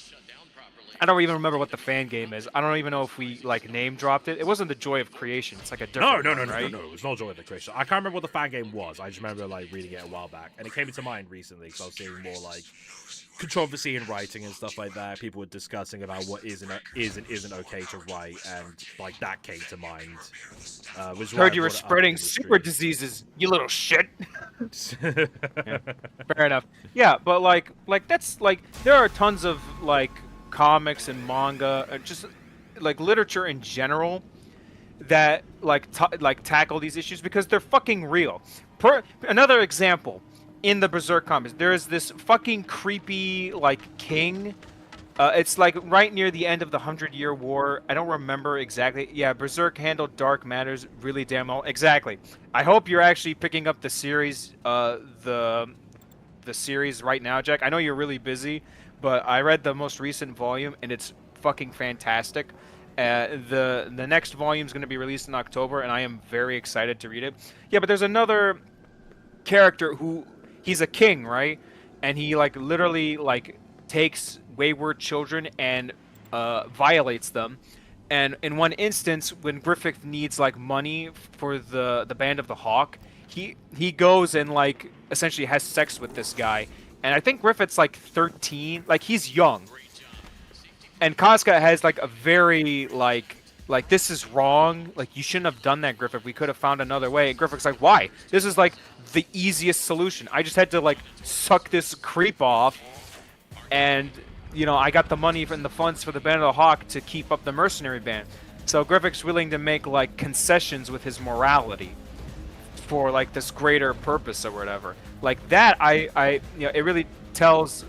I don't even remember what the fan game is. I don't even know if we like name dropped it. It wasn't the Joy of Creation. It's like a different No. right? It was not Joy of the Creation. I can't remember what the fan game was. I just remember like reading it a while back, and it came into mind recently because I was seeing more like controversy in writing and stuff like that. People were discussing about what is and isn't okay to write, and like that came to mind. Which is why I Heard you were brought it up spreading in the super stream. diseases, you little shit. Yeah, fair enough. Yeah, but like that's like there are tons of like comics and manga, just like literature in general that like tackle these issues because they're fucking real. Another example in the Berserk comics, there is this fucking creepy like king. It's like right near the end of the 100-Year War. I don't remember exactly. Yeah, Berserk handled dark matters really damn well. Exactly. I hope you're actually picking up the series, the series right now, Jack. I know you're really busy, but I read the most recent volume and it's fucking fantastic. The next volume is going to be released in October, and I am very excited to read it. Yeah, but there's another character who he's a king, right? And he like literally like takes wayward children and violates them. And in one instance, when Griffith needs like money for the Band of the Hawk, he goes and like essentially has sex with this guy. And I think Griffith's like 13, like he's young. And Casca has like a very like this is wrong. Like you shouldn't have done that, Griffith. We could have found another way. And Griffith's like, why? This is like the easiest solution. I just had to like suck this creep off, and you know I got the money and the funds for the Band of the Hawk to keep up the mercenary band. So Griffith's willing to make like concessions with his morality for like this greater purpose or whatever. Like that, I you know, it really tells,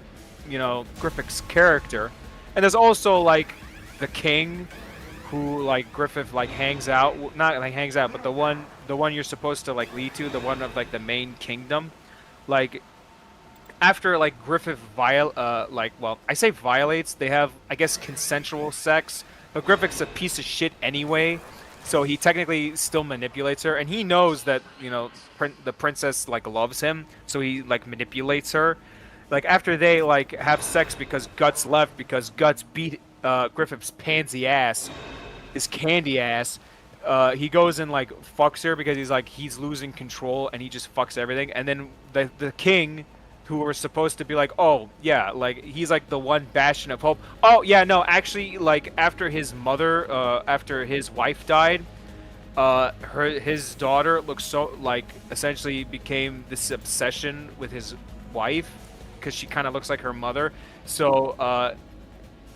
you know, Griffith's character. And there's also like the king, who like Griffith like hangs out, not like hangs out, but the one you're supposed to like lead to, the one of like the main kingdom. Like after like Griffith well, I say violates, they have I guess consensual sex, but Griffith's a piece of shit anyway. So he technically still manipulates her, and he knows that, you know, the princess like loves him, so he like manipulates her. Like after they like have sex because Guts left because Guts beat Griffith's pansy ass, his candy ass, he goes and like fucks her because he's losing control and he just fucks everything. And then the king, who were supposed to be like, oh yeah, like he's like the one bastion of hope. Oh yeah, no, actually like after his mother, after his wife died, his daughter looks so like essentially became this obsession with his wife because she kind of looks like her mother. So I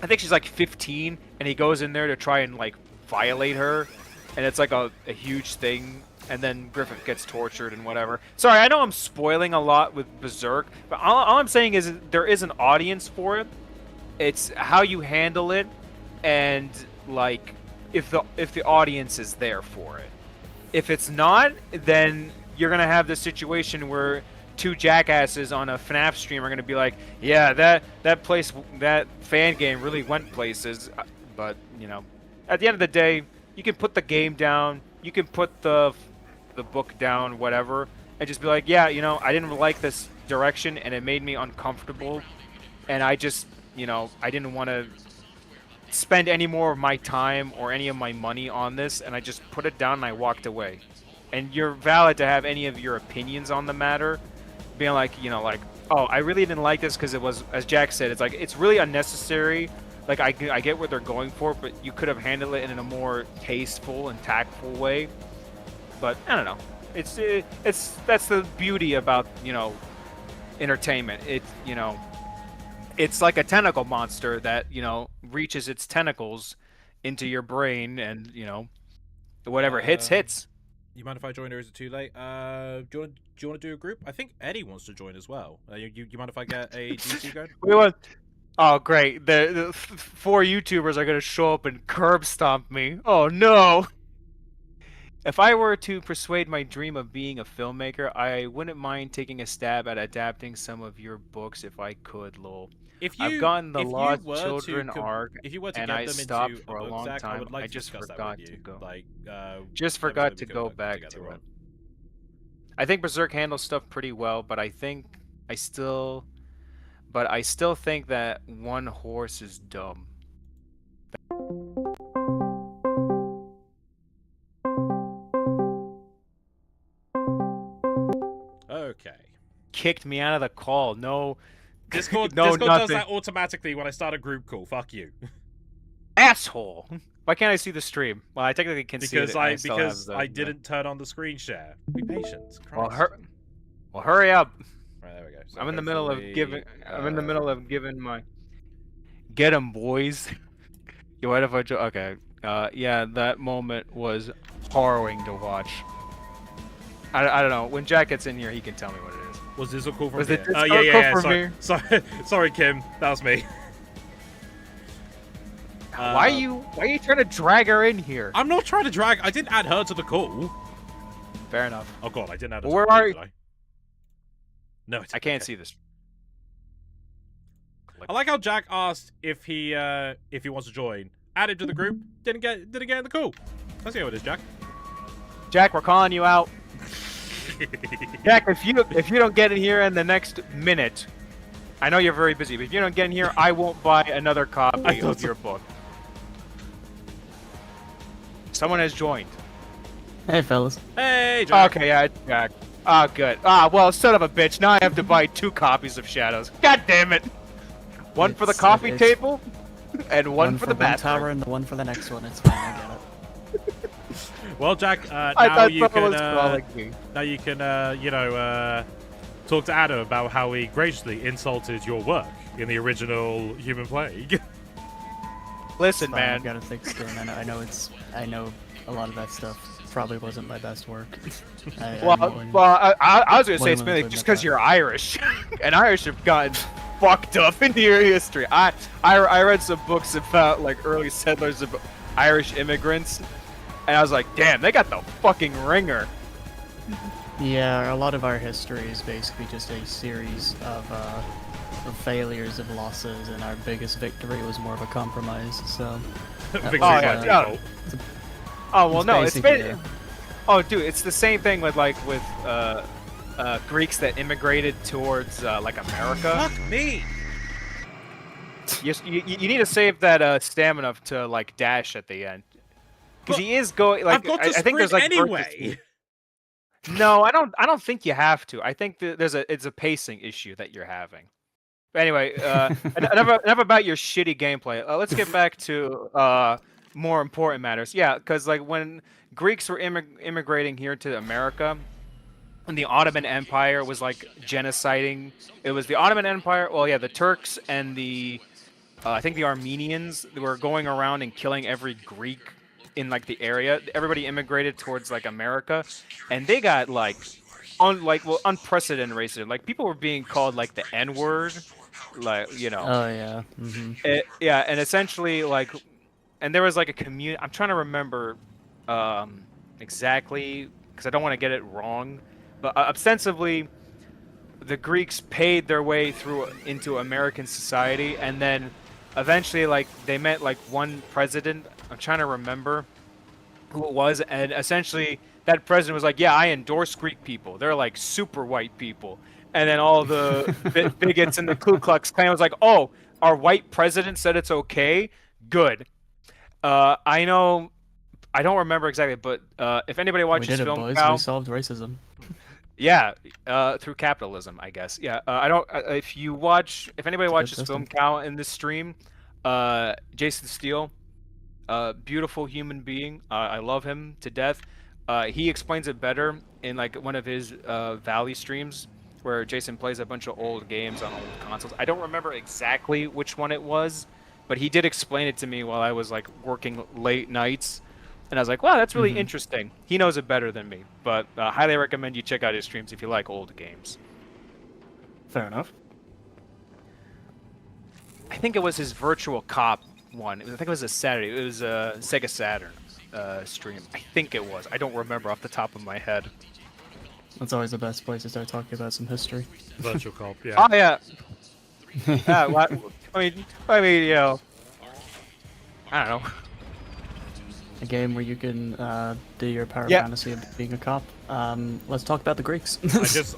think she's like 15, and he goes in there to try and like violate her, and it's like a huge thing. And then Griffith gets tortured and whatever. Sorry, I know I'm spoiling a lot with Berserk, but all I'm saying is there is an audience for it. It's how you handle it, and like if the audience is there for it. If it's not, then you're gonna have this situation where two jackasses on a FNAF stream are gonna be like, yeah, that fan game really went places. But you know, at the end of the day, you can put the game down, you can put the book down, whatever, and just be like, yeah, you know, I didn't like this direction and it made me uncomfortable, and I just, you know, I didn't want to spend any more of my time or any of my money on this, and I just put it down and I walked away. And you're valid to have any of your opinions on the matter, being like, you know, like, oh, I really didn't like this because it was, as Jack said, it's like, it's really unnecessary. Like, I get what they're going for, but you could have handled it in a more tasteful and tactful way. But I don't know. That's the beauty about, you know, entertainment. You know, it's like a tentacle monster that, you know, reaches its tentacles into your brain, and you know, whatever hits. You mind if I join, or is it too late? Do you want to do a group? I think Eddie wants to join as well. You mind if I get a G2 going? We want. Oh great! The 4 YouTubers are gonna show up and curb stomp me. Oh no! If I were to persuade my dream of being a filmmaker, I wouldn't mind taking a stab at adapting some of your books if I could, lol. I've gotten the Lost Children arc, and I stopped for a long time. I just forgot to go. Just forgot to go back to it. I think Berserk handles stuff pretty well, but I still think that one horse is dumb. Okay. Kicked me out of the call. No. Discord, no, Discord nothing. does that automatically when I start a group call. Fuck you. Asshole. Why can't I see the stream? Well, I technically can see it. Because I didn't turn on the screen share. Be patient. Christ. Well, hurry up. Right, there we go. So I'm in the middle of giving my. Get 'em, boys. You what if I? Okay. Yeah, that moment was harrowing to watch. I don't know. When Jack gets in here, he can tell me what it is. Was this a call from Was here? it call from me? Sorry, Kim. That was me. Why are you trying to drag her in here? I'm not trying to drag. I didn't add her to the call. Fair enough. Oh god, I didn't add her. Where to the call, are you? did I? No, it's I can't see this. I like how Jack asked if he wants to join. Added to the group. Didn't get in the call. Let's see how it is, Jack. Jack, we're calling you out. Jack, if you don't get in here in the next minute, I know you're very busy, but if you don't get in here, I won't buy another copy of your book. Someone has joined. Hey, fellas. Hey, Jack. Okay, yeah, Jack. Ah, good. Ah, well, son of a bitch. Now I have to buy 2 copies of Shadows. God damn it! One for the coffee table, and one for the bathroom. Tower and the one for the next one. It's fine. I get it. Well, Jack, now you can, you know, talk to Adam about how he graciously insulted your work in the original Human Plague. Listen, Fine, man. I've got a thick skin. I know a lot of that stuff probably wasn't my best work. I was gonna say it's mainly just because you're Irish, and Irish have gotten fucked up in your history. I read some books about like early settlers of Irish immigrants, and I was like, damn, they got the fucking ringer. Yeah, a lot of our history is basically just a series of failures, of losses, and our biggest victory was more of a compromise. So. Oh well, no, it's been. Oh, dude, it's the same thing with Greeks that immigrated towards like America. Fuck me. You need to save that stamina to like dash at the end, because he is going like. I've got to I think there's like anyway. No, I don't think you have to. I think it's a pacing issue that you're having. But anyway, enough about your shitty gameplay. Let's get back to more important matters. Yeah, because like when Greeks were immigrating here to America, and the Ottoman Empire was like genociding. It was the Ottoman Empire. Well, yeah, the Turks and the I think the Armenians were going around and killing every Greek in like the area. Everybody immigrated towards like America, and they got like unprecedented racism. Like people were being called like the N-word, like Oh yeah. yeah, and essentially like, and there was like a community. I'm trying to remember exactly because I don't want to get it wrong, but ostensibly the Greeks paid their way through into American society, and then eventually like they met like one president. I'm trying to remember who it was, and essentially that president was like, yeah, I endorse Greek people, they're like super white people. And then all the bigots in the Ku Klux Klan was like, oh, our white president said it's okay, good. I know, I don't remember exactly, but if anybody watches We did it, film boys. Cow, We solved racism. yeah, through capitalism, I guess. Yeah, I don't. If anybody watches Film system. Cow in this stream, Jason Steele, beautiful human being. I love him to death. He explains it better in like one of his Valley streams, where Jason plays a bunch of old games on old consoles. I don't remember exactly which one it was, but he did explain it to me while I was like working late nights. And I was like, wow, that's really interesting. He knows it better than me, but highly recommend you check out his streams if you like old games. Fair enough. I think it was his Virtual Cop one. I think it was a Saturday. It was a Sega Saturn stream. I think it was. I don't remember off the top of my head. That's always the best place to start talking about some history. Virtual Cop, yeah. Oh yeah. Well, I mean, you know, I don't know. A game where you can do your power Yeah. fantasy of being a cop. Let's talk about the Greeks.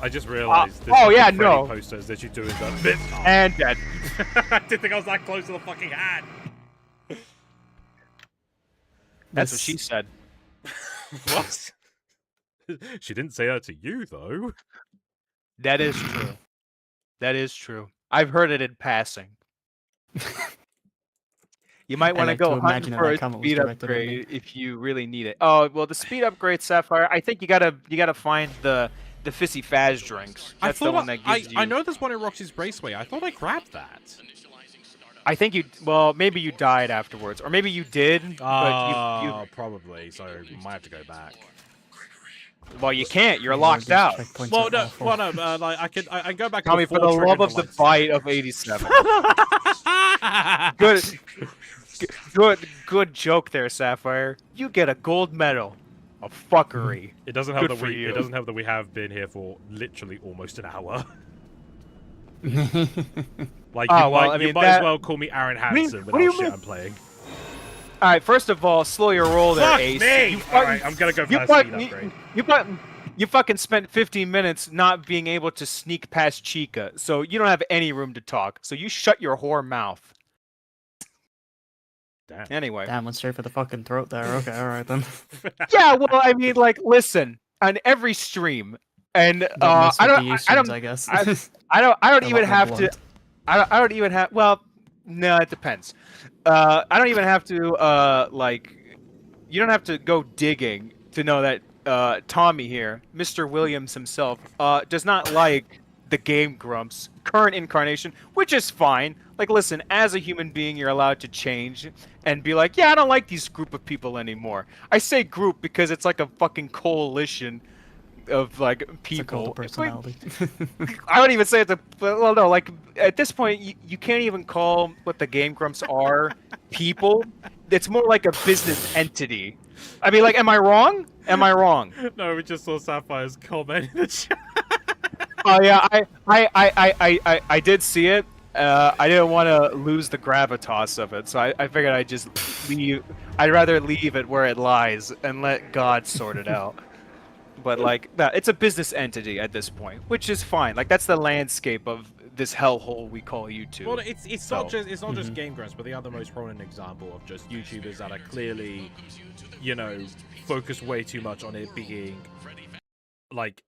I just realized this oh, yeah, Freddy no. posters that you do is a bit. And dead. I didn't think I was that close to the fucking hand. That's what she said. What? She didn't say that to you though. That is true. That is true. I've heard it in passing. You might want to like go to hunt imagine for that a comment was speed directed at me. upgrade if you really need it. Oh well, the speed upgrade, Sapphire. I think you gotta find the Fizzy Faz drinks. That's the one that gives you. I know there's one in Roxy's Raceway. I thought I grabbed that. I think you. Well, maybe you died afterwards, or maybe you did. But you probably. So might have to go back. well, you can't. You're These locked out. checkpoints Well, are no, awful. well, no. Like I can go back. Tell me, for the love of the bite of 87. Good joke there, Sapphire. You get a gold medal of fuckery. It doesn't help Good that for we. you. It doesn't help that we have been here for literally almost an hour. Like, Oh, you well, might, I mean, you might that- as well call me Aaron do you- Hansen what do you without shit mean? I'm playing. All right, first of all, slow your roll there, Fuck Ace. me! You Alright, I'm gonna go for you that fucking- speed upgrade. You fucking spent 15 minutes not being able to sneak past Chica, so you don't have any room to talk. So you shut your whore mouth. Damn. Anyway. Damn, went straight for the fucking throat there. Okay, alright then. Yeah, well, I mean, like, listen, on every stream, and Don't mess I with don't, the I streams, don't, I guess. I don't They're a even lot more have to. blunt. I don't even have. Well, no, it depends. I don't even have to. Like, you don't have to go digging to know that Tommy here, Mr. Williams himself, does not like the Game Grumps current incarnation, which is fine. Like, listen, as a human being, you're allowed to change and be like, yeah, I don't like these group of people anymore. I say group because it's like a fucking coalition of like It's a cult people. of personality. I don't even say it's a. Well, no, like at this point, you can't even call what the Game Grumps are people. It's more like a business entity. I mean, like, am I wrong? Am I wrong? No, we just saw Sapphire's comment in the chat. Oh yeah, I did see it. I didn't want to lose the gravitas of it, so I figured I'd just leave. I'd rather leave it where it lies and let God sort it out. But like, it's a business entity at this point, which is fine. Like, that's the landscape of this hellhole we call YouTube. Well, it's not just Game Grumps, but the other most prominent example of just YouTubers that are clearly, you know, focused way too much on it being like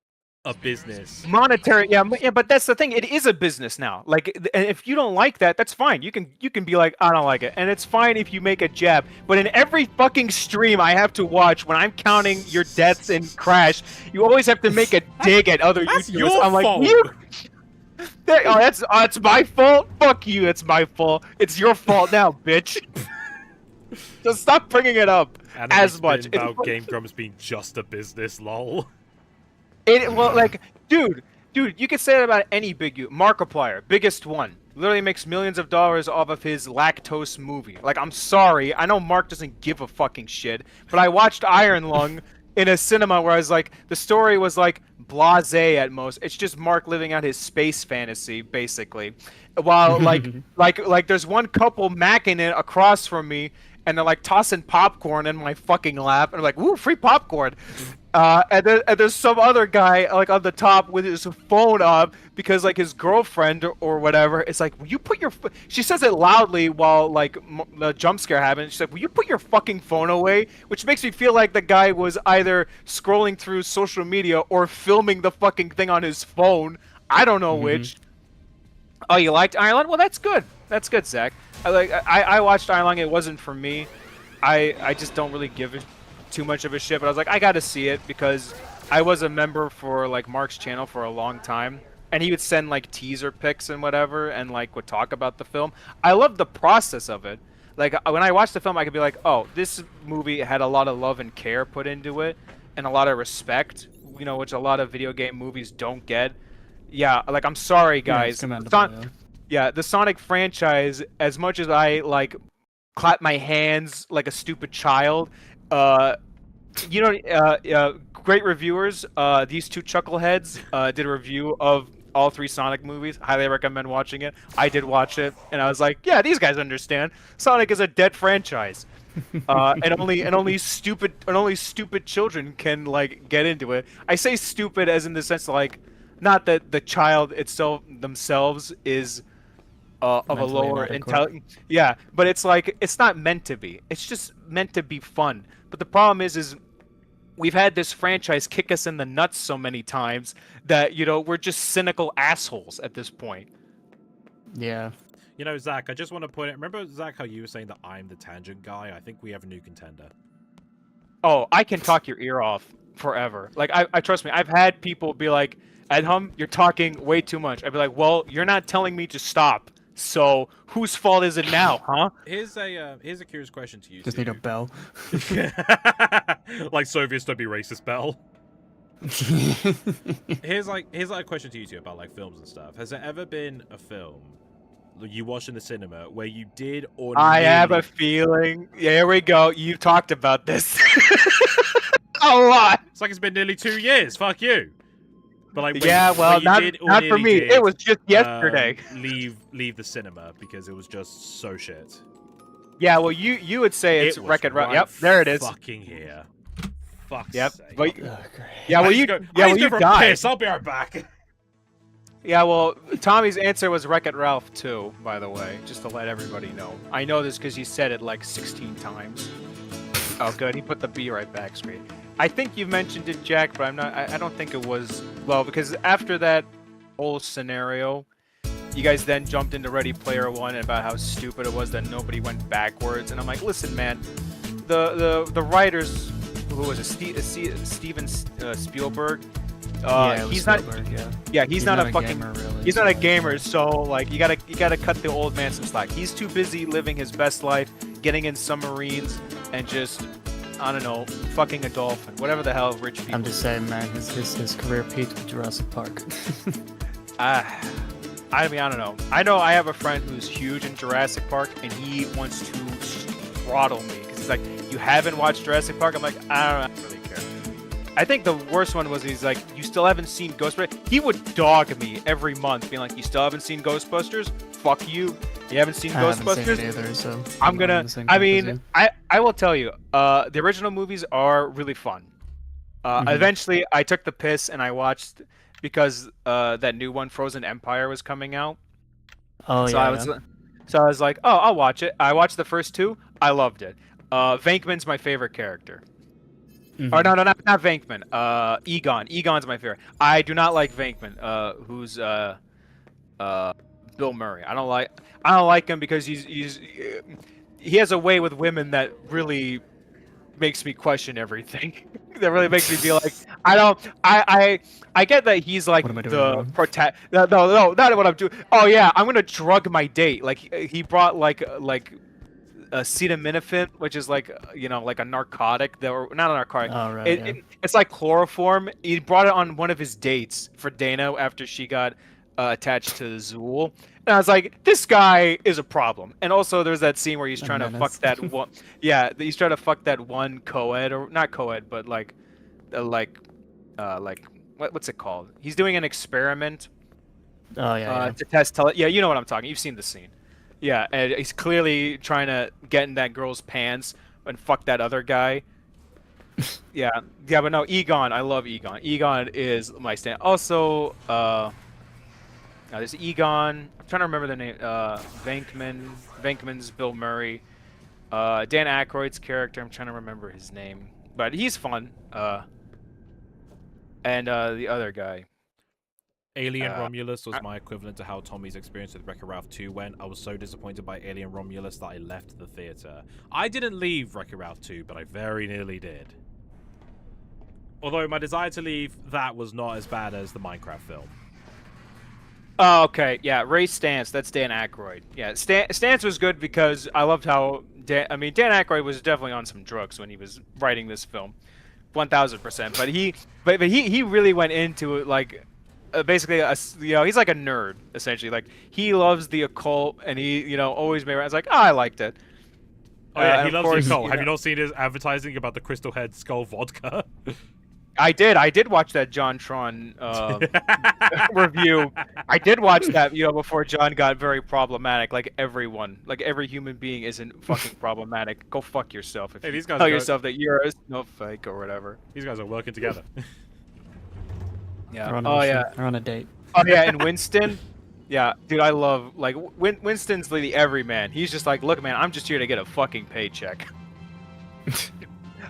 a business. Monetary, yeah, yeah, but that's the thing. It is a business now. Like, and if you don't like that, that's fine. You can be like, I don't like it, and it's fine if you make a jab. But in every fucking stream I have to watch, when I'm counting your deaths in Crash, you always have to make a dig at other That's YouTubers. your I'm like, fault. that's my fault. Fuck you. It's my fault. It's your fault now, bitch. Just stop bringing it up And as much. about Game Grumps being just a business, lol. Well, like, dude, you can say that about any big Markiplier, biggest one. Literally makes millions of dollars off of his lactose movie. Like, I'm sorry, I know Mark doesn't give a fucking shit, but I watched Iron Lung in a cinema where I was like, the story was like blasé at most. It's just Mark living out his space fantasy, basically. While like there's one couple macking it across from me, and they're like tossing popcorn in my fucking lap, and I'm like, "Woo, free popcorn!" And there's some other guy like on the top with his phone up because like his girlfriend or whatever is like, "Will you put your?" She says it loudly while like the jump scare happens. She's like, "Will you put your fucking phone away?" Which makes me feel like the guy was either scrolling through social media or filming the fucking thing on his phone. I don't know which. Oh, you liked Ireland? Well, that's good. That's good, Zach. I watched Ireland. It wasn't for me. I just don't really give it too much of a shit. But I was like, I got to see it because I was a member for like Mark's channel for a long time, and he would send like teaser pics and whatever, and like would talk about the film. I love the process of it. Like when I watched the film, I could be like, oh, this movie had a lot of love and care put into it, and a lot of respect. You know, which a lot of video game movies don't get. Yeah, like I'm sorry, guys. Yeah, the Sonic franchise, as much as I like clap my hands like a stupid child, great reviewers. These two chuckleheads did a review of all 3 Sonic movies. Highly recommend watching it. I did watch it, and I was like, yeah, these guys understand. Sonic is a dead franchise. And only stupid children can like get into it. I say stupid as in the sense like, not that the child itself themselves is of a lower intelligence. Yeah, but it's like it's not meant to be. It's just meant to be fun. But the problem is we've had this franchise kick us in the nuts so many times that we're just cynical assholes at this point. Yeah. Zach, I just want to point out. Remember, Zach, how you were saying that I'm the tangent guy? I think we have a new contender. Oh, I can talk your ear off forever. Like, I trust me. I've had people be like, Edhum, you're talking way too much. I'd be like, well, you're not telling me to stop. So whose fault is it now, huh? Here's a curious question to you. Just need a bell. Like Soviets don't be racist, bell. here's a question to you two about like films and stuff. Has there ever been a film you watched in the cinema where you did or I have a feeling. Here we go. You talked about this a lot. It's like it's been nearly 2 years. Fuck you. But like, yeah, well, not for me. It was just yesterday. Leave the cinema because it was just so shit. Yeah, well, you would say it's Wreck-It Ralph. Yep, there it is. Fucking here. Fuck's sake. But, yeah, well, you died. Piss. I'll be right back. Yeah, well, Tommy's answer was Wreck-It Ralph too, by the way, just to let everybody know. I know this because he said it like 16 times. Oh, good. He put the B right back straight. I think you mentioned it, Jack, but I don't think it was. Well, because after that whole scenario, you guys then jumped into Ready Player One and about how stupid it was that nobody went backwards. And I'm like, listen, man, the writers, who was it, Steven Spielberg? He's not. Yeah, he's not a fucking gamer, really, he's not a gamer. So like, you gotta cut the old man some slack. He's too busy living his best life, getting in submarines, and just, I don't know, fucking a dolphin, whatever the hell rich people. I'm just saying, man, his career peaked with Jurassic Park. I mean, I don't know. I know I have a friend who's huge in Jurassic Park, and he wants to throttle me because he's like, "You haven't watched Jurassic Park?" I'm like, I don't really care. I think the worst one was he's like, "You still haven't seen Ghostbusters?" He would dog me every month, being like, "You still haven't seen Ghostbusters? Fuck you. You haven't seen Ghostbusters?" I haven't seen it either, so I'm gonna. I mean, I will tell you, the original movies are really fun. Eventually, I took the piss and I watched because that new one, Frozen Empire, was coming out. Oh so yeah. So I was like, oh, I'll watch it. I watched the first 2. I loved it. Venkman's my favorite character. Or no, not Venkman. Egon. Egon's my favorite. I do not like Venkman. Who's Bill Murray. I don't like him because he has a way with women that really makes me question everything. That really makes me feel like I get that he's like What am I doing the wrong? protect. No, not what I'm doing. Oh yeah, I'm gonna drug my date. Like he brought like acetaminophen, which is like like a narcotic or not a narcotic. Oh, right, yeah. It's like chloroform. He brought it on one of his dates for Dana after she got attached to Zool. And I was like, this guy is a problem. And also, there's that scene where he's trying to fuck that one. Yeah, he's trying to fuck that one co-ed, or not co-ed, but what's it called? He's doing an experiment. Oh yeah. To test Yeah, you know what I'm talking. You've seen the scene. Yeah, and he's clearly trying to get in that girl's pants and fuck that other guy. yeah, but no, Egon. I love Egon. Egon is my stand. Also, there's Egon. I'm trying to remember the name. Venkman's Bill Murray. Dan Aykroyd's character. I'm trying to remember his name, but he's fun. And the other guy. Alien Romulus was my equivalent to how Tommy's experience with Wreck-It Ralph 2 went. I was so disappointed by Alien Romulus that I left the theater. I didn't leave Wreck-It Ralph 2, but I very nearly did. Although my desire to leave that was not as bad as the Minecraft film. Oh, okay. Yeah, Ray Stantz. That's Dan Aykroyd. Yeah, Stantz was good because I loved how Dan Aykroyd was definitely on some drugs when he was writing this film, 1000%. But he really went into it like basically he's like a nerd essentially. Like he loves the occult and he always made. I was like, I liked it. Oh yeah, he loves the occult. Have you not seen his advertising about the Crystal Head Skull vodka? I did watch that JonTron review. I did watch that, before John got very problematic. Like everyone, like every human being isn't fucking problematic. Go fuck yourself if you tell yourself that you're a snowflake or whatever. These guys are working together. Yeah. They're on a date. Oh yeah, and Winston. Yeah, dude, I love Winston's the everyman. He's just like, look, man, I'm just here to get a fucking paycheck.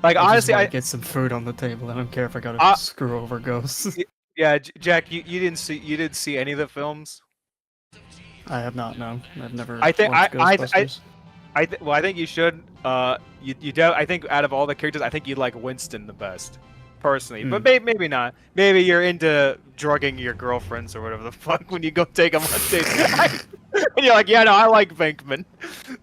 Like honestly, I get some food on the table. I don't care if I gotta screw over ghosts. Yeah, Jack, you didn't see any of the films? I have not. No, I've never. I think watched Ghostbusters. I think you should. I think out of all the characters, I think you like Winston the best, personally. But maybe not. Maybe you're into drugging your girlfriends or whatever the fuck when you go take them on dates. And you're like, yeah, no, I like Venkman.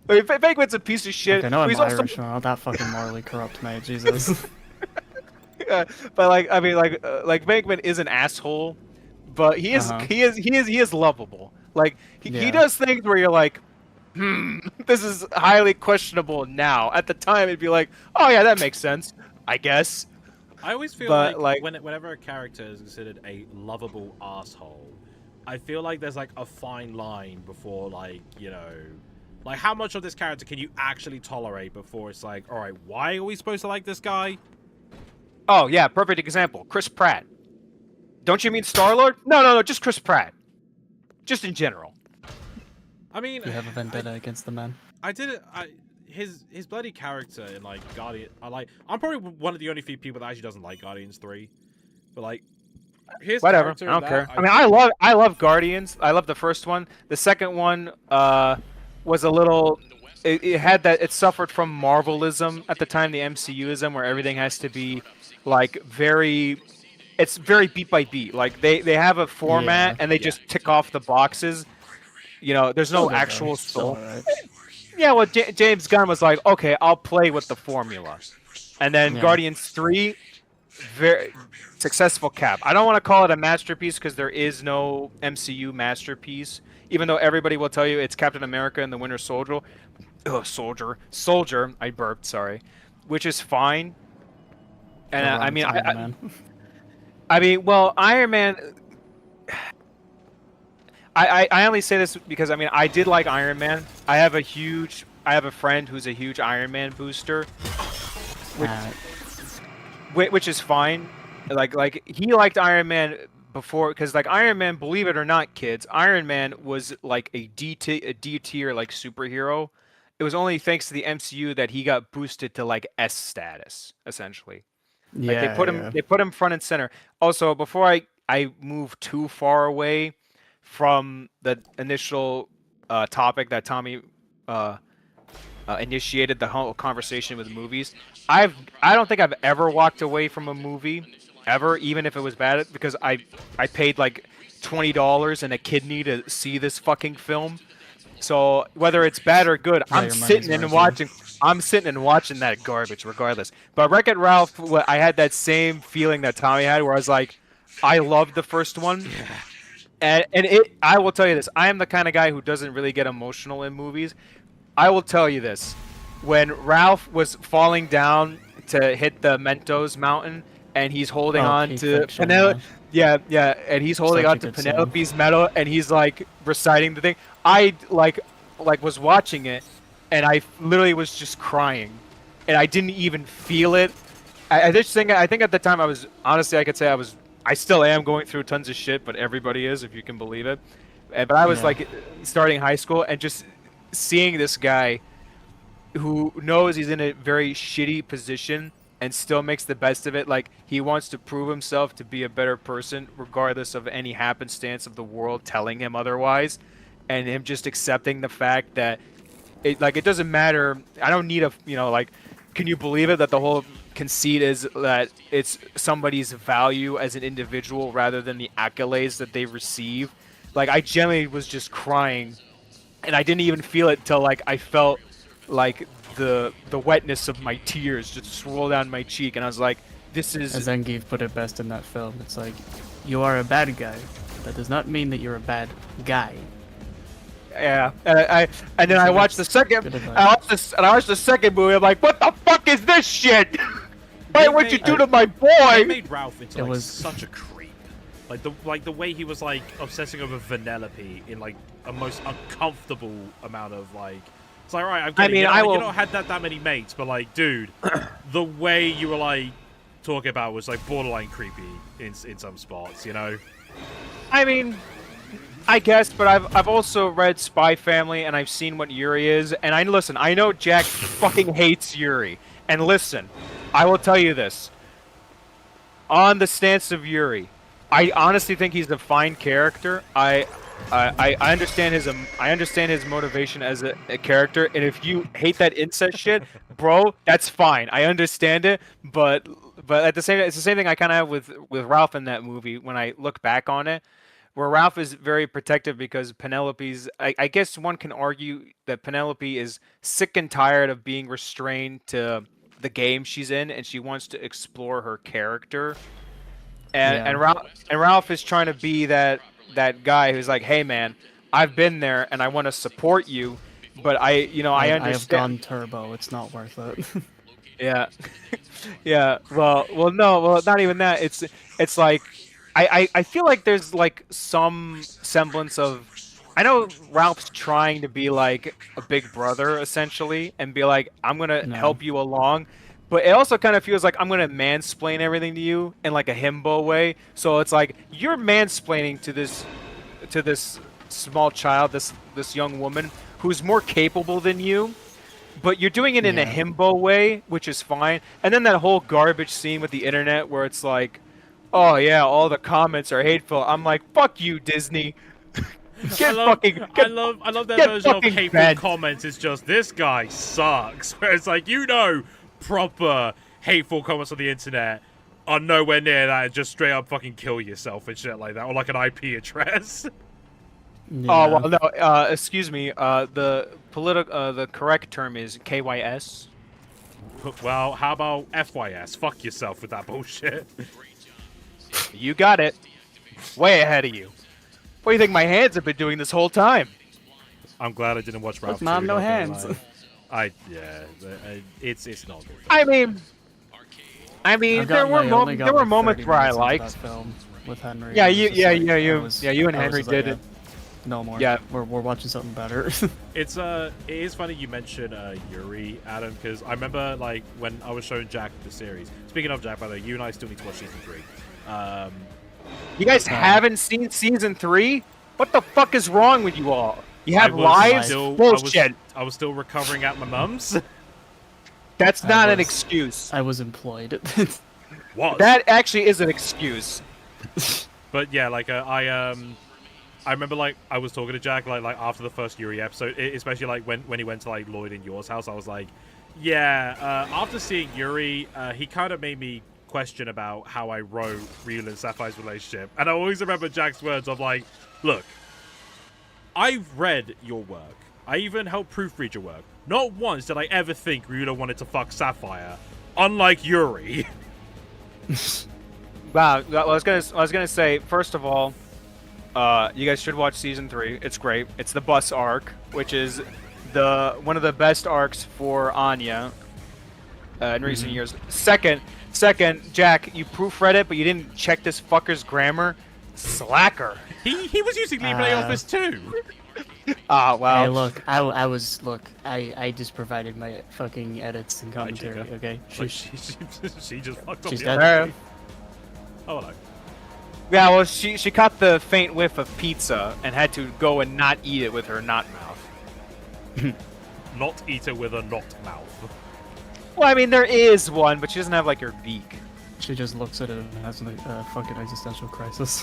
Venkman's a piece of shit. I know I'm Irish, I'm not that fucking morally corrupt, mate. Jesus. But Venkman is an asshole, but he is lovable. Like he does things where you're like, this is highly questionable now. At the time, it'd be like, oh yeah, that makes sense, I guess. I always feel like whenever a character is considered a lovable asshole, I feel like there's like a fine line before like how much of this character can you actually tolerate before it's like, all right, why are we supposed to like this guy? Oh yeah, perfect example. Chris Pratt. Don't you mean Star-Lord? No, just Chris Pratt. Just in general. I mean, you have a vendetta against the man. I did it. His bloody character in like Guardian. I'm probably one of the only few people that actually doesn't like Guardians 3, but like. Whatever, I don't care. I mean, I love Guardians. I love the first one. The second one was a little. It suffered from Marvelism at the time, the MCUism, where everything has to be like it's very beat by beat. Like they have a format and they just tick off the boxes. There's no actual soul. Right. Yeah, well, James Gunn was like, okay, I'll play with the formula, and then Guardians 3. Very successful cap. I don't want to call it a masterpiece because there is no MCU masterpiece, even though everybody will tell you it's Captain America and the Winter Soldier. Soldier. I burped. Sorry, which is fine. And I mean, well, Iron Man. I only say this because I did like Iron Man. I have a friend who's a huge Iron Man booster. Which is fine. Like he liked Iron Man before because like Iron Man, believe it or not, kids, Iron Man was like a D tier like superhero. It was only thanks to the MCU that he got boosted to like S status essentially. Like Yeah, they put him front and center. Also, before I move too far away from the initial topic that Tommy initiated the whole conversation with movies. I don't think I've ever walked away from a movie ever, even if it was bad, because I paid like $20 and a kidney to see this fucking film. So whether it's bad or good, Yeah, I'm your money's sitting and worth, watching. I'm sitting and watching that garbage regardless. But Wreck-It Ralph, I had that same feeling that Tommy had, where I was like, I loved the first one. And I will tell you this, I am the kind of guy who doesn't really get emotional in movies. I will tell you this, when Ralph was falling down to hit the Mentos mountain, and he's holding on to Penelope, and he's holding on to Penelope's medal, and he's like reciting the thing. I like was watching it, and I literally was just crying, and I didn't even feel it. I think at the time I was, honestly, I could say I still am going through tons of shit, but everybody is, if you can believe it. But I was like starting high school, and just seeing this guy who knows he's in a very shitty position and still makes the best of it. Like, he wants to prove himself to be a better person regardless of any happenstance of the world telling him otherwise, and him just accepting the fact that it doesn't matter. I don't need can you believe it that the whole conceit is that it's somebody's value as an individual rather than the accolades that they receive. Like, I genuinely was just crying, and I didn't even feel it till like I felt like the wetness of my tears just swirl down my cheek, and I was like, this is... As Zangief put it best in that film, it's like, you are a bad guy. That does not mean that you're a bad guy. Yeah, and then I watched the second. I watched the second movie. I'm like, what the fuck is this shit? What'd you do to my boy? They made Ralph into like such a creep. Like the way he was like obsessing over Vanellope in like a most uncomfortable amount of like. It's like, right, you not had that many mates, but like, dude, the way you were like talking about was like borderline creepy in some spots, you know. I mean, I guess, but I've also read Spy Family, and I've seen what Yuri is, and I know Jack fucking hates Yuri, and listen, I will tell you this. On the stance of Yuri, I honestly think he's a fine character. I understand his motivation as a character, and if you hate that incest shit, bro, that's fine. I understand it, but at the same, it's the same thing I kind of have with Ralph in that movie when I look back on it, where Ralph is very protective because Penelope's. I guess one can argue that Penelope is sick and tired of being restrained to the game she's in, and she wants to explore her character. And Ralph is trying to be that guy who's like, hey man, I've been there and I want to support you, but I understand. I have gone turbo. It's not worth it. Yeah, yeah. Well, not even that. It's like I feel like there's like some semblance of. I know Ralph's trying to be like a big brother essentially and be like, I'm gonna help you along. But it also kind of feels like I'm going to mansplain everything to you in like a himbo way. So it's like you're mansplaining to this small child, this young woman who's more capable than you, but you're doing it in a himbo way, which is fine. And then that whole garbage scene with the internet where it's like, oh yeah, all the comments are hateful. I'm like, fuck you, Disney. I love that version of hateful comments. It's just, this guy sucks. Where it's like, proper hateful comments on the internet are nowhere near that, and just straight up fucking kill yourself and shit like that, or like an IP address. Yeah. Oh well, no. Excuse me. The correct term is KYS. Well, how about FYS? Fuck yourself with that bullshit. You got it. Way ahead of you. What do you think my hands have been doing this whole time? I'm glad I didn't watch Ralph. Mom, no hands. It's not good. I mean, there were moments where I liked. Film with Henry. Yeah, you and Henry did it. No more. Yeah, we're watching something better. It is funny you mentioned Yuri, Adam, because I remember like when I was showing Jack the series. Speaking of Jack, by the way, you and I still need to watch season 3. You guys haven't seen season 3? What the fuck is wrong with you all? You have lives? Bullshit. I was still recovering at my mum's. That's not an excuse. I was employed. Was. That actually is an excuse. But yeah, like I remember like I was talking to Jack like after the first Yuri episode, especially like when he went to like Lloyd and yours house. I was like, yeah. After seeing Yuri, he kind of made me question about how I wrote Ryula and Sapphire's relationship. And I always remember Jack's words of like, look, I've read your work. I even helped proofread your work. Not once did I ever think Ryula wanted to fuck Sapphire, unlike Yuri. Wow. I was gonna say, first of all, you guys should watch season 3. It's great. It's the bus arc, which is one of the best arcs for Anya in recent years. Second, Jack, you proofread it, but you didn't check this fucker's grammar. Slacker. He was using LibreOffice too. Ah, wow. Hey, look, I just provided my fucking edits and commentary. Okay, Like, she just fucked up. she's the dead. other. Oh hello. Yeah, well, she caught the faint whiff of pizza and had to go and not eat it with her not mouth. Not eat it with a not mouth. Well, I mean, there is one, but she doesn't have, like, her beak. She just looks at it and has a fucking existential crisis.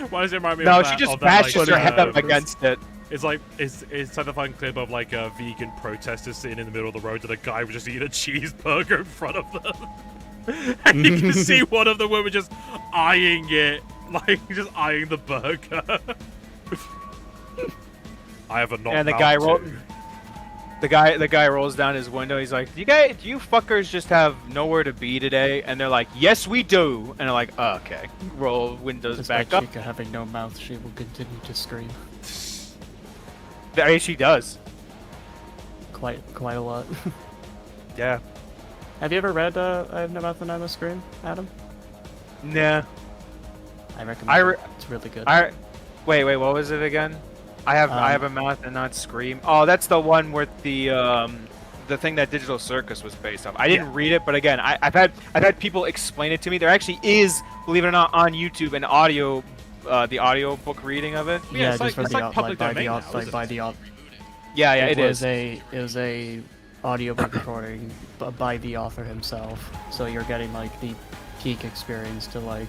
Why does it remind me No, of that? she just of that, bashes like, her head up against it. It's like it's like the fun clip of like a vegan protester sitting in the middle of the road and a guy was just eating a cheeseburger in front of them. And you can see one of the women just eyeing it, like just eyeing the burger. I have a not And the mouth guy too. the guy rolls down his window. He's like, do you fuckers just have nowhere to be today? And they're like, yes, we do. And they're like, oh, okay. Roll windows Despite back up. Chica having no mouth, she will continue to scream. There she does. Quite a lot. Yeah. Have you ever read I Have No Mouth and I Must Scream, Adam? Nah. I recommend it. It's really good. Wait, what was it again? I have a mouth and not scream. Oh, that's the one with the thing that Digital Circus was based off. I didn't read it, but again, I've had people explain it to me. There actually is, believe it or not, on YouTube an audio the audio book reading of it. Yeah, it's just like- for the public by domain the now, like isn't by it? the Yeah, it was is. it was a audiobook recording by the author himself. So you're getting like the peak experience to like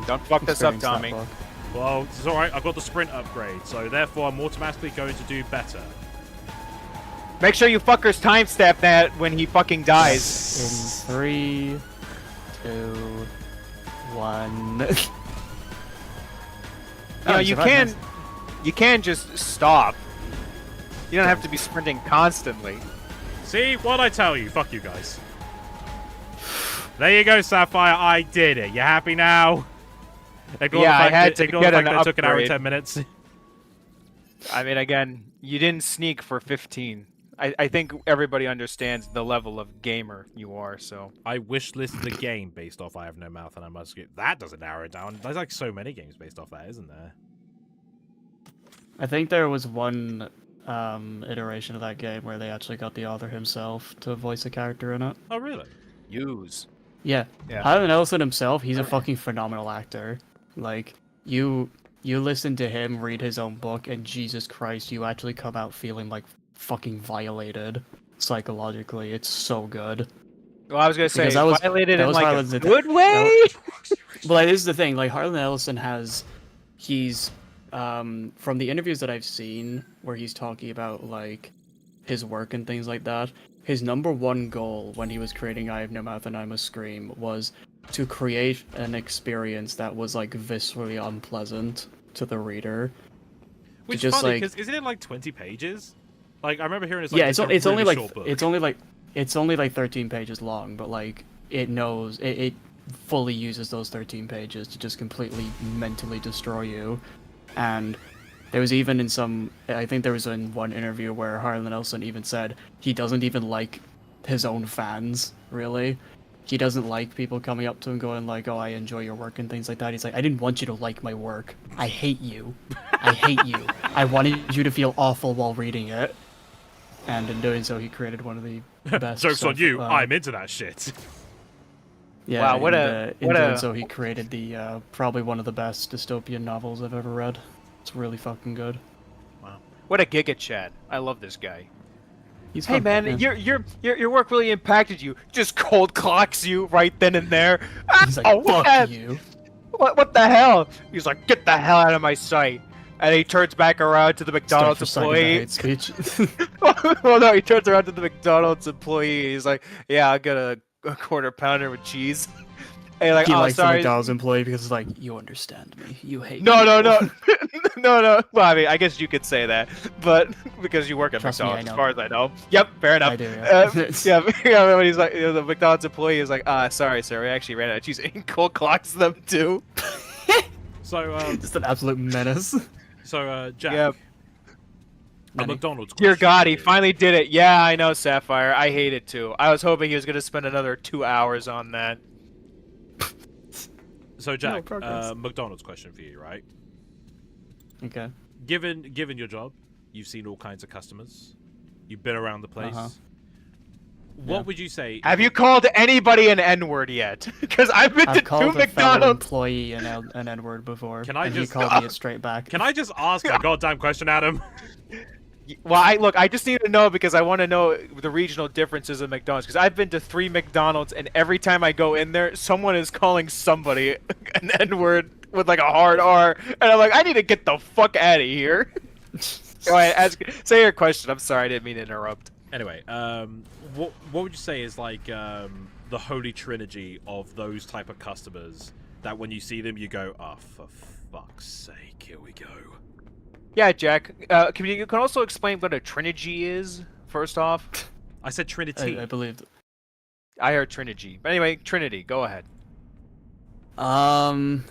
Don't fuck this up, experience that Tommy. book. Well, it's alright, I've got the sprint upgrade, so therefore I'm automatically going to do better. Make sure you fuckers timestamp that when he fucking dies. In 3, 2, 1. You can just stop. You don't have to be sprinting constantly. See, what'd I tell you? Fuck you guys. There you go, Sapphire, I did it. You happy now? Ignore Yeah, the I fact had that, to ignore get the fact an that it took an hour and upgrade. 10 minutes. I mean, again, you didn't sneak for 15. I think everybody understands the level of gamer you are, so. I wishlisted the game based off I Have No Mouth and I Must Get. That doesn't narrow it down. There's like so many games based off that, isn't there? I think there was one iteration of that game where they actually got the author himself to voice a character in it. Oh, really? Use. Yeah. Yeah. Harlan Ellison himself, he's a fucking phenomenal actor. Like, you listen to him read his own book, and Jesus Christ, you actually come out feeling like fucking violated psychologically. It's so good. Well, I was gonna say, Because that was- violated that in was like Harlan's a atta- good way? Well, this is the thing. Like, Harlan Ellison he's from the interviews that I've seen where he's talking about like his work and things like that, his number one goal when he was creating I Have No Mouth and I Must Scream was to create an experience that was like viscerally unpleasant to the reader. Which just, is funny, like- because isn't it like 20 pages? Like, I remember hearing it's like, Yeah, it's it's only really like short book. it's only like 13 pages long, but like it knows it fully uses those 13 pages to just completely mentally destroy you. And there was even I think there was in one interview where Harlan Ellison even said he doesn't even like his own fans, really. He doesn't like people coming up to him going like, oh, I enjoy your work and things like that. He's like, I didn't want you to like my work. I hate you. I hate you. I wanted you to feel awful while reading it. And in doing so, he created one of the best Joke's on stuff, you, I'm into that shit. Yeah, Wow, what in what doing a- so, he created the probably one of the best dystopian novels I've ever read. It's really fucking good. What a Giga Chad. I love this guy. He's Hey fun, man, yeah. your work really impacted you. Just cold clocks you right then and there. He's like, Oh, fuck you. What the hell? He's like, get the hell out of my sight. And he turns back around to the McDonald's Starts reciting the employee. hate speech. Well, no, he turns around to the McDonald's employee. He's like, yeah, I'll get a quarter pounder with cheese. And you're like, He oh, likes the sorry. McDonald's employee because it's like, you understand me. You hate No, me. no, no, no. Well, I mean, I guess you could say that, but because you work at Trust me, I McDonald's, as know. far as I know. Yep, fair enough. I do, yeah. Yeah, when he's like, the McDonald's employee is like, sorry, sir, we actually ran out of cheese. And cold clocks them too. So, Just an absolute menace. Jack. Yep. A Manny. McDonald's. Dear question God, for he you. finally did it. Yeah, I know, Sapphire. I hate it too. I was hoping he was gonna spend another 2 hours on that. So, Jack, progress. McDonald's question for you, right? Okay. Given your job, you've seen all kinds of customers. You've been around the place. Uh-huh. What Yeah. would you say? Have you called anybody an N-word yet? Because I've been to I've 2 called a fellow McDonald's. employee an N-word before. Can I and just- he called me it straight back. Can I just ask a goddamn question, Adam? Well, I just need to know because I want to know the regional differences of McDonald's. Because I've been to 3 McDonald's, and every time I go in there, someone is calling somebody an N-word with like a hard R, and I'm like, I need to get the fuck out of here. Go ahead, say your question. I'm sorry, I didn't mean to interrupt. Anyway, what would you say is like the holy trinity of those type of customers that when you see them you go, oh, for fuck's sake, here we go. Yeah, Jack. You can also explain what a Trinergy is. First off, I said Trinity. I believed. I heard Trinergy. But anyway, Trinity. Go ahead.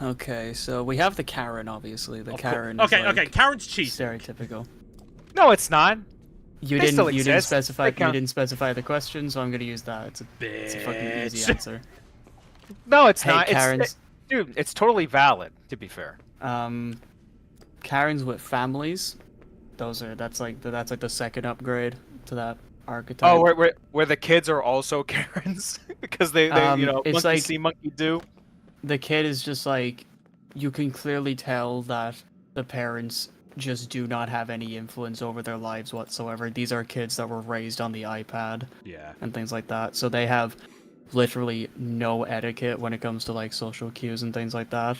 Okay, so we have the Karen, obviously. The Of cour- Karen. Okay, is, like, okay. Karen's cheating. Stereotypical. No, it's not. You They still didn't exist. specify. They You count. didn't specify the question, so I'm gonna use that. It's a fucking easy Bitch. answer. No, it's Hey, not. Karen's. Dude, it's totally valid. To be fair. Karens with families. That's like the second upgrade to that archetype. Oh, where the kids are also Karens because they It's monkey like- see, monkey do. The kid is just like, you can clearly tell that the parents just do not have any influence over their lives whatsoever. These are kids that were raised on the iPad Yeah. and things like that, so they have literally no etiquette when it comes to like social cues and things like that.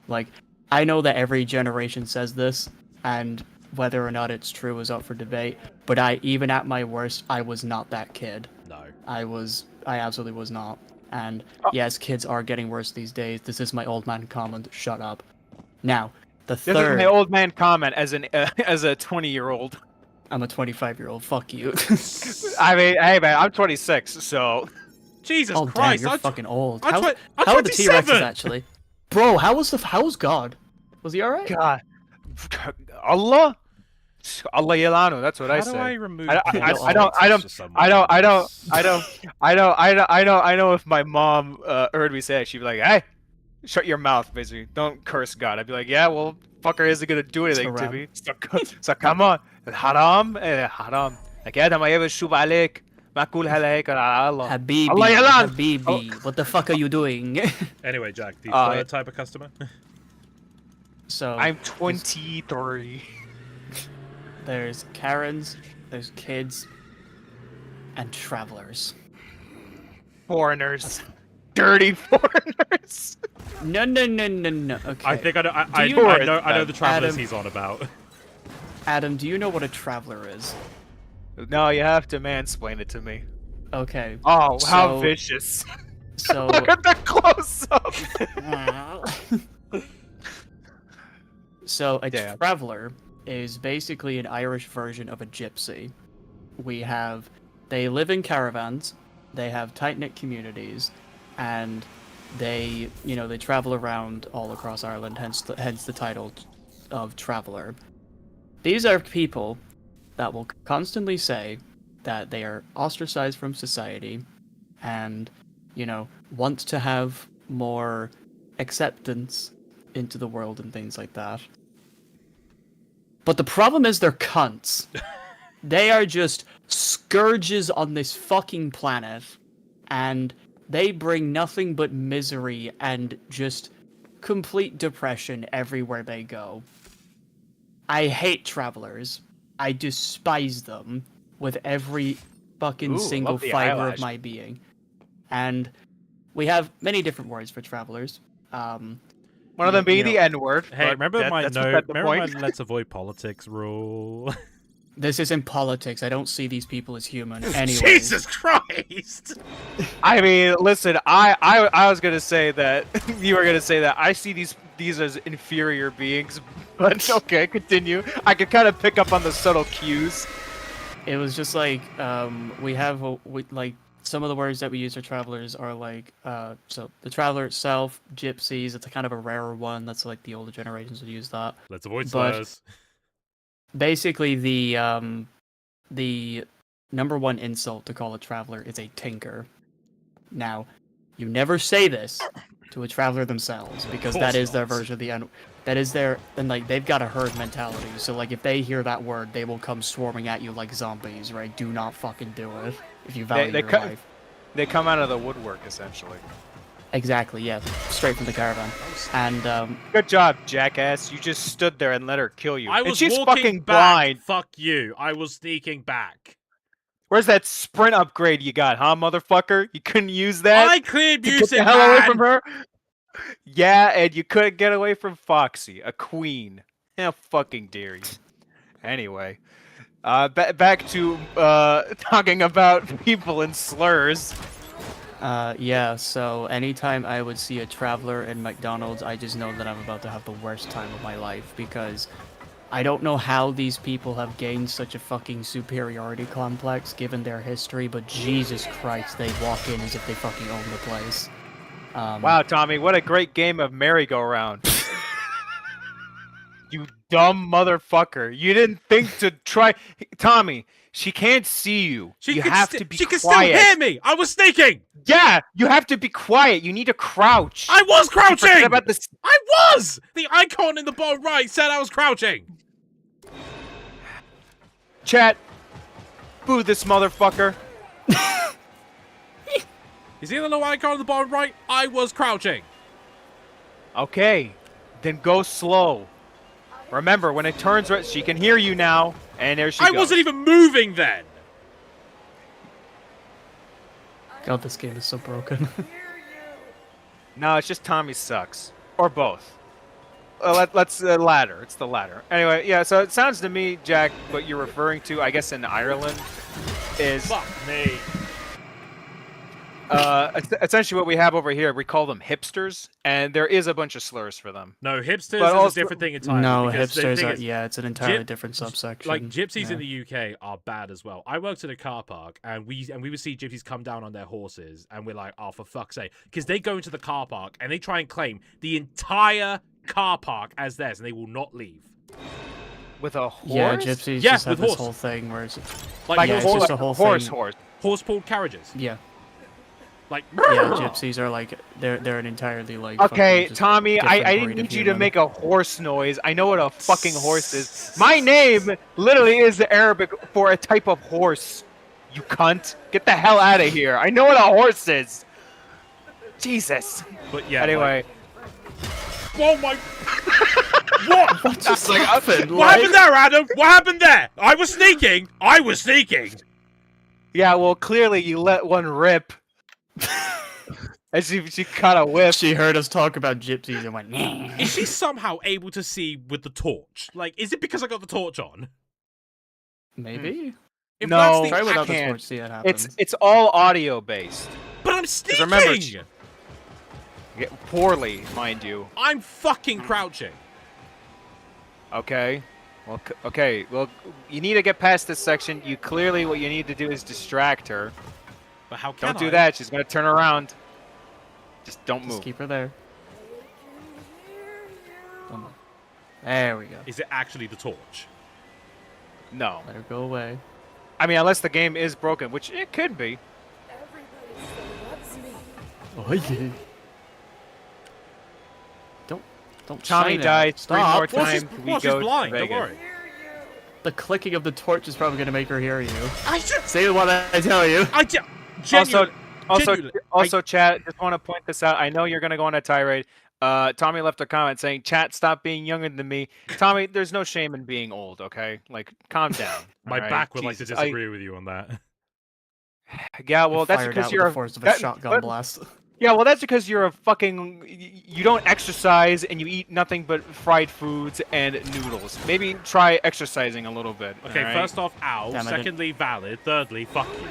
Like, I know that every generation says this, and whether or not it's true is up for debate, but even at my worst, I was not that kid. No. I absolutely was not. And yes, kids are getting worse these days. This is my old man comment. Shut up. Now, the This is third. my old man comment as a 20-year-old. I'm a 25-year-old. Fuck you. I mean, hey man, I'm 26, so Jesus Oh damn, Christ! you're I'm fucking old. I'm How, twen- I'm how are the T-Rexes 27! actually? Bro, how's God? Was he alright? God, Allah Yalano. That's what I How say. do I remove? I politics for I know if my mom heard me say it, she'd be like, "Hey, shut your mouth, basically. Don't curse God." I'd be like, "Yeah, well, fucker isn't gonna do anything to haram. me. So come on, haram, haram. Like, yeah, ما يبشوف عليك. ما كل هلاك على الله. Habibi, Allah yalan. Habibi, what the fuck are you doing? Anyway, Jack, the Oh, third type of customer. So I'm 23. there's Karens, there's kids, and travelers. Foreigners. Dirty foreigners. No. Okay. I think I know. I you know know the travelers Adam- he's on about. Adam, do you know what a traveler is? No, you have to mansplain it to me. Okay. Oh, how So- vicious. So Look at the close up. So a Damn. traveler is basically an Irish version of a gypsy. They live in caravans, they have tight-knit communities, and they travel around all across Ireland, hence the title of traveler. These are people that will constantly say that they are ostracized from society and, want to have more acceptance into the world and things like that. But the problem is they're cunts. They are just scourges on this fucking planet, and they bring nothing but misery and just complete depression everywhere they go. I hate travelers. I despise them with every fucking Ooh, single love the fiber eyelash. of my being. And we have many different words for travelers. One of them being you the know, N-word. Hey, remember my that's note? the Remember my point. let's avoid politics rule? This isn't politics. I don't see these people as human. Anyways. Jesus Christ! I mean, listen, I was gonna say that you were gonna say that I see these as inferior beings, but okay, continue. I could kind of pick up on the subtle cues. It was just like we have like some of the words that we use for travelers are like so the traveler itself, gypsies. It's a kind of a rarer one. That's like the older generations would use that. Let's avoid But- slurs. Basically, the number one insult to call a traveler is a tinker. Now, you never say this to a traveler themselves because that course is their not. version of the N. That is their, and like they've got a herd mentality. So like if they hear that word, they will come swarming at you like zombies. Right? Do not fucking do it if you value your life. They come out of the woodwork essentially. Exactly. Yeah. Straight from the caravan. And Good job, jackass. You just stood there and let her kill you. I And was she's walking fucking back. blind. Fuck you. I was sneaking back. Where's that sprint upgrade you got, huh, motherfucker? You couldn't use that I cleared to get music, the hell away man! from her? Yeah, and you couldn't get away from Foxy, a queen. How fucking dare you? Anyway, back to talking about people in slurs. yeah, so anytime I would see a traveler in McDonald's, I just know that I'm about to have the worst time of my life because I don't know how these people have gained such a fucking superiority complex given their history, but Jesus Christ, they walk in as if they fucking own the place. Wow, Tommy, what a great game of merry-go-round. You dumb motherfucker. You didn't think to try... Tommy, she can't see you. You have to be She can quiet. still hear me! I was sneaking! Yeah, you have to be quiet. You need to crouch. I was You forget crouching! about this. I was! The icon in the bottom right said I was crouching! Chat, boo this motherfucker. You see the little icon in the bottom right? I was crouching! Okay, then go slow. Remember, when it turns red, she can hear you now, and there she I goes. wasn't even moving then! God, this game is so broken. No, it's just Tommy sucks. Or both. Let's latter. It's the latter. Anyway, yeah, so it sounds to me, Jack, what you're referring to, I guess in Ireland, is Fuck me. essentially what we have over here. We call them hipsters, and there is a bunch of slurs for them. No, hipsters But is also- a different thing entirely. No, because the hipsters thing are, is, yeah, it's an entirely gyp- different subsection. Like gypsies yeah. in the UK are bad as well. I worked at a car park, and we would see gypsies come down on their horses, and we're like, oh, for fuck's sake, because they go into the car park and they try and claim the entire car park as theirs, and they will not leave. With a horse? Yeah, gypsies Yeah, just have with this horse. whole thing where it's Like yeah, it's horse, just a whole horse, thing. horse. horse-pulled carriages. Yeah, Like yeah, gypsies are like they're an entirely like. Okay, fucking just Tommy, different I breed didn't of need you to human. make a horse noise. I know what a fucking horse is. My name literally is the Arabic for a type of horse. You cunt. Get the hell out of here. I know what a horse is. Jesus. But yeah. Anyway. Oh my! What? What just happened? What happened there, Adam? What happened there? I was sneaking. I was sneaking. Yeah, well, clearly you let one rip. And she caught a whiff. She heard us talk about gypsies and went. "Nah." Is she somehow able to see with the torch? Like, is it because I got the torch on? Maybe. If No. that's the Try without the can't. torch, see what happens. It's all audio based. But I'm sneaking. remember, Poorly, mind you. I'm fucking crouching. Okay. Well, okay. Well, you need to get past this section. You clearly, what you need to do is distract her. But how can Don't do I? that. She's gonna turn around. Just don't Just move. keep her there. Don't move. There we go. Is it actually the torch? No. Let her go away. I mean, unless the game is broken, which it could be. Oh yeah. Don't Tommy shine at died her. 3 Stop. more Well, she's, times. well, she's blind. Don't worry. The clicking of the torch is probably gonna make her hear you. I just, Say what I tell you. Also, genuinely, Chat, just want to point this out. I know you're gonna go on a tirade. Tommy left a comment saying, "Chat, stop being younger than me." Tommy, there's no shame in being old, okay? Like, calm down. My alright? back would like to Jesus, disagree with you on that. Yeah, well, that's Fired because out you're with the force of a shotgun but- blast. Yeah, well, that's because you're a fucking. You don't exercise and you eat nothing but fried foods and noodles. Maybe try exercising a little bit. Okay, alright? first off, ow. Damn, I didn't- Secondly, valid. Thirdly, fuck you.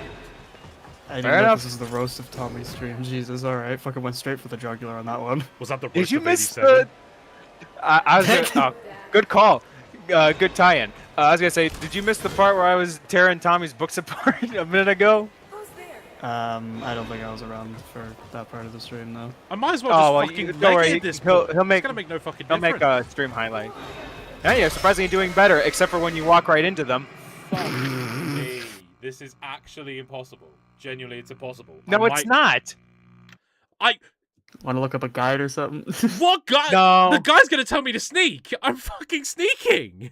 I didn't Fair know enough. this is the roast of Tommy's stream. Jesus, alright. Fucking went straight for the jugular on that one. Was that the roast Did you of miss 87? the? I was gonna, oh, good call. Good tie-in. I was gonna say, did you miss the part where I was tearing Tommy's books apart a minute ago? I don't think I was around for that part of the stream, though. I might as well just Oh, well, fucking don't worry, leg this he'll book. make- It's gonna make no fucking Don't difference. make a stream highlight. Yeah, you're surprisingly doing better, except for when you walk right into them. Fuck me. This is actually impossible. Genuinely, it's impossible. No, it's not. Want to look up a guide or something? What guy? No. The guy's gonna tell me to sneak. I'm fucking sneaking.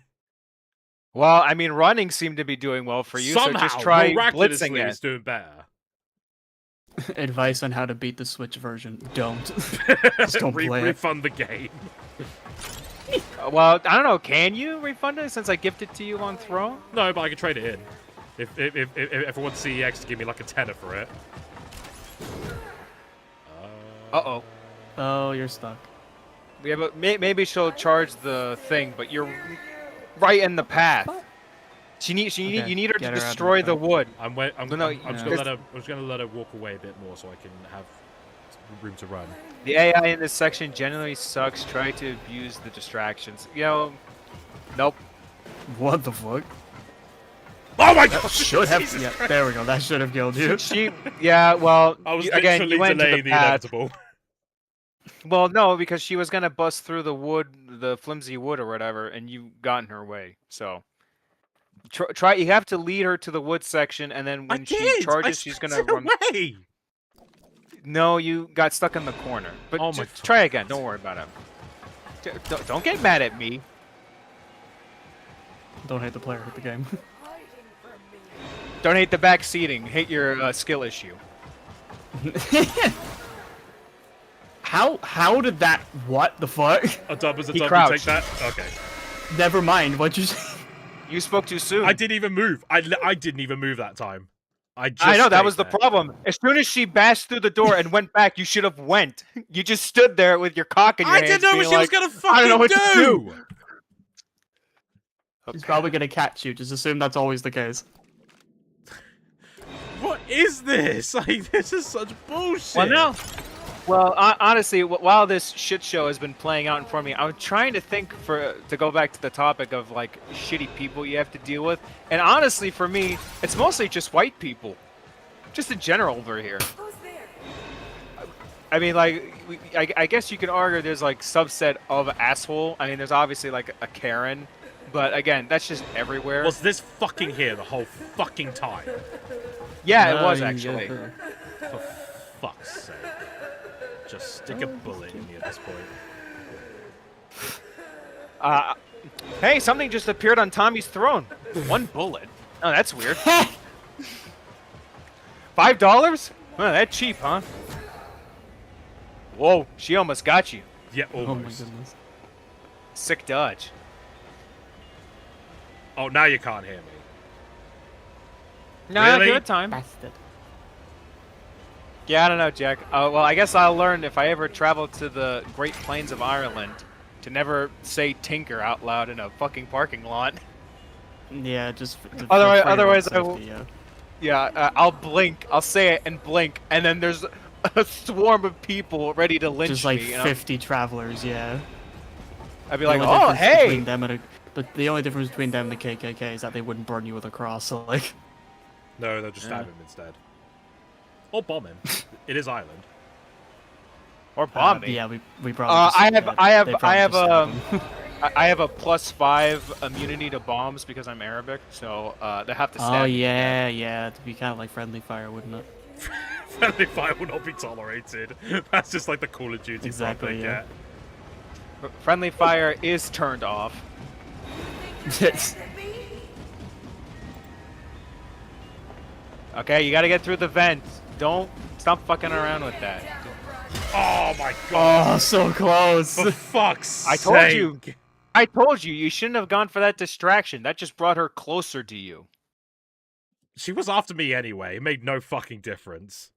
Well, I mean, running seemed to be doing well for you, Somehow, so just try miraculously, blitzing it's it. doing better. Advice on how to beat the Switch version. Don't. Just don't play it. Refund the game. Well, I don't know. Can you refund it since I gifted to you on Throne? No, but I can trade it in. If I want CEX to give me like a tenner for it. Uh-oh. Oh, you're stuck. Yeah, but maybe she'll charge the thing, but you're right in the path. You need Okay, her to get her out of destroy the the wood. I'm No, just yeah. gonna let her walk away a bit more so I can have room to run. The AI in this section generally sucks. Try to abuse the distractions. You know, nope. What the fuck? Oh my god! Should have. Yeah, there we go. That should have killed you. Yeah, well, I was again, literally you went into delaying the the path. inevitable. Well, no, because she was gonna bust through the wood, the flimsy wood or whatever, and you got in her way. So, try. You have to lead her to the wood section, and then when she charges, she's gonna run. Away. No, you got stuck in the corner. But Oh my just try again. Don't worry about it. Don't get mad at me. Don't hate the player, hate the game. Don't hate the back seating. Hate your skill issue. How did that? What the fuck? A dub was a He dub. You crouched. take that. Okay. Never mind. What'd you say? You spoke too soon. I didn't even move. I didn't even move that time. I know that stayed was the there. problem. As soon as she bashed through the door and went back, you should have went. You just stood there with your cock in your I hands. didn't know what being she was like, gonna fucking I don't know what to do. He's probably gonna catch you. Just assume that's always the case. What is this? Like, this is such bullshit. Well, no. Well, honestly, while this shit show has been playing out in front of me, I'm trying to think to go back to the topic of like shitty people you have to deal with. And honestly, for me, it's mostly just white people, just in general over here. I mean, like, I guess you can argue there's like subset of asshole. I mean, there's obviously like a Karen, but again, that's just everywhere. Was this fucking here the whole fucking time? Yeah, it No, was you- actually. For fuck's sake. Just stick a bullet in me at this point. Hey, something just appeared on Tommy's throne. One bullet. Oh, that's weird. $5? Oh, that's cheap, huh? Whoa, she almost got you. Yeah, Oh my almost. goodness. Sick dodge. Oh, now you can't hear me. No, Really? give it time. Bastard. Yeah, I don't know, Jack. Well, I guess I'll learn if I ever travel to the Great Plains of Ireland to never say Tinker out loud in a fucking parking lot. Yeah, just. Otherwise I will- Yeah, I'll blink. I'll say it and blink, and then there's a swarm of people ready to lynch Just like me. and 50 travelers, yeah. I'd be The like, only oh, difference hey! between them and the only difference between them and the KKK is that they wouldn't burn you with a cross. So like, No, they'll just stab him instead. Or bomb him. It is Ireland. Or bomb me. yeah, we probably. Just, I have they'd probably just stab him. I have a +5 immunity to bombs because I'm Arabic, so they have to stab Oh me. yeah, it'd be kind of like friendly fire, wouldn't it? Friendly fire will not be tolerated. That's just like the Call of Duty Exactly, part they yeah. get. But friendly fire is turned off. Okay, you gotta get through the vent. Don't stop fucking around with that. Oh my god. Oh, so close. For fuck's I told you. I told you, you shouldn't have gone for that distraction. That just brought her closer to you. She was after me anyway. It made no fucking difference.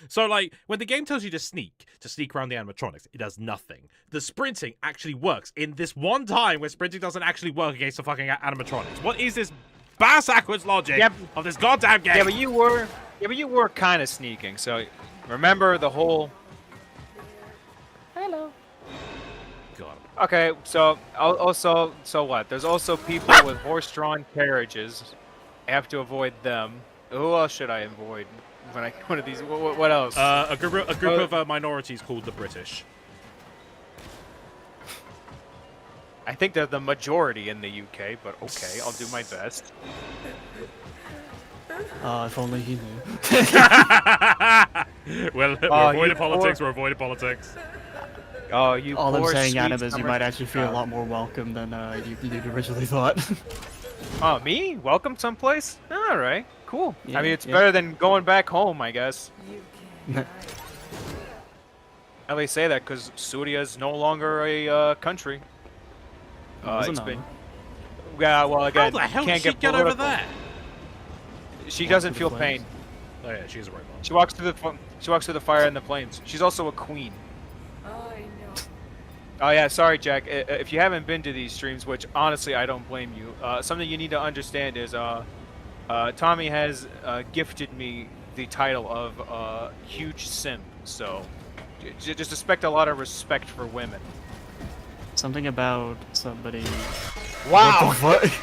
So, like, when the game tells you to sneak around the animatronics, it does nothing. The sprinting actually works. In this one time where sprinting doesn't actually work against the fucking animatronics. What is this bass-backwards logic of this goddamn game? Yeah, but you were kind of sneaking. So, remember the whole... Hello. God. Okay, so so what? There's also people with horse-drawn carriages. I have to avoid them. Who else should I avoid? When I one of these, what else? A group of minorities called the British. I think they're the majority in the UK, but okay, I'll do my best. If only he knew. Well, we're avoiding politics. We're avoiding politics. Oh, you All I'm poor saying, sweet Adam, is you summer- might actually feel a lot more welcome than you'd originally thought. Oh, me? Welcome someplace? All right, cool. Yeah, I mean, it's yeah. better than going back home, I guess. I only say that because Surya is no longer a country. Wasn't It's it? been. Yeah, well, again, How the hell can't did she get get over political. there? She Walk doesn't through feel the pain. flames. Oh yeah, she's a robot. She walks through the fire and the flames. She's also a queen. Oh yeah, sorry, Jack. If you haven't been to these streams, which honestly I don't blame you, something you need to understand is Tommy has gifted me the title of huge simp. So just expect a lot of respect for women. Something about somebody. Wow. What the fuck?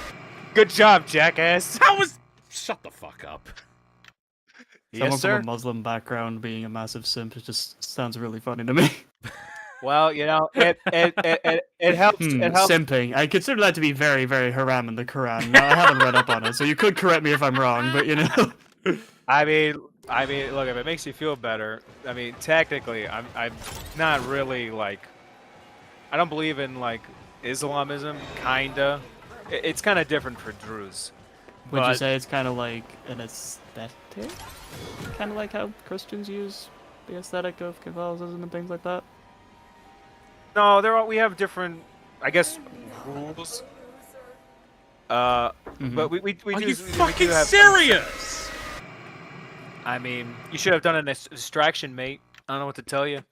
Good job, jackass. How was? Shut the fuck up. Someone Yes, from sir. a Muslim background being a massive simp, it just sounds really funny to me. Well, you know, it helps. It helps. Simping. I consider that to be very, very haram in the Quran. Now, I haven't read up on it, so you could correct me if I'm wrong, but you know. I mean, look, if it makes you feel better, I mean, technically, I'm not really like, I don't believe in like Islamism, kinda. It's kind of different for Druze. Would you But- say it's kind of like an aesthetic? Kind of like how Christians use the aesthetic of Catholicism and things like that? No, we have different, I guess, rules. But we Are do. you we fucking do have serious? I mean, you should have done a distraction, mate. I don't know what to tell you.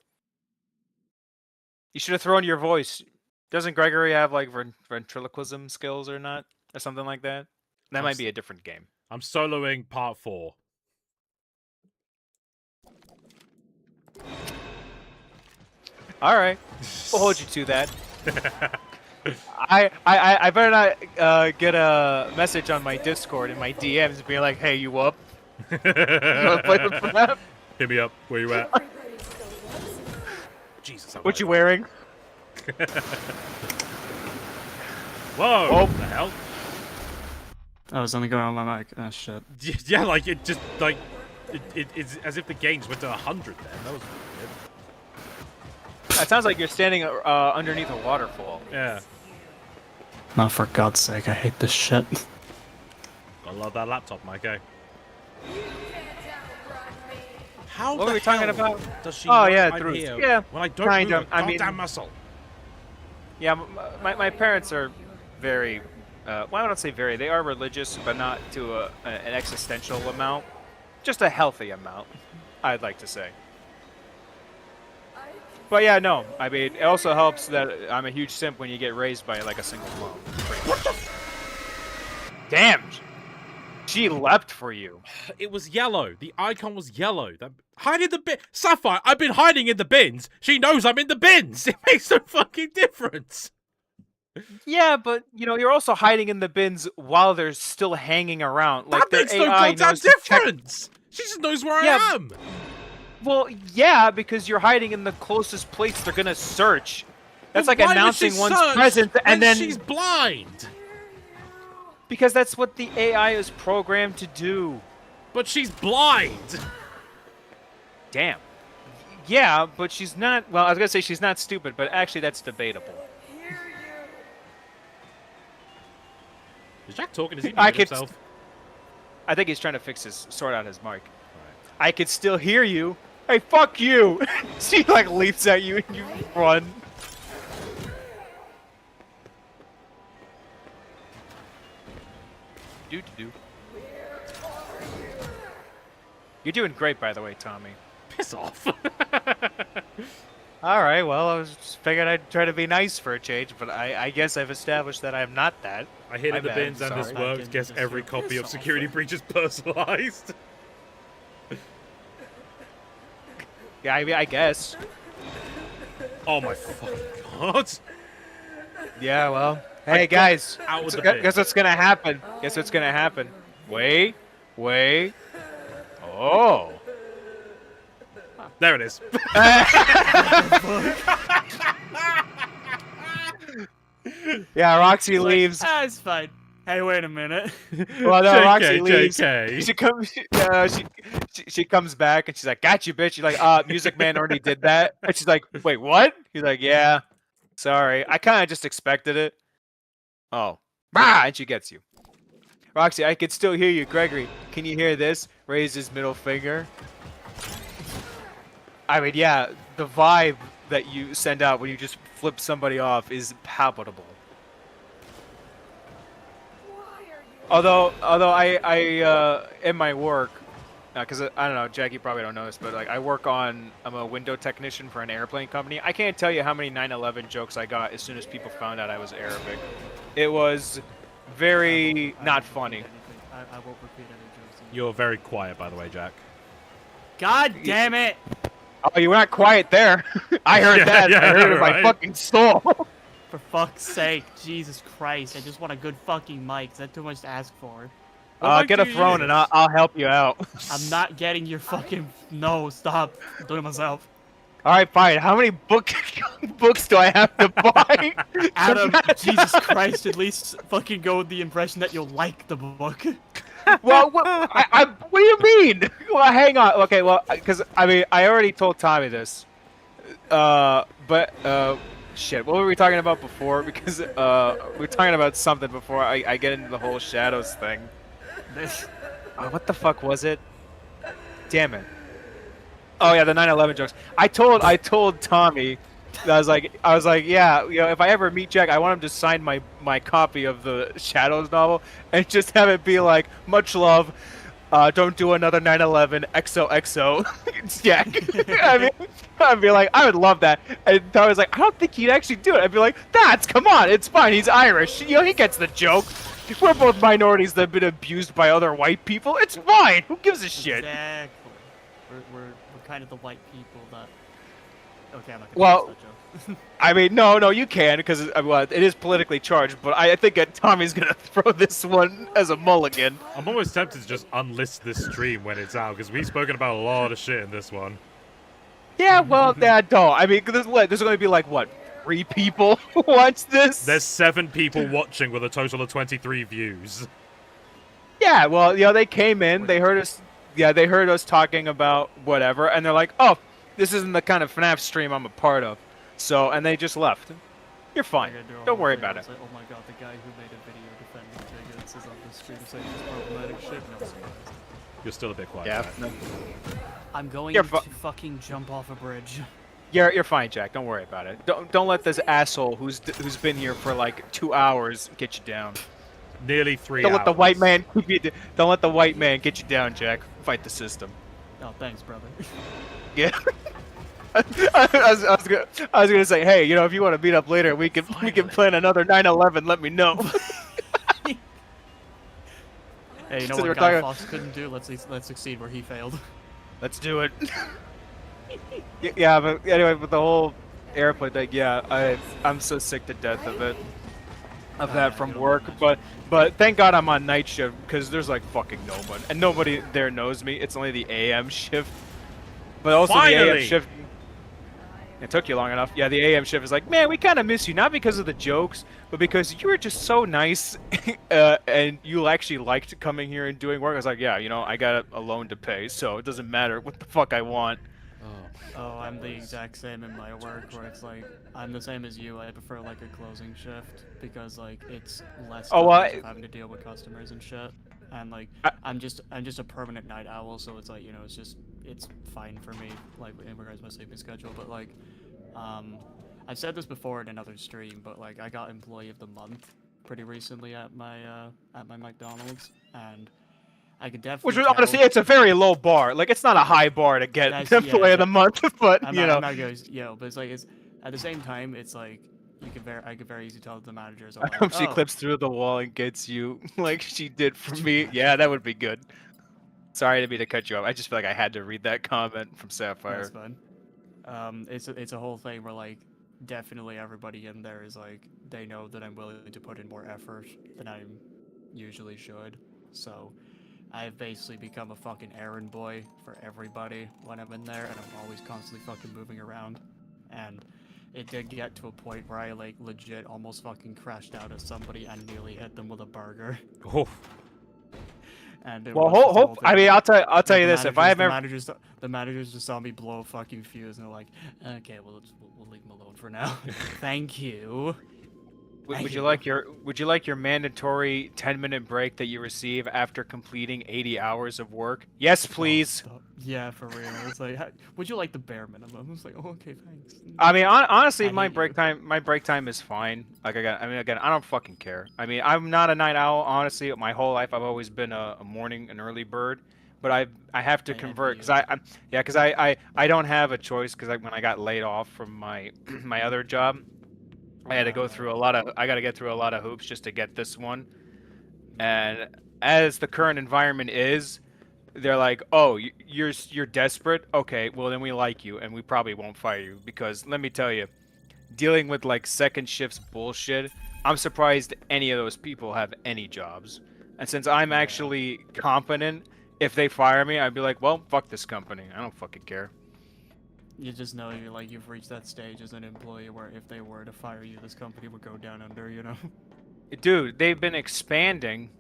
You should have thrown your voice. Doesn't Gregory have like ventriloquism skills or not, or something like that? That might be a different game. I'm soloing part 4. All right, we'll hold you to that. I better not get a message on my Discord and my DMs being like, "Hey, you up? You wanna play with FNAF? Hit me up. Where you at? Jesus. What you wearing?" Whoa! Oh. What the hell? Oh, it's only going on my mic. Oh, shit. Yeah, like it just like it's as if the games went to 100 then. That was weird. That sounds like you're standing underneath a waterfall. Yeah. Oh, for God's sake, I hate this shit. I love that laptop, Mike. Eh? How What the were we talking hell about? does she Oh, know yeah, I'm Drews. here Yeah, when I don't kind move of. a I mean- goddamn muscle? Yeah, my parents are very, well, I don't say very, they are religious, but not to an existential amount. Just a healthy amount, I'd like to say. But yeah, no, I mean, it also helps that I'm a huge simp when you get raised by like a single mom. What the? Damn! She leapt for you. It was yellow. The icon was yellow. Hide in the bin. Sapphire, I've been hiding in the bins. She knows I'm in the bins. It makes no fucking difference. Yeah, but you know, you're also hiding in the bins while they're still hanging around. Like That makes their no AI goddamn knows to check- difference. She just knows where Yeah, I am. Well, yeah, because you're hiding in the closest place they're gonna search. That's like Why would announcing she one's search presence, when and then she's blind. because that's what the AI is programmed to do. But she's blind. Damn. Yeah, but she's not. Well, I was gonna say she's not stupid, but actually that's debatable. Is Jack talking? Is he I muting could- himself? I think he's trying to sort out his mic. I could still hear you, Hey, fuck you! She like leaps at you and you run. Do. You're doing great, by the way, Tommy. Piss off. All right, well, I was just figured I'd try to be nice for a change, but I guess I've established that I'm not that. I hit My in the bad, bins and this sorry. works. Guess every copy of Security Breach is personalized. Yeah, I guess. Oh my fucking god. Yeah, well. Hey, guys. out with the bin. Guess what's gonna happen? Guess what's gonna happen? Wait. Oh. There it is. Yeah, Roxy leaves. That's fine. Hey, wait a minute. Well, no, Roxy leaves. JK. She comes back and she's like, "Got you, bitch." She's like, Music Man already did that." And she's like, "Wait, what?" He's like, "Yeah, sorry. I kind of just expected it." Oh, and she gets you. Roxy, I can still hear you. Gregory, can you hear this? Raise his middle finger. I mean, yeah, the vibe that you send out when you just flip somebody off is palpable. Although I in my work, because I don't know, Jack, you probably don't know this, but like I'm a window technician for an airplane company. I can't tell you how many 9/11 jokes I got as soon as people found out I was Arabic. It was very not funny. I won't repeat any jokes. You're very quiet, by the way, Jack. God damn it! Oh, you were not quiet there. I heard Yeah, that. yeah, I heard it in my right. fucking soul. For fuck's sake, Jesus Christ! I just want a good fucking mic. Is that too much to ask for? Get a throne and I'll help you out. I'm not getting your fucking. No, stop. I'm doing it myself. All right, fine. How many books do I have to buy? Adam, Jesus Christ! At least fucking go with the impression that you'll like the book. Well, what do you mean? Well, hang on. Okay, well, because I mean, I already told Tommy this. Shit. What were we talking about before? Because we were talking about something before I get into the whole shadows thing. What the fuck was it? Damn it. Oh yeah, the 9/11 jokes. I told Tommy. I was like, yeah, you know, if I ever meet Jack, I want him to sign my copy of the Shadows novel and just have it be like, much love, don't do another 9/11, XOXO, Jack. I mean, I'd be like, I would love that. And Tommy's like, I don't think he'd actually do it. I'd be like, come on, it's fine. He's Irish. You know, he gets the joke. We're both minorities that have been abused by other white people. It's fine. Who gives a shit? Exactly. We're kind of the white people that. Okay, I'm not gonna Well, finish that joke. I mean, no, you can, because well, it is politically charged, but I think Tommy's gonna throw this one as a mulligan. I'm almost tempted to just unlist this stream when it's out, because we've spoken about a lot of shit in this one. Yeah, well, don't. I mean, there's going to be like, what, 3 people who watch this? There's 7 people watching with a total of 23 views. Yeah, well, you know, they came in, they heard us, they heard us talking about whatever, and they're like, oh, this isn't the kind of FNAF stream I'm a part of. So, and they just left. You're fine. Don't worry about it. Like, oh my god, the guy who made a video defending bigots is on the stream saying this problematic shit. No surprise. You're still a bit quiet. Yeah. Jack. I'm going You're to fucking jump off a bridge. You're fine, Jack. Don't worry about it. Don't let this asshole who's been here for like 2 hours get you down. Nearly 3 Don't hours. let the white man keep you. Don't let the white man get you down, Jack. Fight the system. Oh, thanks, brother. Yeah. I was gonna say, hey, you know, if you want to meet up later, we can plan another 9/11. Let me know. Hey, you know So what we're Guy talking- Fawkes couldn't do? Let's succeed where he failed. Let's do it. Yeah, but anyway, with the whole airplane thing, yeah, I'm so sick to death of it, of that from work. But thank God I'm on night shift because there's like fucking nobody, and nobody there knows me. It's only the AM shift. But also the AM Finally! shift. It took you long enough. Yeah, the AM shift is like, man, we kind of miss you, not because of the jokes, but because you were just so nice, and you actually liked coming here and doing work. I was like, yeah, you know, I got a loan to pay, so it doesn't matter what the fuck I want. Oh, I'm the exact same in my work, where it's like, I'm the same as you. I prefer like a closing shift because like it's less Oh, well, of having to deal with customers and shit. And like, I'm just a permanent night owl, so it's like, you know, it's just it's fine for me, like in regards to my sleeping schedule. But like, I've said this before in another stream, but like I got Employee of the Month pretty recently at my McDonald's, and I could definitely. Which was honestly, it's a very low bar. Like, it's not a high bar to get Employee of the Month, but you know. I'm not going, but it's like it's at the same time, it's like I could very easily tell the managers. I hope she clips through the wall and gets you like she did for me. Yeah, that would be good. Sorry to be to cut you off. I just feel like I had to read that comment from Sapphire. That's fun. It's a whole thing where like definitely everybody in there is like they know that I'm willing to put in more effort than I usually should. So I've basically become a fucking errand boy for everybody when I'm in there, and I'm always constantly fucking moving around. And it did get to a point where I like legit almost fucking crashed out at somebody and nearly hit them with a burger. Oh. And well, hope. I mean, I'll tell you this: if I ever the managers just saw me blow a fucking fuse, and they're like, "Okay, well, we'll leave him alone for now." Thank you. Would you like your mandatory 10-minute break that you receive after completing 80 hours of work? Yes, please. Oh, yeah, for real. It's like, would you like the bare minimum? It's like, oh, okay, thanks. I mean, honestly, my break time is fine. Like, again, I don't fucking care. I mean, I'm not a night owl. Honestly, my whole life I've always been a morning and early bird. But I have to convert because I don't have a choice because when I got laid off from my my other job. I had to go through I got to get through a lot of hoops just to get this one. And as the current environment is, they're like, "Oh, you're desperate? Okay, well then we like you and we probably won't fire you because let me tell you, dealing with like second shifts bullshit, I'm surprised any of those people have any jobs. And since I'm actually competent, if they fire me, I'd be like, "Well, fuck this company. I don't fucking care." You just know you've reached that stage as an employee where if they were to fire you, this company would go down under, you know? Dude, they've been expanding.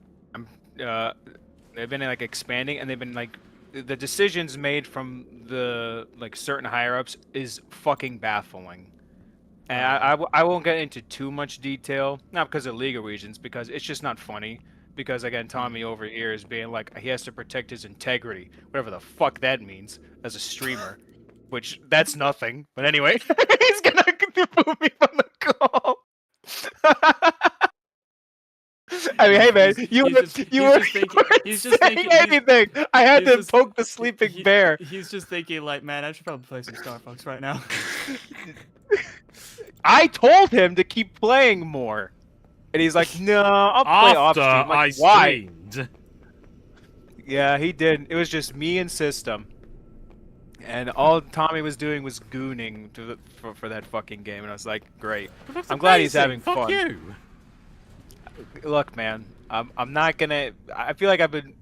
They've been like expanding, and they've been like the decisions made from the like certain higher ups is fucking baffling. And I won't get into too much detail, not because of legal reasons, because it's just not funny. Because again, Tommy over here is being like he has to protect his integrity, whatever the fuck that means as a streamer. Which, that's nothing. But anyway, he's gonna remove me from the call. I mean, hey man, you weren't saying anything. I had to poke the sleeping bear. He's just thinking like, man, I should probably play some Star Fox right now. I told him to keep playing more. And he's like, no, I'll play off stream. Like, why? Yeah, he did. It was just me and System. And all Tommy was doing was gooning for that fucking game, and I was like, great. I'm glad he's having fun. Fuck you. Look, man, I'm not gonna. I feel like I've been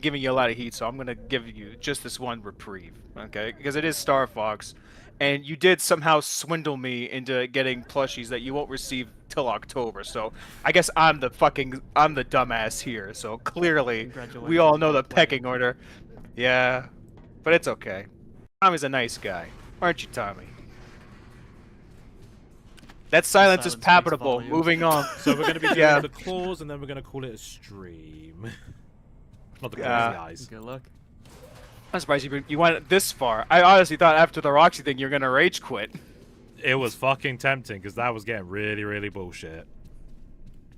giving you a lot of heat, so I'm gonna give you just this one reprieve, okay? Because it is Star Fox, and you did somehow swindle me into getting plushies that you won't receive till October. So I guess I'm the dumbass here. So clearly, we all know the pecking order. Yeah. But it's okay. Tommy's a nice guy. Aren't you, Tommy? That silence is palpable. Moving on. So we're going to be doing the claws, and then we're going to call it a stream. Not the claws, the eyes. Good luck. I'm surprised you went this far. I honestly thought after the Roxy thing you're going to rage quit. It was fucking tempting, because that was getting really, really bullshit.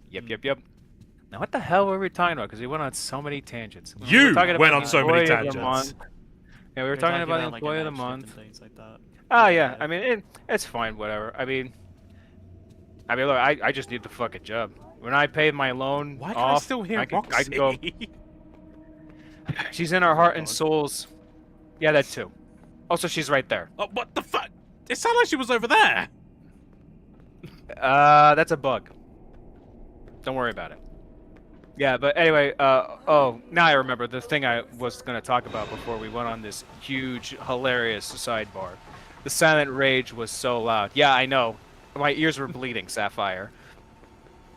Yep. Now what the hell were we talking about? Because we went on so many tangents. You went on so many tangents. Yeah, we were talking about the Employee of the Month. Things like that. Oh yeah, I mean it's fine, whatever. I mean look, I just need the fucking job. When I pay my loan Why can off, I still hear I can Roxy? go. She's in our heart and souls. Yeah, that too. Also, she's right there. Oh, what the fuck? It sounded like she was over there. That's a bug. Don't worry about it. Yeah, but anyway, oh, now I remember the thing I was going to talk about before we went on this huge, hilarious sidebar. The silent rage was so loud. Yeah, I know. My ears were bleeding, Sapphire.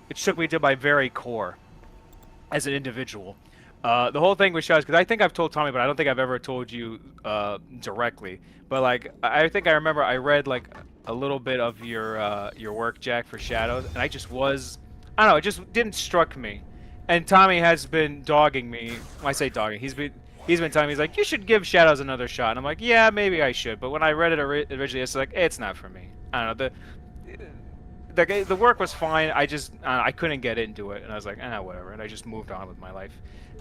It shook me to my very core as an individual. The whole thing was shots, because I think I've told Tommy, but I don't think I've ever told you directly. But, like, I think I remember I read, like, a little bit of your work, Jack, for Shadows, and I just was... I don't know, it just didn't struck me. And Tommy has been dogging me. When I say dogging, he's been telling me, he's like, you should give Shadows another shot. And I'm like, yeah, maybe I should. But when I read it originally, it's like, it's not for me. I don't know. The work was fine. I couldn't get into it, and I was like, whatever. And I just moved on with my life.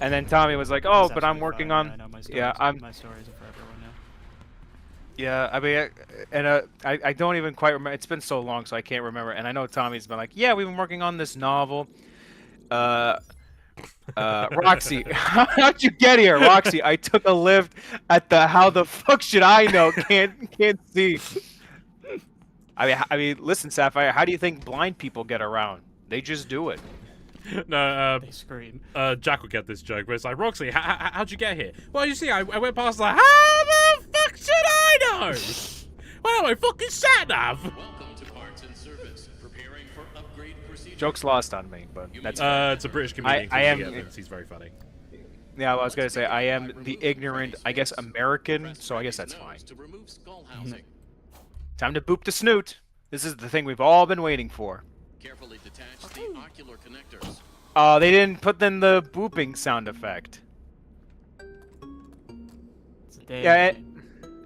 And then Tommy was like, oh, but I'm working on. I know my stories, Yeah, my stories are for everyone now. Yeah, I mean, I don't even quite remember. It's been so long, so I can't remember. And I know Tommy's been like, yeah, we've been working on this novel. Roxy, how'd you get here, Roxy? I took a lift at the how the fuck should I know? Can't see. I mean, listen, Sapphire. How do you think blind people get around? They just do it. No, They scream. Jack would get this joke, but it's like, Roxy, how'd you get here? Well, you see, I went past like, how the fuck should I know? Well, I fucking sat nav. Welcome to Parts and Service. Preparing for upgrade procedure. Joke's lost on me, but that's. It's a British comedian. I am. He's very funny. Yeah, well, I was gonna say I am the ignorant, I guess, American, so I guess that's fine. To remove skull housing. Time to boop the snoot. This is the thing we've all been waiting for. Carefully detach the ocular connectors. Oh, they didn't put in the booping sound effect. It's a day.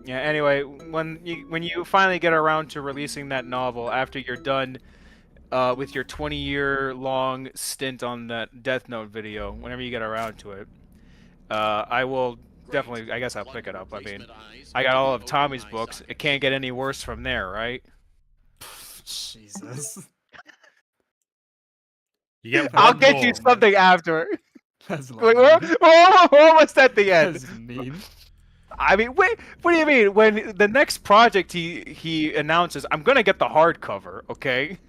Yeah. Anyway, when you finally get around to releasing that novel after you're done with your 20-year-long stint on that Death Note video, whenever you get around to it, I will definitely. I guess I'll pick it up. I mean, I got all of Tommy's books. It can't get any worse from there, right? Jesus. You get I'll one get more. you something after. That's Wait, we're almost at the end. That's mean. I mean, wait. What do you mean? When the next project he announces, I'm gonna get the hardcover. Okay.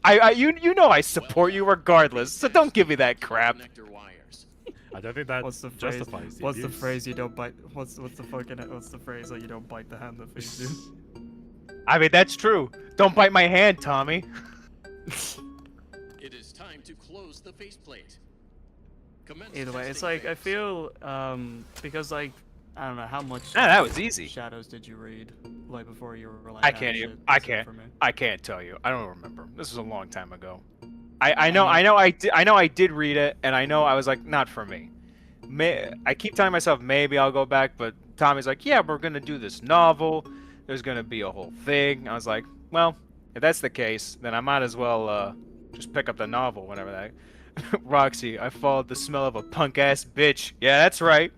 You know I support you regardless, so don't give me that crap. Connector wires. I don't think that What's the phrase? justifies the What's the abuse. phrase you don't bite? What's the phrase that you don't bite the hand that feeds you? I mean, that's true. Don't bite my hand, Tommy. It is time to close the faceplate. Commence Either way, it's testing like I phase. feel because like I don't know how much. Ah, that was easy. Shadows did you read like before you were like? I "Ah, can't shit, even. this I isn't can't. for me." I can't tell you. I don't remember. This was a long time ago. I know I did read it, and I know I was like, not for me. I keep telling myself maybe I'll go back, but Tommy's like, yeah, we're gonna do this novel. There's gonna be a whole thing. I was like, well, if that's the case, then I might as well just pick up the novel whenever that. Roxy, I followed the smell of a punk ass bitch. Yeah, that's right.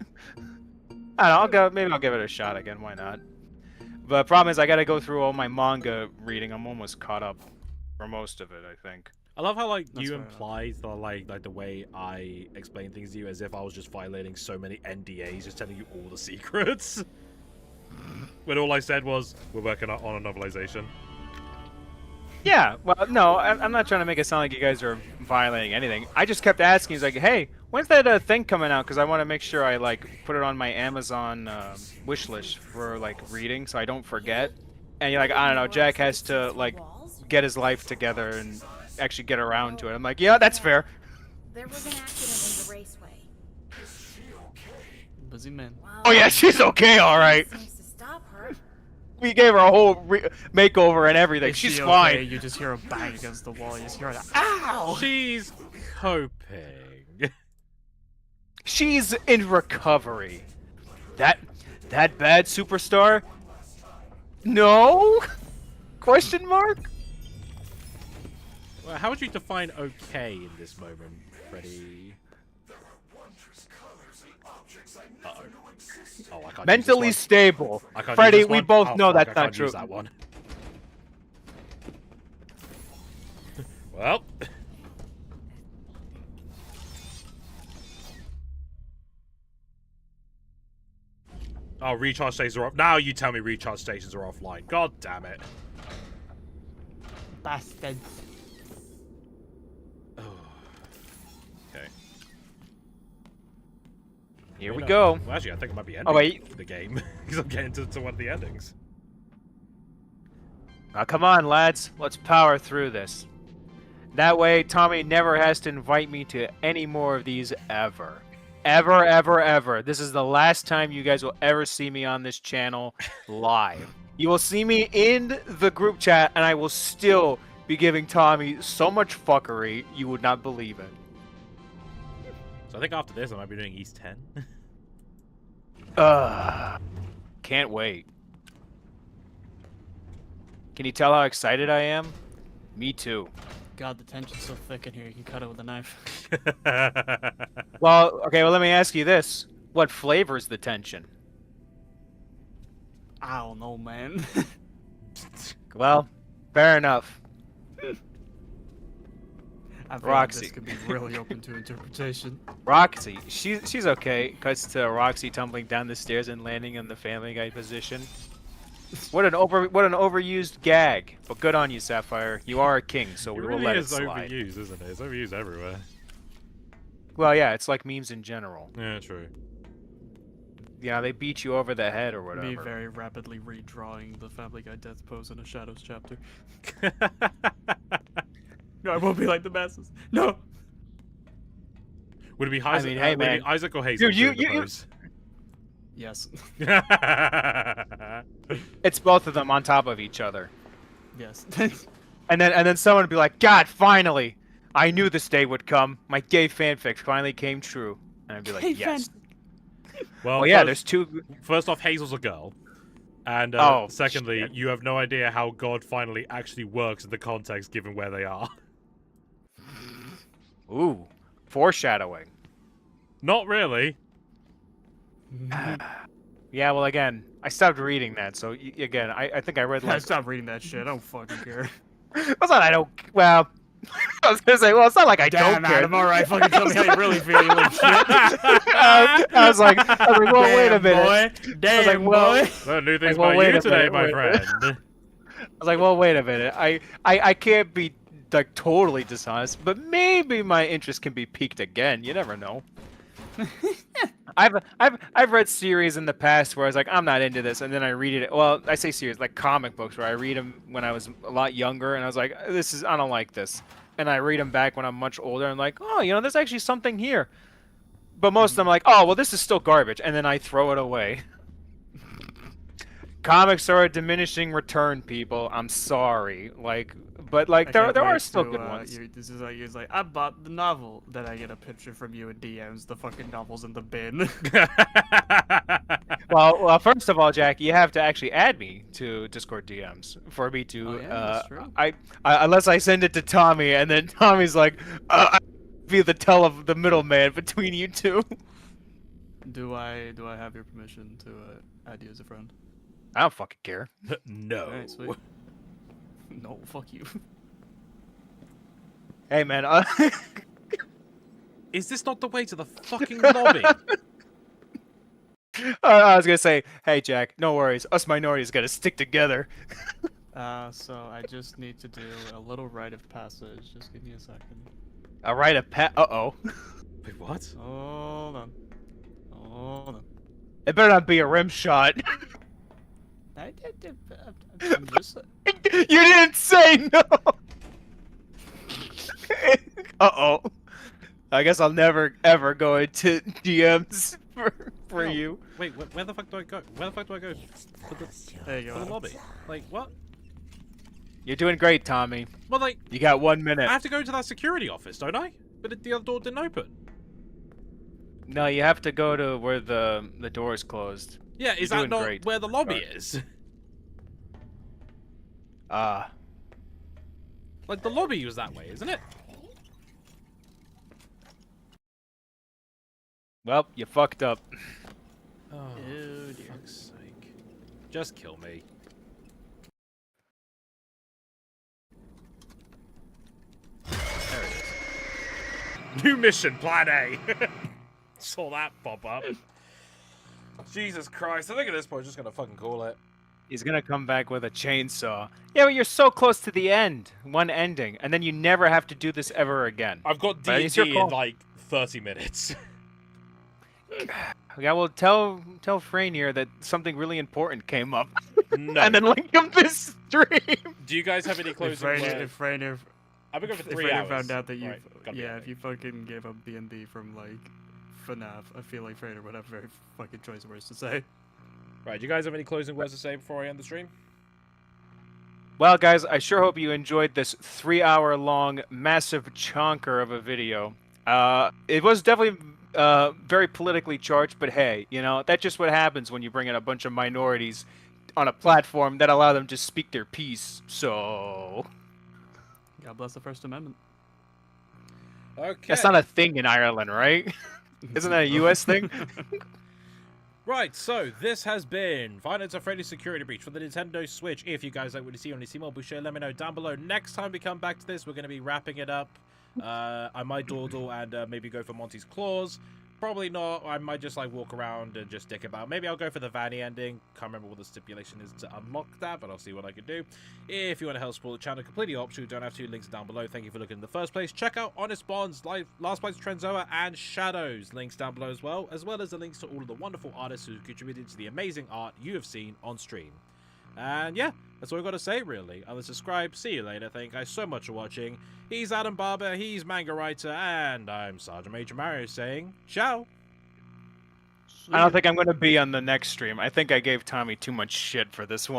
I don't know, maybe I'll give it a shot again. Why not? But the problem is I gotta go through all my manga reading. I'm almost caught up for most of it, I think. I love how like That's you fair enough. imply that like the way I explain things to you as if I was just violating so many NDAs, just telling you all the secrets. When all I said was we're working on a novelization. Yeah, well, no, I'm not trying to make it sound like you guys are violating anything. I just kept asking. He's like, hey, when's that thing coming out? Because I want to make sure I like put it on my Amazon wish list for like reading, so I don't forget. And you're like, I don't know, Jack has to like get his life together and actually get around to it. I'm like, yeah, that's fair. There was an accident in the raceway. Busy man. Wow. Oh yeah, she's okay, all right. Seems to stop her. We gave her a whole makeover and everything. Is She's she fine. okay? You just hear a bang against the wall. You just hear that. Ow! She's coping. She's in recovery. That bad superstar? No? Question mark? Well, how would you define okay in this moment, Freddy? Uh-oh. Oh, I can't Mentally use this stable. one. I can't use Freddie, this we one. both Oh, know fuck, that's I not can't true. use that one. Well. Oh, recharge stations are off. Now you tell me recharge stations are offline. God damn it. Bastard. Oh. Okay. Here we go. Well, actually, I think I might be ending Oh, wait. the game because I'm getting to one of the endings. Now, come on, lads. Let's power through this. That way, Tommy never has to invite me to any more of these ever. Ever, ever, ever. This is the last time you guys will ever see me on this channel live. You will see me in the group chat, and I will still be giving Tommy so much fuckery you would not believe it. So I think after this, I might be doing East 10. Can't wait. Can you tell how excited I am? Me too. God, the tension's so thick in here, you can cut it with a knife. Well, okay, well, let me ask you this. What flavors the tension? I don't know, man. Well, fair enough. I feel like Roxy. this could be really open to interpretation. Roxy, she's okay. Cuts to Roxy tumbling down the stairs and landing in the Family Guy position. What an overused gag. But good on you, Sapphire. You are a king, so It we will really let it is slide. overused, isn't it? It's overused everywhere. Well, yeah, it's like memes in general. Yeah, true. Yeah, they beat you over the head or whatever. Me very rapidly redrawing the Family Guy death pose in a Shadows chapter. No, I won't be like the masses. No! Would it be Isaac, mean, hey, would it be man. Isaac or Hazel? Dude, you- doing the you- pose? Yes. It's both of them on top of each other. Yes. And then someone would be like, God, finally! I knew this day would come. My gay fanfic finally came true. And I'd be like, Gay yes. Well, Yeah, first, there's two. first off, Hazel's a girl. And Oh, secondly, shit. you have no idea how God finally actually works in the context given where they are. Ooh, foreshadowing. Not really. Yeah, well, again, I stopped reading that, so again, I think I read I like. stopped reading that shit. I don't fucking care. It's not I don't. Well, I was gonna say, well, it's not like I Damn, don't care. Adam, alright, fucking tell me how you really feel, you little shit. I was like, well, wait a minute. Boy. Damn, like, well- boy. Learn new things well, about wait you a today, minute, my wait. friend. I was like, well, wait a minute. I can't be like totally dishonest, but maybe my interest can be piqued again. You never know. I've read series in the past where I was like, I'm not into this, and then I read it. Well, I say series like comic books where I read them when I was a lot younger, and I was like, I don't like this, and I read them back when I'm much older, and I'm like, oh, there's actually something here. But most of them are like, oh, well, this is still garbage, and then I throw it away. Comics are a diminishing return, people. I'm sorry, but I there can't are wait still to, good ones. This is like, he's like, I bought the novel. Then I get a picture from you in DMs. The fucking novel's in the bin. Well, first of all, Jack, you have to actually add me to Discord DMs for me to. Oh, yeah, that's true. I unless I send it to Tommy, and then Tommy's like, I be the middleman between you two. Do I have your permission to add you as a friend? I don't fucking care. No. Alright, sweet. No, fuck you. Hey, man. Is this not the way to the fucking lobby? I was gonna say, hey, Jack, no worries. Us minorities gotta stick together. So I just need to do a little rite of passage. Just give me a second. All right, Uh-oh. Wait, what? Hold on. Hold on. It better not be a rim shot. I'm just... You didn't say no. Uh-oh. I guess I'll never ever go into DMs for No. you. Wait, where the fuck do I go? Where the fuck do I go for There you the go. lobby? Like, what? You're doing great, Tommy. Well, like, You got 1 minute. I have to go to that security office, don't I? But the other door didn't open. No, you have to go to where the door is closed. Yeah, is You're that doing not great. where the lobby Alright. is? Like, the lobby was that way, isn't it? Well, you fucked up. Oh, Ew, dear. fuck's sake. Just kill me. There it is. New mission, Plan A. Saw that pop up. Jesus Christ, I think at this point I'm just gonna fucking call it. He's gonna come back with a chainsaw. Yeah, but you're so close to the end. One ending. And then you never have to do this ever again. I've got But it's your D&D in call. like 30 minutes. Yeah, well, tell Franier that something really important came up. No. And then link him this stream. Do you guys have any If closing Rainer, words? I've been going for if 3 Rainer hours. found out that you, Right, gotta be yeah, okay. if you fucking gave up D&D from like FNAF, I feel like Rainer would have very fucking choice words to say. Right, do you guys have any closing words to say before I end the stream? Well, guys, I sure hope you enjoyed this 3-hour-long, massive chonker of a video. It was definitely very politically charged, but hey, you know, that's just what happens when you bring in a bunch of minorities on a platform that allow them to speak their piece. So God bless the First Amendment. Okay. that's not a thing in Ireland, right? Isn't that a U.S. thing? Right, so this has been Finance of Freddy's Security Breach for the Nintendo Switch. If you guys like what you see, only see more, be sure to let me know down below. Next time we come back to this, we're going to be wrapping it up. I might dawdle and maybe go for Monty's Claws. Probably not. I might just like walk around and just dick about. Maybe I'll go for the Vanny ending. Can't remember what the stipulation is to unlock that, but I'll see what I can do. If you want to help support the channel, completely optional. Don't have to. Links down below. Thank you for looking in the first place. Check out Honest Bonds, Last Bites Trenzoa, and Shadows. Links down below as well as the links to all of the wonderful artists who contributed to the amazing art you have seen on stream. And yeah, that's all I've got to say, really. I'll subscribe. See you later. Thank you guys so much for watching. He's Adam Barber, he's Manga Writer, and I'm Sergeant Major Mario saying ciao. I don't think I'm going to be on the next stream. I think I gave Tommy too much shit for this one.